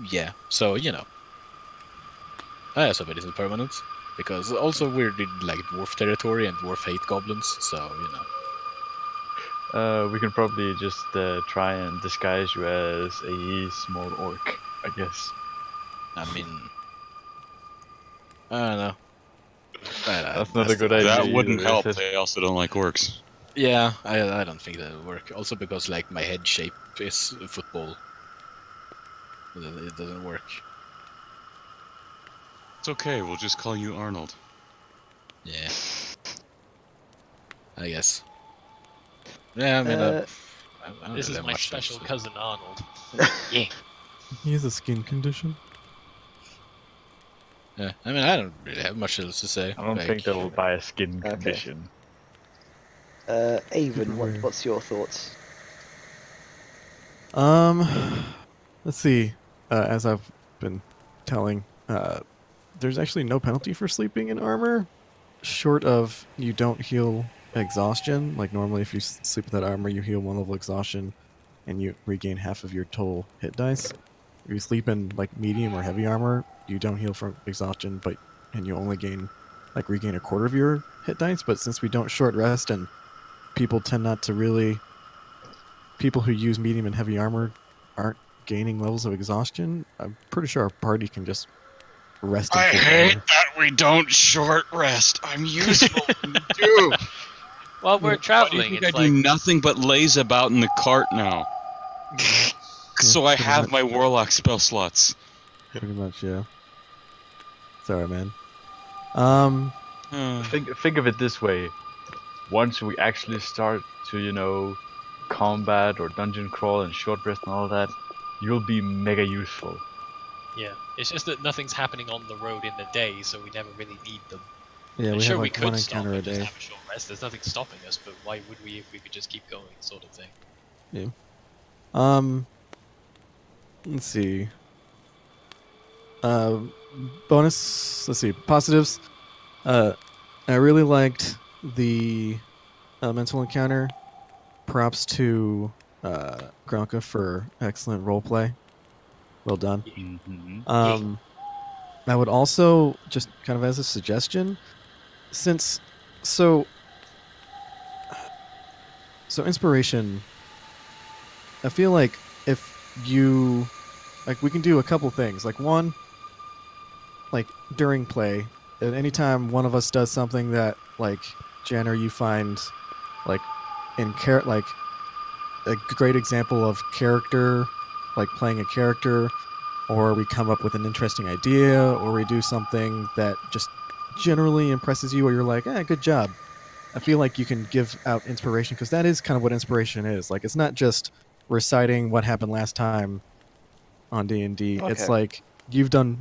Yeah, so you know. I also bet it isn't permanent, because also we're in like dwarf territory and dwarf hate goblins, so you know. We can probably just try and disguise you as a small orc, I guess. I mean, I don't know. That's not a good idea. That wouldn't either, help. They also don't like orcs. Yeah, I don't think that would work. Also because like my head shape is football. It doesn't work. It's okay. We'll just call you Arnold. Yeah. I guess. Yeah, I mean, I don't This really is have my much special else to- cousin Arnold. Yeah. He has a skin condition. Yeah, I mean, I don't really have much else to say. I don't think that'll buy a skin Okay. condition. Avon, Weird. what's your thoughts? Let's see. As I've been telling, there's actually no penalty for sleeping in armor, short of you don't heal exhaustion. Like normally, if you sleep with that armor, you heal 1 level exhaustion, and you regain half of your total hit dice. If you sleep in like medium or heavy armor, you don't heal from exhaustion, and you only regain a quarter of your hit dice. But since we don't short rest and people tend not to really, people who use medium and heavy armor aren't gaining levels of exhaustion, I'm pretty sure our party can just rest. I hate that we don't short rest. I'm useful. Dude. Well, we're traveling. I do nothing but laze about in the cart now. So I have my warlock spell slots. Pretty much, yeah. Sorry, man. Think of it this way. Once we actually start to, combat or dungeon crawl and short rest and all that, you'll be mega useful. Yeah, it's just that nothing's happening on the road in the day, so we never really need them. Yeah, we sure, have we like could one stop encounter a and just day. have a short rest. There's nothing stopping us, but why would we if we could just keep going, sort of thing? Yeah. Let's see. Bonus. Let's see. Positives. I really liked the elemental encounter. Props to Gronka for excellent roleplay. Well done. Mm-hmm. I would also, just kind of as a suggestion, so inspiration I feel like if you, like, we can do a couple things. Like, one, like, during play, at any time one of us does something that, like, Jen or you find, like, like, a great example of character, like playing a character, or we come up with an interesting idea, or we do something that just generally impresses you, or you're like, good job. I feel like you can give out inspiration, because that is kind of what inspiration is. Like, it's not just reciting what happened last time on D&D. Okay. It's like you've done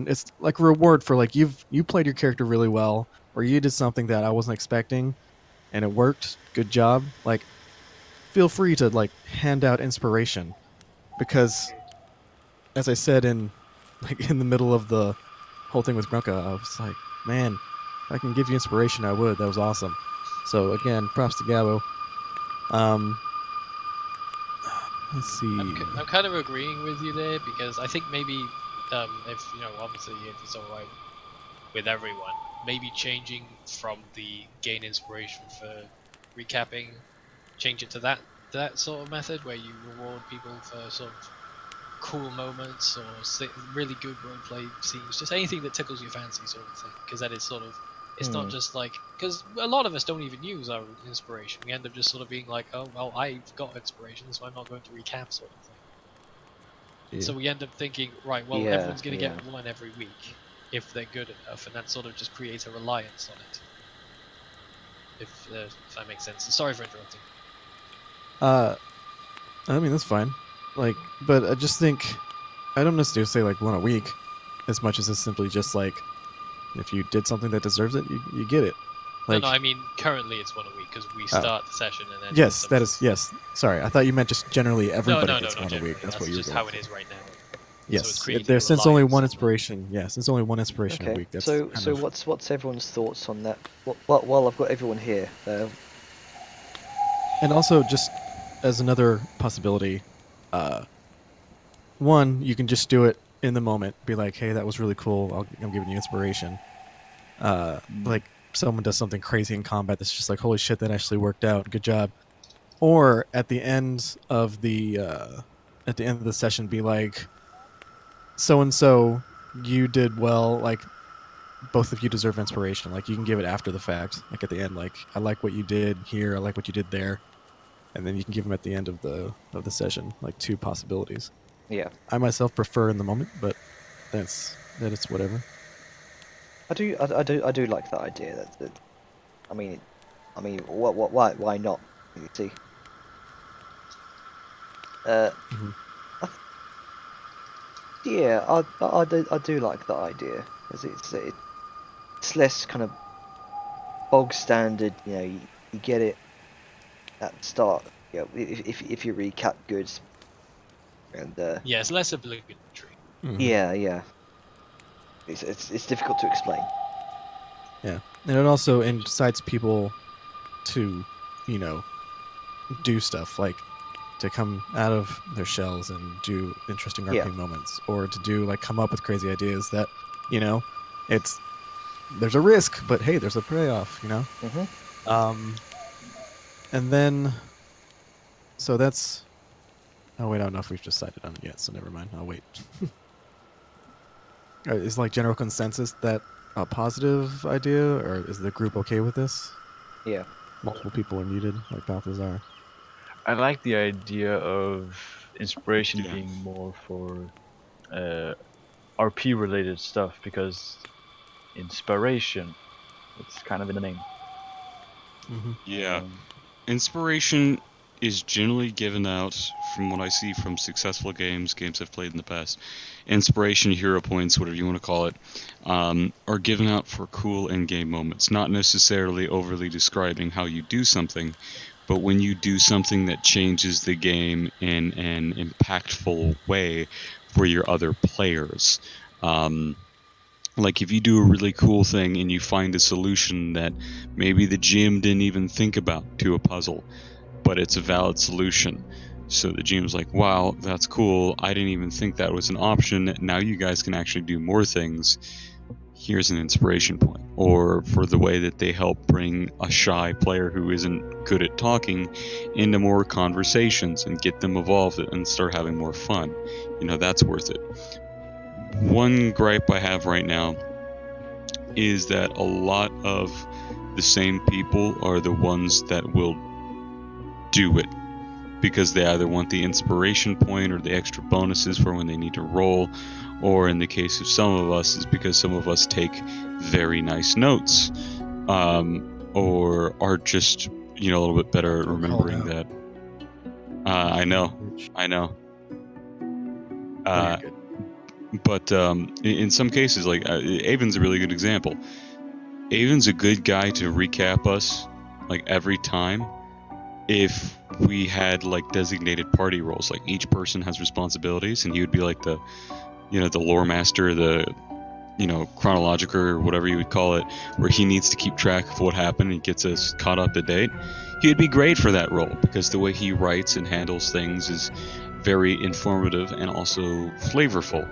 it's like a reward for, like, you played your character really well, or you did something that I wasn't expecting and it worked. Good job. Like, feel free to, like, hand out inspiration, because as I said in the middle of the whole thing with Grunka, I was like, man, if I can give you inspiration, I would. That was awesome. So again, props to Gabo. Let's see. I'm kind of agreeing with you there, because I think maybe if obviously if it's alright with everyone, maybe changing from the gain inspiration for recapping, change it to that sort of method where you reward people for sort of cool moments or really good roleplay scenes, just anything that tickles your fancy sort of thing, because that is sort of, it's not just like, because a lot of us don't even use our inspiration. We end up just sort of being like, oh well, I've got inspiration, so I'm not going to recap sort of thing. Yeah. So we end up thinking, right, well, everyone's going to get one every week if they're good enough, and that sort of just creates a reliance on it. If that makes sense. Sorry for interrupting. I mean, that's fine. Like, but I just think, I don't necessarily say like one a week, as much as it's simply just like, if you did something that deserves it, you get it. Like, No, I mean currently it's one a week because we start the session and then. Yes, that is, yes. Sorry, I thought you meant just generally everybody gets one a generally. week. That's what just you're just going how it for. is right now. Yes, So it's there's since only one inspiration. Yeah, since only one inspiration a Okay. week. That's So kind of... what's everyone's thoughts on that? While I've got everyone here, And also, just as another possibility, one, you can just do it in the moment. Be like, hey, that was really cool. I'm giving you inspiration. Like, someone does something crazy in combat that's just like, holy shit, that actually worked out. Good job. Or at the end of the session, be like, so and so, you did well. Like, both of you deserve inspiration. Like, you can give it after the fact. Like, at the end, like, I like what you did here. I like what you did there. And then you can give them at the end of the session, like, two possibilities. yeah. I myself prefer in the moment, but that it's whatever. I do like that idea. That I mean, why not? You see. Yeah, I do like that idea, because it's less kind of bog standard. You get it at the start. If you recap good, and yeah, it's less obligatory. yeah. It's difficult to explain. Yeah, and it also incites people to, do stuff, like to come out of their shells and do interesting RP moments, or to do, like, come up with crazy ideas that, there's a risk, but hey, there's a payoff, And then, so that's, oh wait, I don't know if we've decided on it yet, so never mind, I'll wait. Is, like, general consensus that a positive idea, or is the group okay with this? Yeah. Multiple people are muted, like Balthazar. I like the idea of inspiration being more for RP related stuff, because inspiration, it's kind of in the name. Yeah. Inspiration is generally given out, from what I see from successful games I've played in the past. Inspiration, hero points, whatever you want to call it, are given out for cool in-game moments, not necessarily overly describing how you do something, but when you do something that changes the game in an impactful way for your other players. Like, if you do a really cool thing and you find a solution that maybe the GM didn't even think about to a puzzle, but it's a valid solution. So the GM's like, wow, that's cool. I didn't even think that was an option. Now you guys can actually do more things. here's an inspiration point, or for the way that they help bring a shy player who isn't good at talking into more conversations and get them involved and start having more fun. You know, that's worth it. One gripe I have right now is that a lot of the same people are the ones that will do it because they either want the inspiration point or the extra bonuses for when they need to roll, or in the case of some of us is because some of us take very nice notes, or are just, you know, a little bit better at remembering that. I know. But in some cases, like Avon's a really good example. Avon's a good guy to recap us like every time if we had like designated party roles, like each person has responsibilities, and he would be like the, you know, the lore master, the, you know, chronological or whatever you would call it, where he needs to keep track of what happened and gets us caught up to date. He'd be great for that role because the way he writes and handles things is very informative and also flavorful.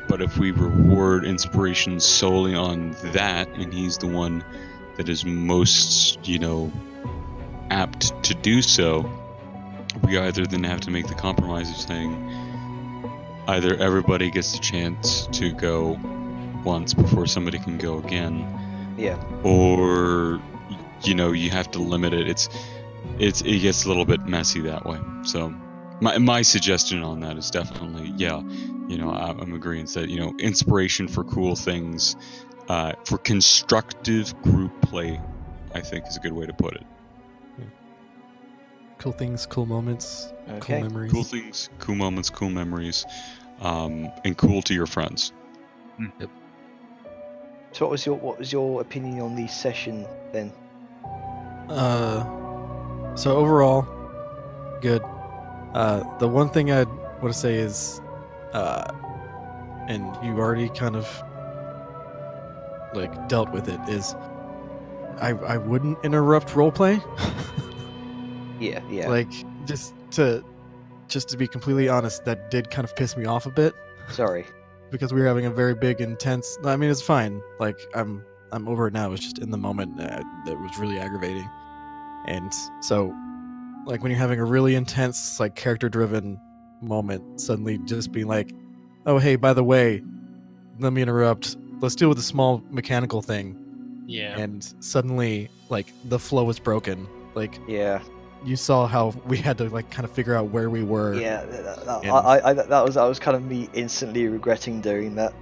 But if we reward inspiration solely on that, and he's the one that is most, you know, apt to do so, we either then have to make the compromise of saying either everybody gets the chance to go once before somebody can go again, or, you know, you have to limit it. It gets a little bit messy that way. So my suggestion on that is definitely, you know, I'm agreeing that, you know, inspiration for cool things, for constructive group play, I think is a good way to put it. Cool things, cool moments, Okay. cool memories. Cool things, cool moments, cool memories, and cool to your friends. Yep. So what was your opinion on the session then? So overall, good. The one thing I'd want to say is, and you already kind of like dealt with it, is I wouldn't interrupt roleplay. Yeah. Like just to be completely honest, that did kind of piss me off a bit Sorry. because we were having a very big, intense. I mean, it's fine. Like I'm over it now. It's just in the moment that was really aggravating, and so like when you're having a really intense, like character-driven moment, suddenly just being like, "Oh, hey, by the way, let me interrupt. Let's deal with a small mechanical thing," Yeah. and suddenly like the flow is broken. Like Yeah. you saw how we had to like kind of figure out where we were. Yeah. And- That was kind of me instantly regretting doing that.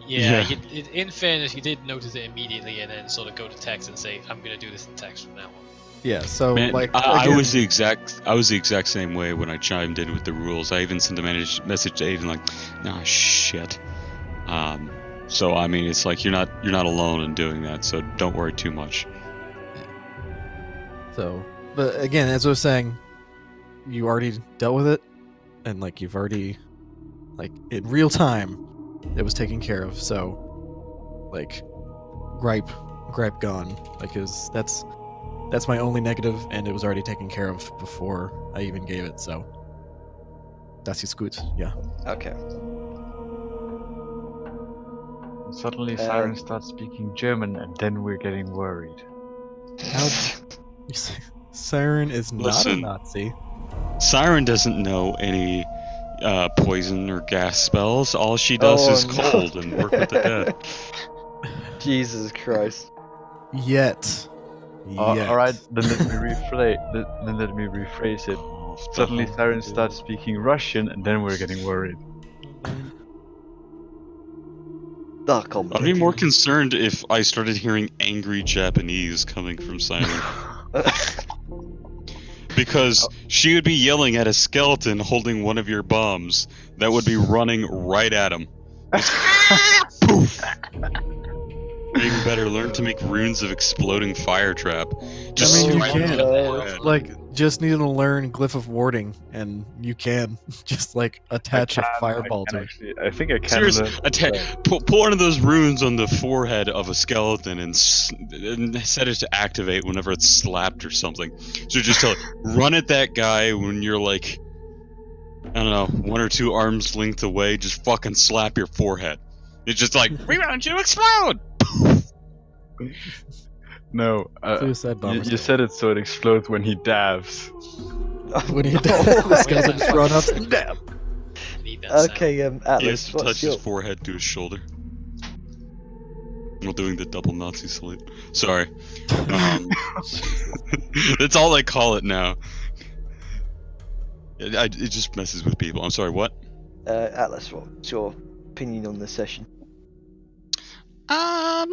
Yeah, in fairness, you did notice it immediately and then sort of go to text and say, I'm going to do this in text from now on. Yeah, so Man, like I again- was the exact same way when I chimed in with the rules. I even sent a message to Aiden like, "Nah, shit." So I mean, it's like you're not alone in doing that. So don't worry too much. So, but again, as I was saying, you already dealt with it, and like you've already, like in real time, it was taken care of. So, like, gripe gone. Like, that's my only negative, and it was already taken care of before I even gave it. So, das ist gut. Yeah. Okay. Suddenly Siren starts speaking German, and then we're getting worried. How Siren is not Listen. a Nazi. Siren doesn't know any poison or gas spells. All she does is no. cold and work with the dead. Jesus Christ. Yet. All right, then let me rephrase it. Suddenly Siren starts speaking Russian, and then we're getting worried. Oh, come I'd be more concerned if I started hearing angry Japanese coming from Siren. Because she would be yelling at a skeleton holding one of your bombs that would be running right at him. Poof! Or even better, learn to make runes of exploding fire trap. Just I mean, you strike can. it at the head. Like, just need to learn Glyph of Warding, and you can just like attach a fireball to it. Actually, I think I can. Seriously, learn put one of those runes on the forehead of a skeleton and set it to activate whenever it's slapped or something. So just tell it, run at that guy when you're like, I don't know, 1 or 2 arms length away, just fucking slap your forehead. It's just like, we want you to explode! No, Suicide bomber. you said it so it explodes when he dabs. When he the skeleton just run up. Damn. I need that sound. Okay, He has Atlas, to what's touch your... his forehead to his shoulder. While doing the double Nazi salute. Sorry. That's all I call it now. It just messes with people. I'm sorry, what? Atlas, what's your opinion on this session? I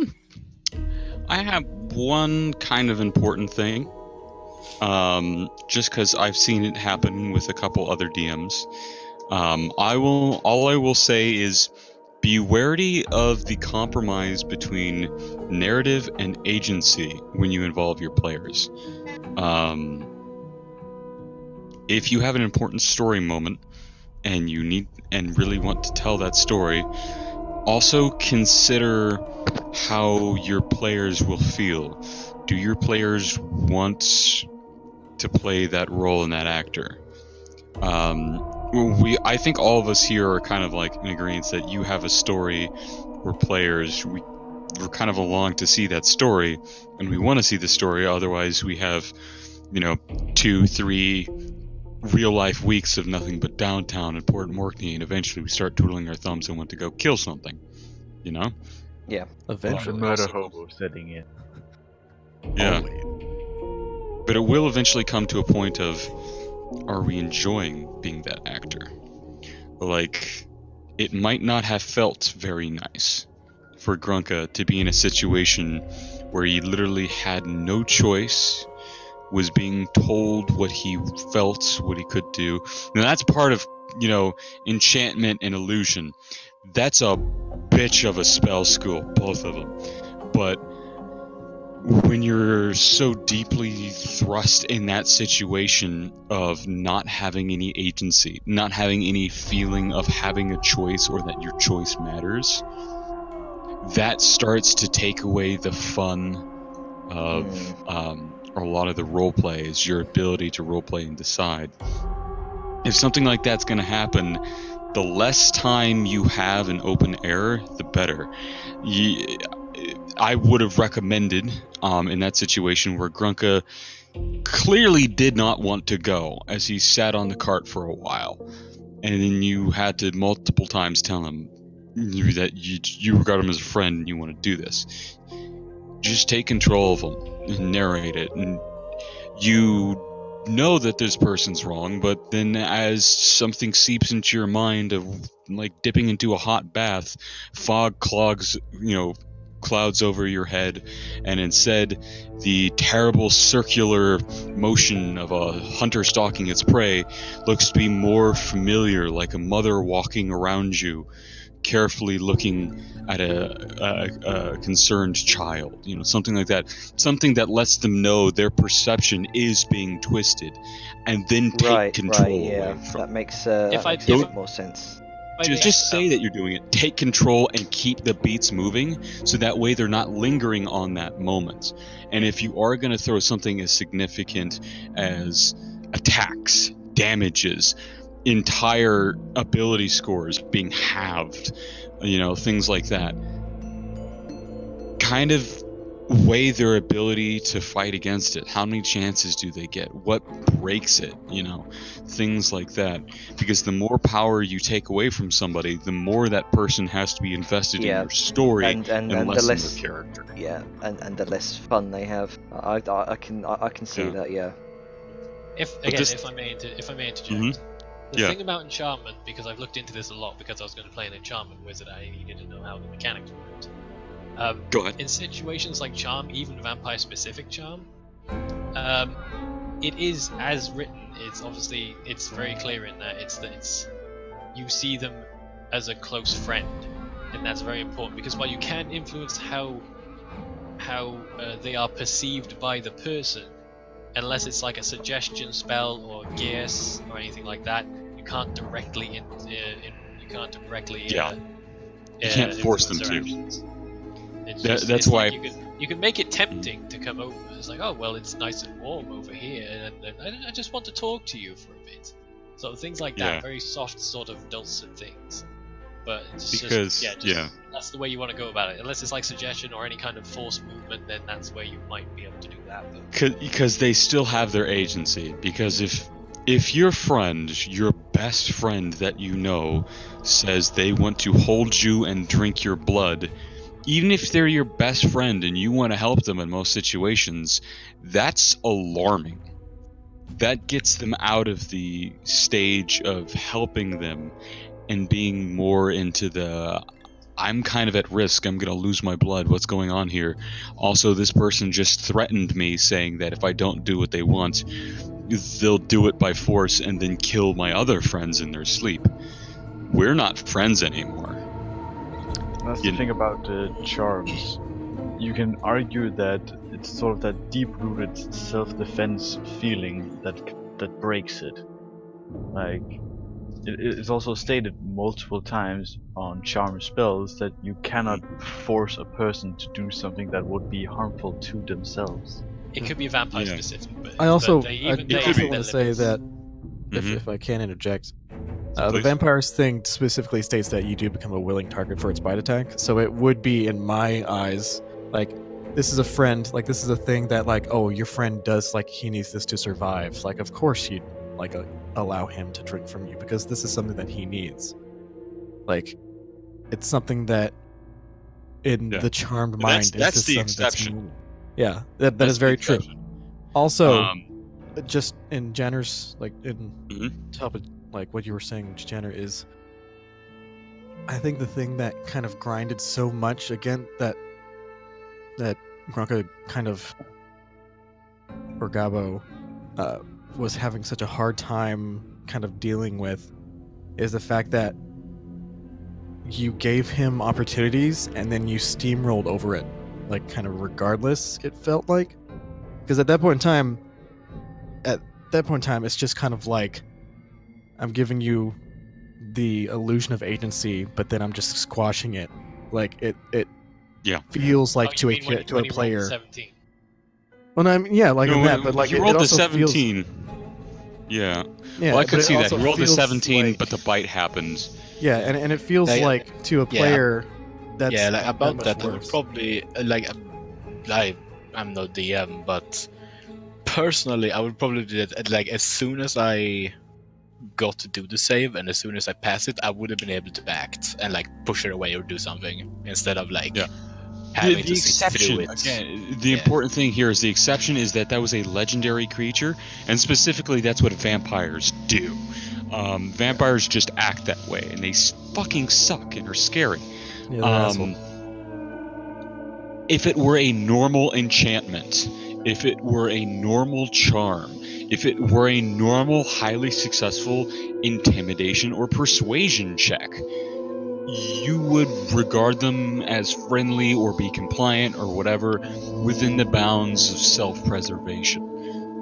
have one kind of important thing. Just because I've seen it happen with a couple other DMs. All I will say is be wary of the compromise between narrative and agency when you involve your players. If you have an important story moment and you need and really want to tell that story, also consider how your players will feel. Do your players want to play that role in that actor? I think all of us here are kind of like in agreement that you have a story. We're players. We're kind of along to see that story, and we want to see the story. Otherwise, we have, 2-3 real life weeks of nothing but downtown in Port Morkney, and eventually we start twiddling our thumbs and want to go kill something. Yeah. The Eventually. murder hobo setting in. Yeah. Oh, But it will eventually come to a point of, are we enjoying being that actor? Like, it might not have felt very nice for Grunka to be in a situation where he literally had no choice, was being told what he felt, what he could do. Now that's part of, enchantment and illusion. That's a bitch of a spell school, both of them. But when you're so deeply thrust in that situation of not having any agency, not having any feeling of having a choice or that your choice matters, that starts to take away the fun of a lot of the roleplay, is your ability to roleplay and decide. If something like that's going to happen, the less time you have in open air, the better. I would have recommended, in that situation where Grunka clearly did not want to go, as he sat on the cart for a while, and then you had to multiple times tell him that you regard him as a friend and you want to do this. Just take control of him and narrate it, and you know that this person's wrong, but then as something seeps into your mind of like dipping into a hot bath, fog clogs, clouds over your head, and instead the terrible circular motion of a hunter stalking its prey looks to be more familiar, like a mother walking around you, carefully looking at a concerned child, something like that. Something that lets them know their perception is being twisted, and then take control away from. That makes a bit more sense. Just say that you're doing it. Take control and keep the beats moving, so that way they're not lingering on that moment. And if you are going to throw something as significant as attacks, damages, entire ability scores being halved, things like that, kind of weigh their ability to fight against it. How many chances do they get? What breaks it? Things like that. Because the more power you take away from somebody, the more that person has to be invested in your story and less in their character. Yeah, and the less fun they have. I can see that. Yeah. If I may interject. Mm-hmm. The thing about enchantment, because I've looked into this a lot because I was going to play an enchantment wizard, I needed to know how the mechanics worked. Go ahead. In situations like charm, even vampire-specific charm, it is as written. It's very clear in that you see them as a close friend, and that's very important because while you can influence how they are perceived by the person, unless it's like a suggestion spell or guess or anything like that, you can't directly you can't force them to. Actions. That's why you can make it tempting to come over. It's like, oh well, it's nice and warm over here, and I just want to talk to you for a bit. So things like that, very soft, sort of dulcet things. but it's Because, just, yeah. that's the way you want to go about it. Unless it's like suggestion or any kind of forced movement, then that's where you might be able to do that. But Because they still have their agency. Because if your friend, your best friend that you know, says they want to hold you and drink your blood, even if they're your best friend and you want to help them in most situations, that's alarming. That gets them out of the stage of helping them and being more into the, I'm kind of at risk, I'm going to lose my blood, what's going on here? Also, this person just threatened me, saying that if I don't do what they want, they'll do it by force and then kill my other friends in their sleep. We're not friends anymore. That's the thing about charms. You can argue that it's sort of that deep-rooted self-defense feeling that breaks it. Like, it's also stated multiple times on charm spells that you cannot force a person to do something that would be harmful to themselves. it could be vampire Yeah. specific. But I also, but I even they also have want to their say limits. that Mhm. if I can interject, the Please. vampires thing specifically states that you do become a willing target for its bite attack. So it would be, in my eyes, like, this is a friend, like, this is a thing that, like, oh, your friend does, like, he needs this to survive. Like, of course you'd, like, allow him to drink from you because this is something that he needs. Like, it's something that in Yeah. the charmed That's- mind that's is the just something exception. yeah, that That's is the very true. exception. Also, just in Janner's, like, in Mhm. top of, like, what you were saying, Janner, is I think the thing that kind of grinded so much again that Gronka kind of, or Gabo, was having such a hard time kind of dealing with is the fact that you gave him opportunities and then you steamrolled over it, like, kind of regardless, it felt like. Because at that point in time, it's just kind of like, I'm giving you the illusion of agency, but then I'm just squashing it. Like, it Yeah. feels like Oh, to you a mean when to a he rolled player. 17? Well, no, I mean, yeah, like No, in that, but like you it rolled the also feels- 17. Yeah. yeah, Well, I but could it see that. also He rolled the feels 17, like- but the bite happened. yeah, and it feels Like- like to a yeah. player. That's yeah, like about much that, I would worse. probably I'm no DM, but personally, I would probably do that. Like, as soon as I got to do the save, and as soon as I pass it, I would have been able to act and like push it away or do something instead of like Yeah. having The to sit through exception, it. again, the Yeah. important thing here is the exception is that was a legendary creature, and specifically that's what vampires do. Vampires just act that way, and they fucking suck and are scary. Yeah, they're assholes. If it were a normal enchantment, if it were a normal charm, if it were a normal, highly successful intimidation or persuasion check, you would regard them as friendly or be compliant or whatever within the bounds of self-preservation.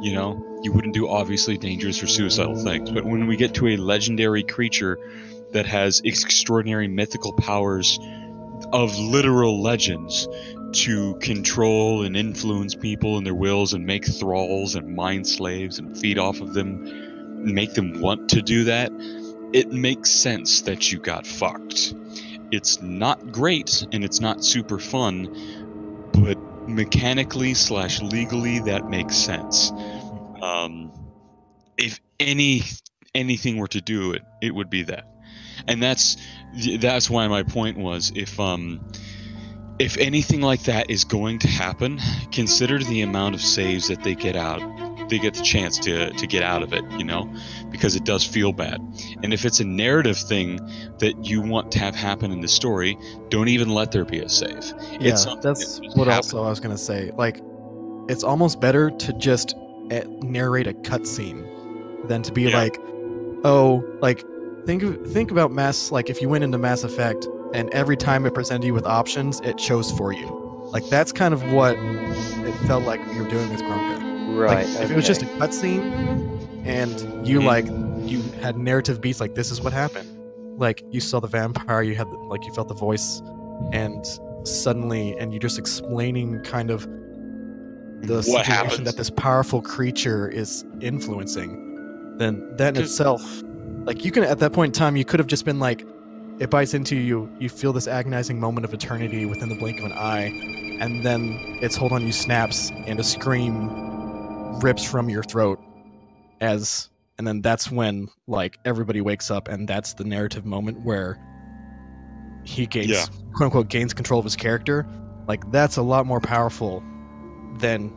You know, you wouldn't do obviously dangerous or suicidal things. But when we get to a legendary creature that has extraordinary mythical powers of literal legends to control and influence people and their wills and make thralls and mind slaves and feed off of them and make them want to do that, it makes sense that you got fucked. It's not great and it's not super fun, but mechanically / legally that makes sense. If anything were to do it, it would be that. And that's why my point was, if anything like that is going to happen, consider the amount of saves that they get the chance to get out of it, you know, because it does feel bad. And if it's a narrative thing that you want to have happen in the story, don't even let there be a save. Yeah, It's something that's that just what happens. also I was gonna say. Like, it's almost better to just narrate a cutscene than to be Yeah. like, oh, like think about Mass. Like, if you went into Mass Effect and every time it presented you with options, it chose for you. Like, that's kind of what it felt like we were doing with Gronka. Right. Like, if it was just a cutscene and you you had narrative beats, like, this is what happened. Like, you saw the vampire, you had you felt the voice, and suddenly, and you're just explaining kind of the What situation happens? that this powerful creature is influencing, then that in itself, like, you can, at that point in time, you could have just been like, it bites into you. You feel this agonizing moment of eternity within the blink of an eye, and then its hold on you snaps, and a scream rips from your throat. And then that's when like everybody wakes up, and that's the narrative moment where he gains, quote unquote, gains control of his character. Like that's a lot more powerful than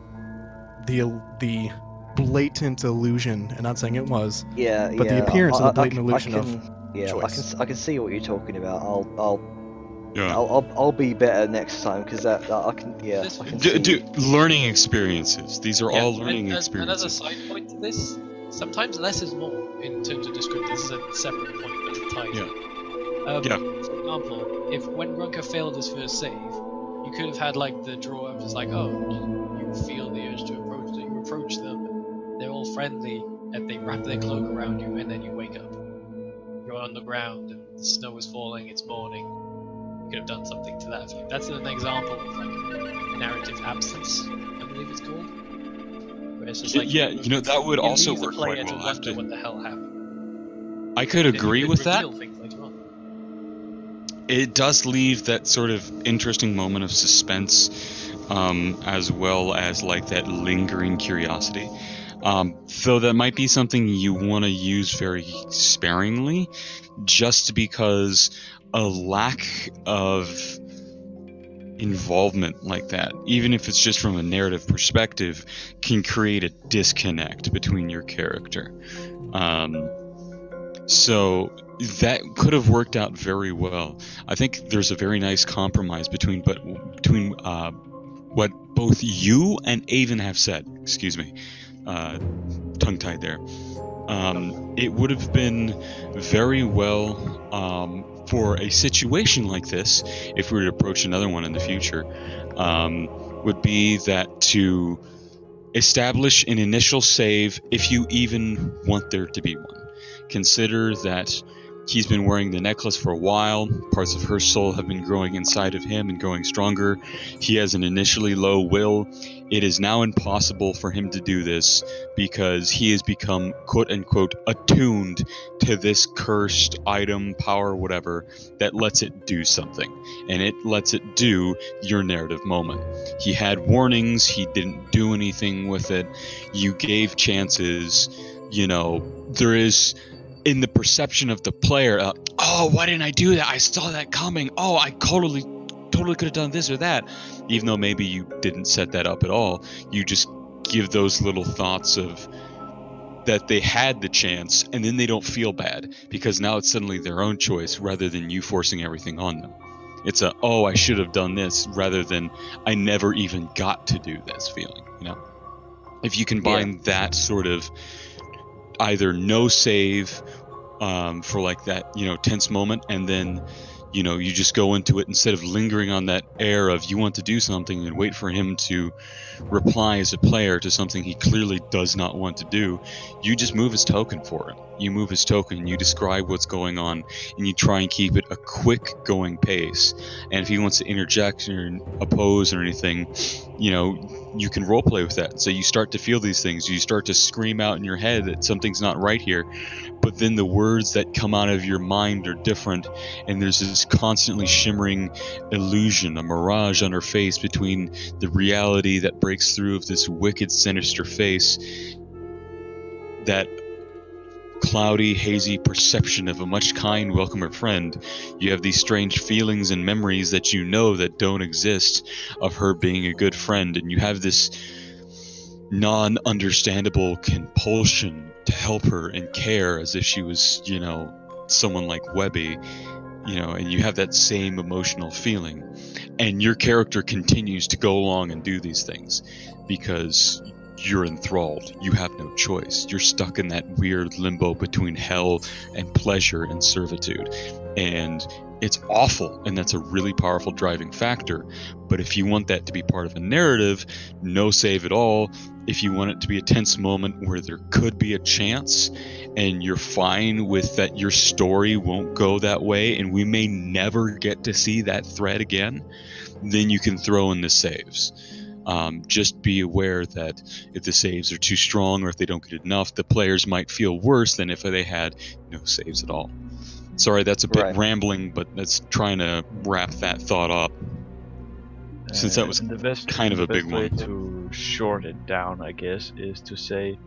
the blatant illusion. And not saying it was, but the appearance of the blatant illusion of. Yeah, choice. I can see what you're talking about. I'll be better next time because I can. Yeah, I can see. Learning experiences. These are all learning experiences. And as a side point to this, sometimes less is more in terms of description. This is a separate point, but it's tied. For example, if when Runker failed his first save, you could have had like the draw up as like, oh, you feel the urge to approach them, you approach them, and they're all friendly, and they wrap their cloak around you, and then you wake up. You're on the ground, and the snow is falling, it's morning. You could have done something to that effect. That's an example of like narrative absence, I believe it's called. Where it's just like, that would also work quite well. After what the hell happened. I could agree with that. Things later on. It does leave that sort of interesting moment of suspense, as well as like that lingering curiosity. Though that might be something you want to use very sparingly, just because a lack of involvement like that, even if it's just from a narrative perspective, can create a disconnect between your character. So that could have worked out very well. I think there's a very nice compromise between what both you and Avon have said. Excuse me. Tongue-tied there. It would have been very well for a situation like this, if we were to approach another one in the future, would be that to establish an initial save, if you even want there to be one. Consider that he's been wearing the necklace for a while. Parts of her soul have been growing inside of him and growing stronger. He has an initially low will. It is now impossible for him to do this because he has become, quote-unquote, attuned to this cursed item, power, whatever, that lets it do something. And it lets it do your narrative moment. He had warnings. He didn't do anything with it. You gave chances. There is... in the perception of the player, oh, why didn't I do that? I saw that coming. Oh, I totally could have done this or that. Even though maybe you didn't set that up at all, you just give those little thoughts of that they had the chance, and then they don't feel bad because now it's suddenly their own choice rather than you forcing everything on them. It's oh, I should have done this rather than I never even got to do this feeling. If you combine that sort of either no save for like that tense moment, and then you just go into it instead of lingering on that air of you want to do something and wait for him to reply as a player to something he clearly does not want to do. You just move his token for him. You move his token, you describe what's going on, and you try and keep it a quick going pace. And if he wants to interject or oppose or anything, you can roleplay with that. So you start to feel these things. You start to scream out in your head that something's not right here. But then the words that come out of your mind are different. And there's this constantly shimmering illusion, a mirage on her face between the reality that breaks through of this wicked, sinister face, that cloudy, hazy perception of a much kind, welcomer friend. You have these strange feelings and memories that that don't exist of her being a good friend, and you have this non-understandable compulsion to help her and care as if she was, someone like Webby, and you have that same emotional feeling. And your character continues to go along and do these things because you're enthralled. You have no choice. You're stuck in that weird limbo between hell and pleasure and servitude. And it's awful, and that's a really powerful driving factor. But if you want that to be part of a narrative, no save at all. If you want it to be a tense moment where there could be a chance, and you're fine with that your story won't go that way, and we may never get to see that thread again, then you can throw in the saves. Just be aware that if the saves are too strong or if they don't get enough, the players might feel worse than if they had no saves at all. Sorry, that's a bit Right. rambling, but that's trying to wrap that thought up. Since that was And the best, kind of the a big best way one. to short it down, I guess, is to say,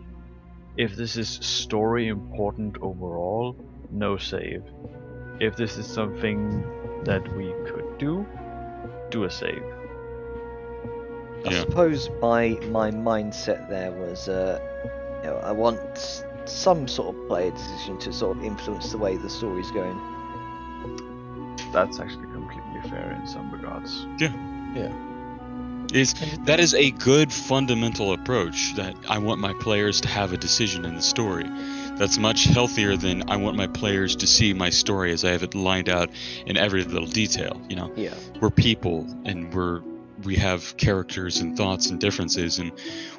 if this is story important overall, no save. If this is something that we could do a save. I Yeah. suppose my mindset there was, you know, I want some sort of player decision to sort of influence the way the story's going. That's actually completely fair in some regards. That is a good fundamental approach, that I want my players to have a decision in the story. That's much healthier than I want my players to see my story as I have it lined out in every little detail, you know? Yeah. We're people, and we have characters and thoughts and differences, and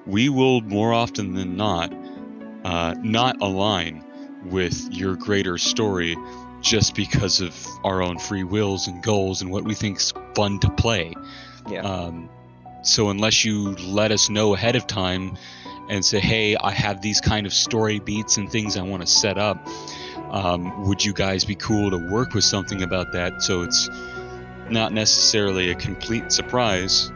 we will more often than not align with your greater story just because of our own free wills and goals and what we think's fun to play. Yeah. So unless you let us know ahead of time and say, hey, I have these kind of story beats and things I want to set up, would you guys be cool to work with something about that so it's not necessarily a complete surprise?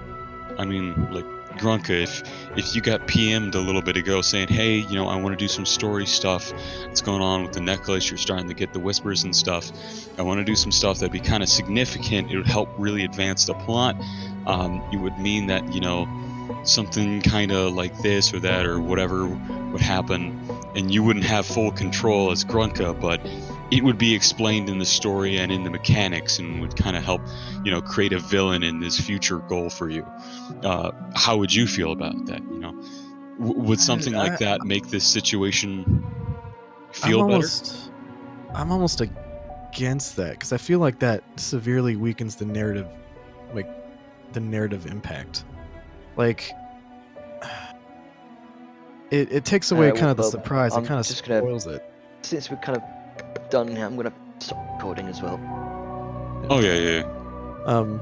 I mean, like, Grunka, if you got PM'd a little bit ago saying, hey, you know, I want to do some story stuff, what's going on with the necklace, you're starting to get the whispers and stuff, I want to do some stuff that'd be kind of significant, it would help really advance the plot, it would mean that, you know, something kind of like this or that or whatever would happen, and you wouldn't have full control as Grunka, but it would be explained in the story and in the mechanics and would kind of help, you know, create a villain in this future goal for you. How would you feel about that? You know, would something like that make this situation feel better? I'm almost against that because I feel like that severely weakens the narrative, like the narrative impact. Like it takes away kind of the well, surprise. I'm It kind of just gonna- spoils it. Since we're kind of done, I'm gonna stop recording as well. Oh yeah. Um,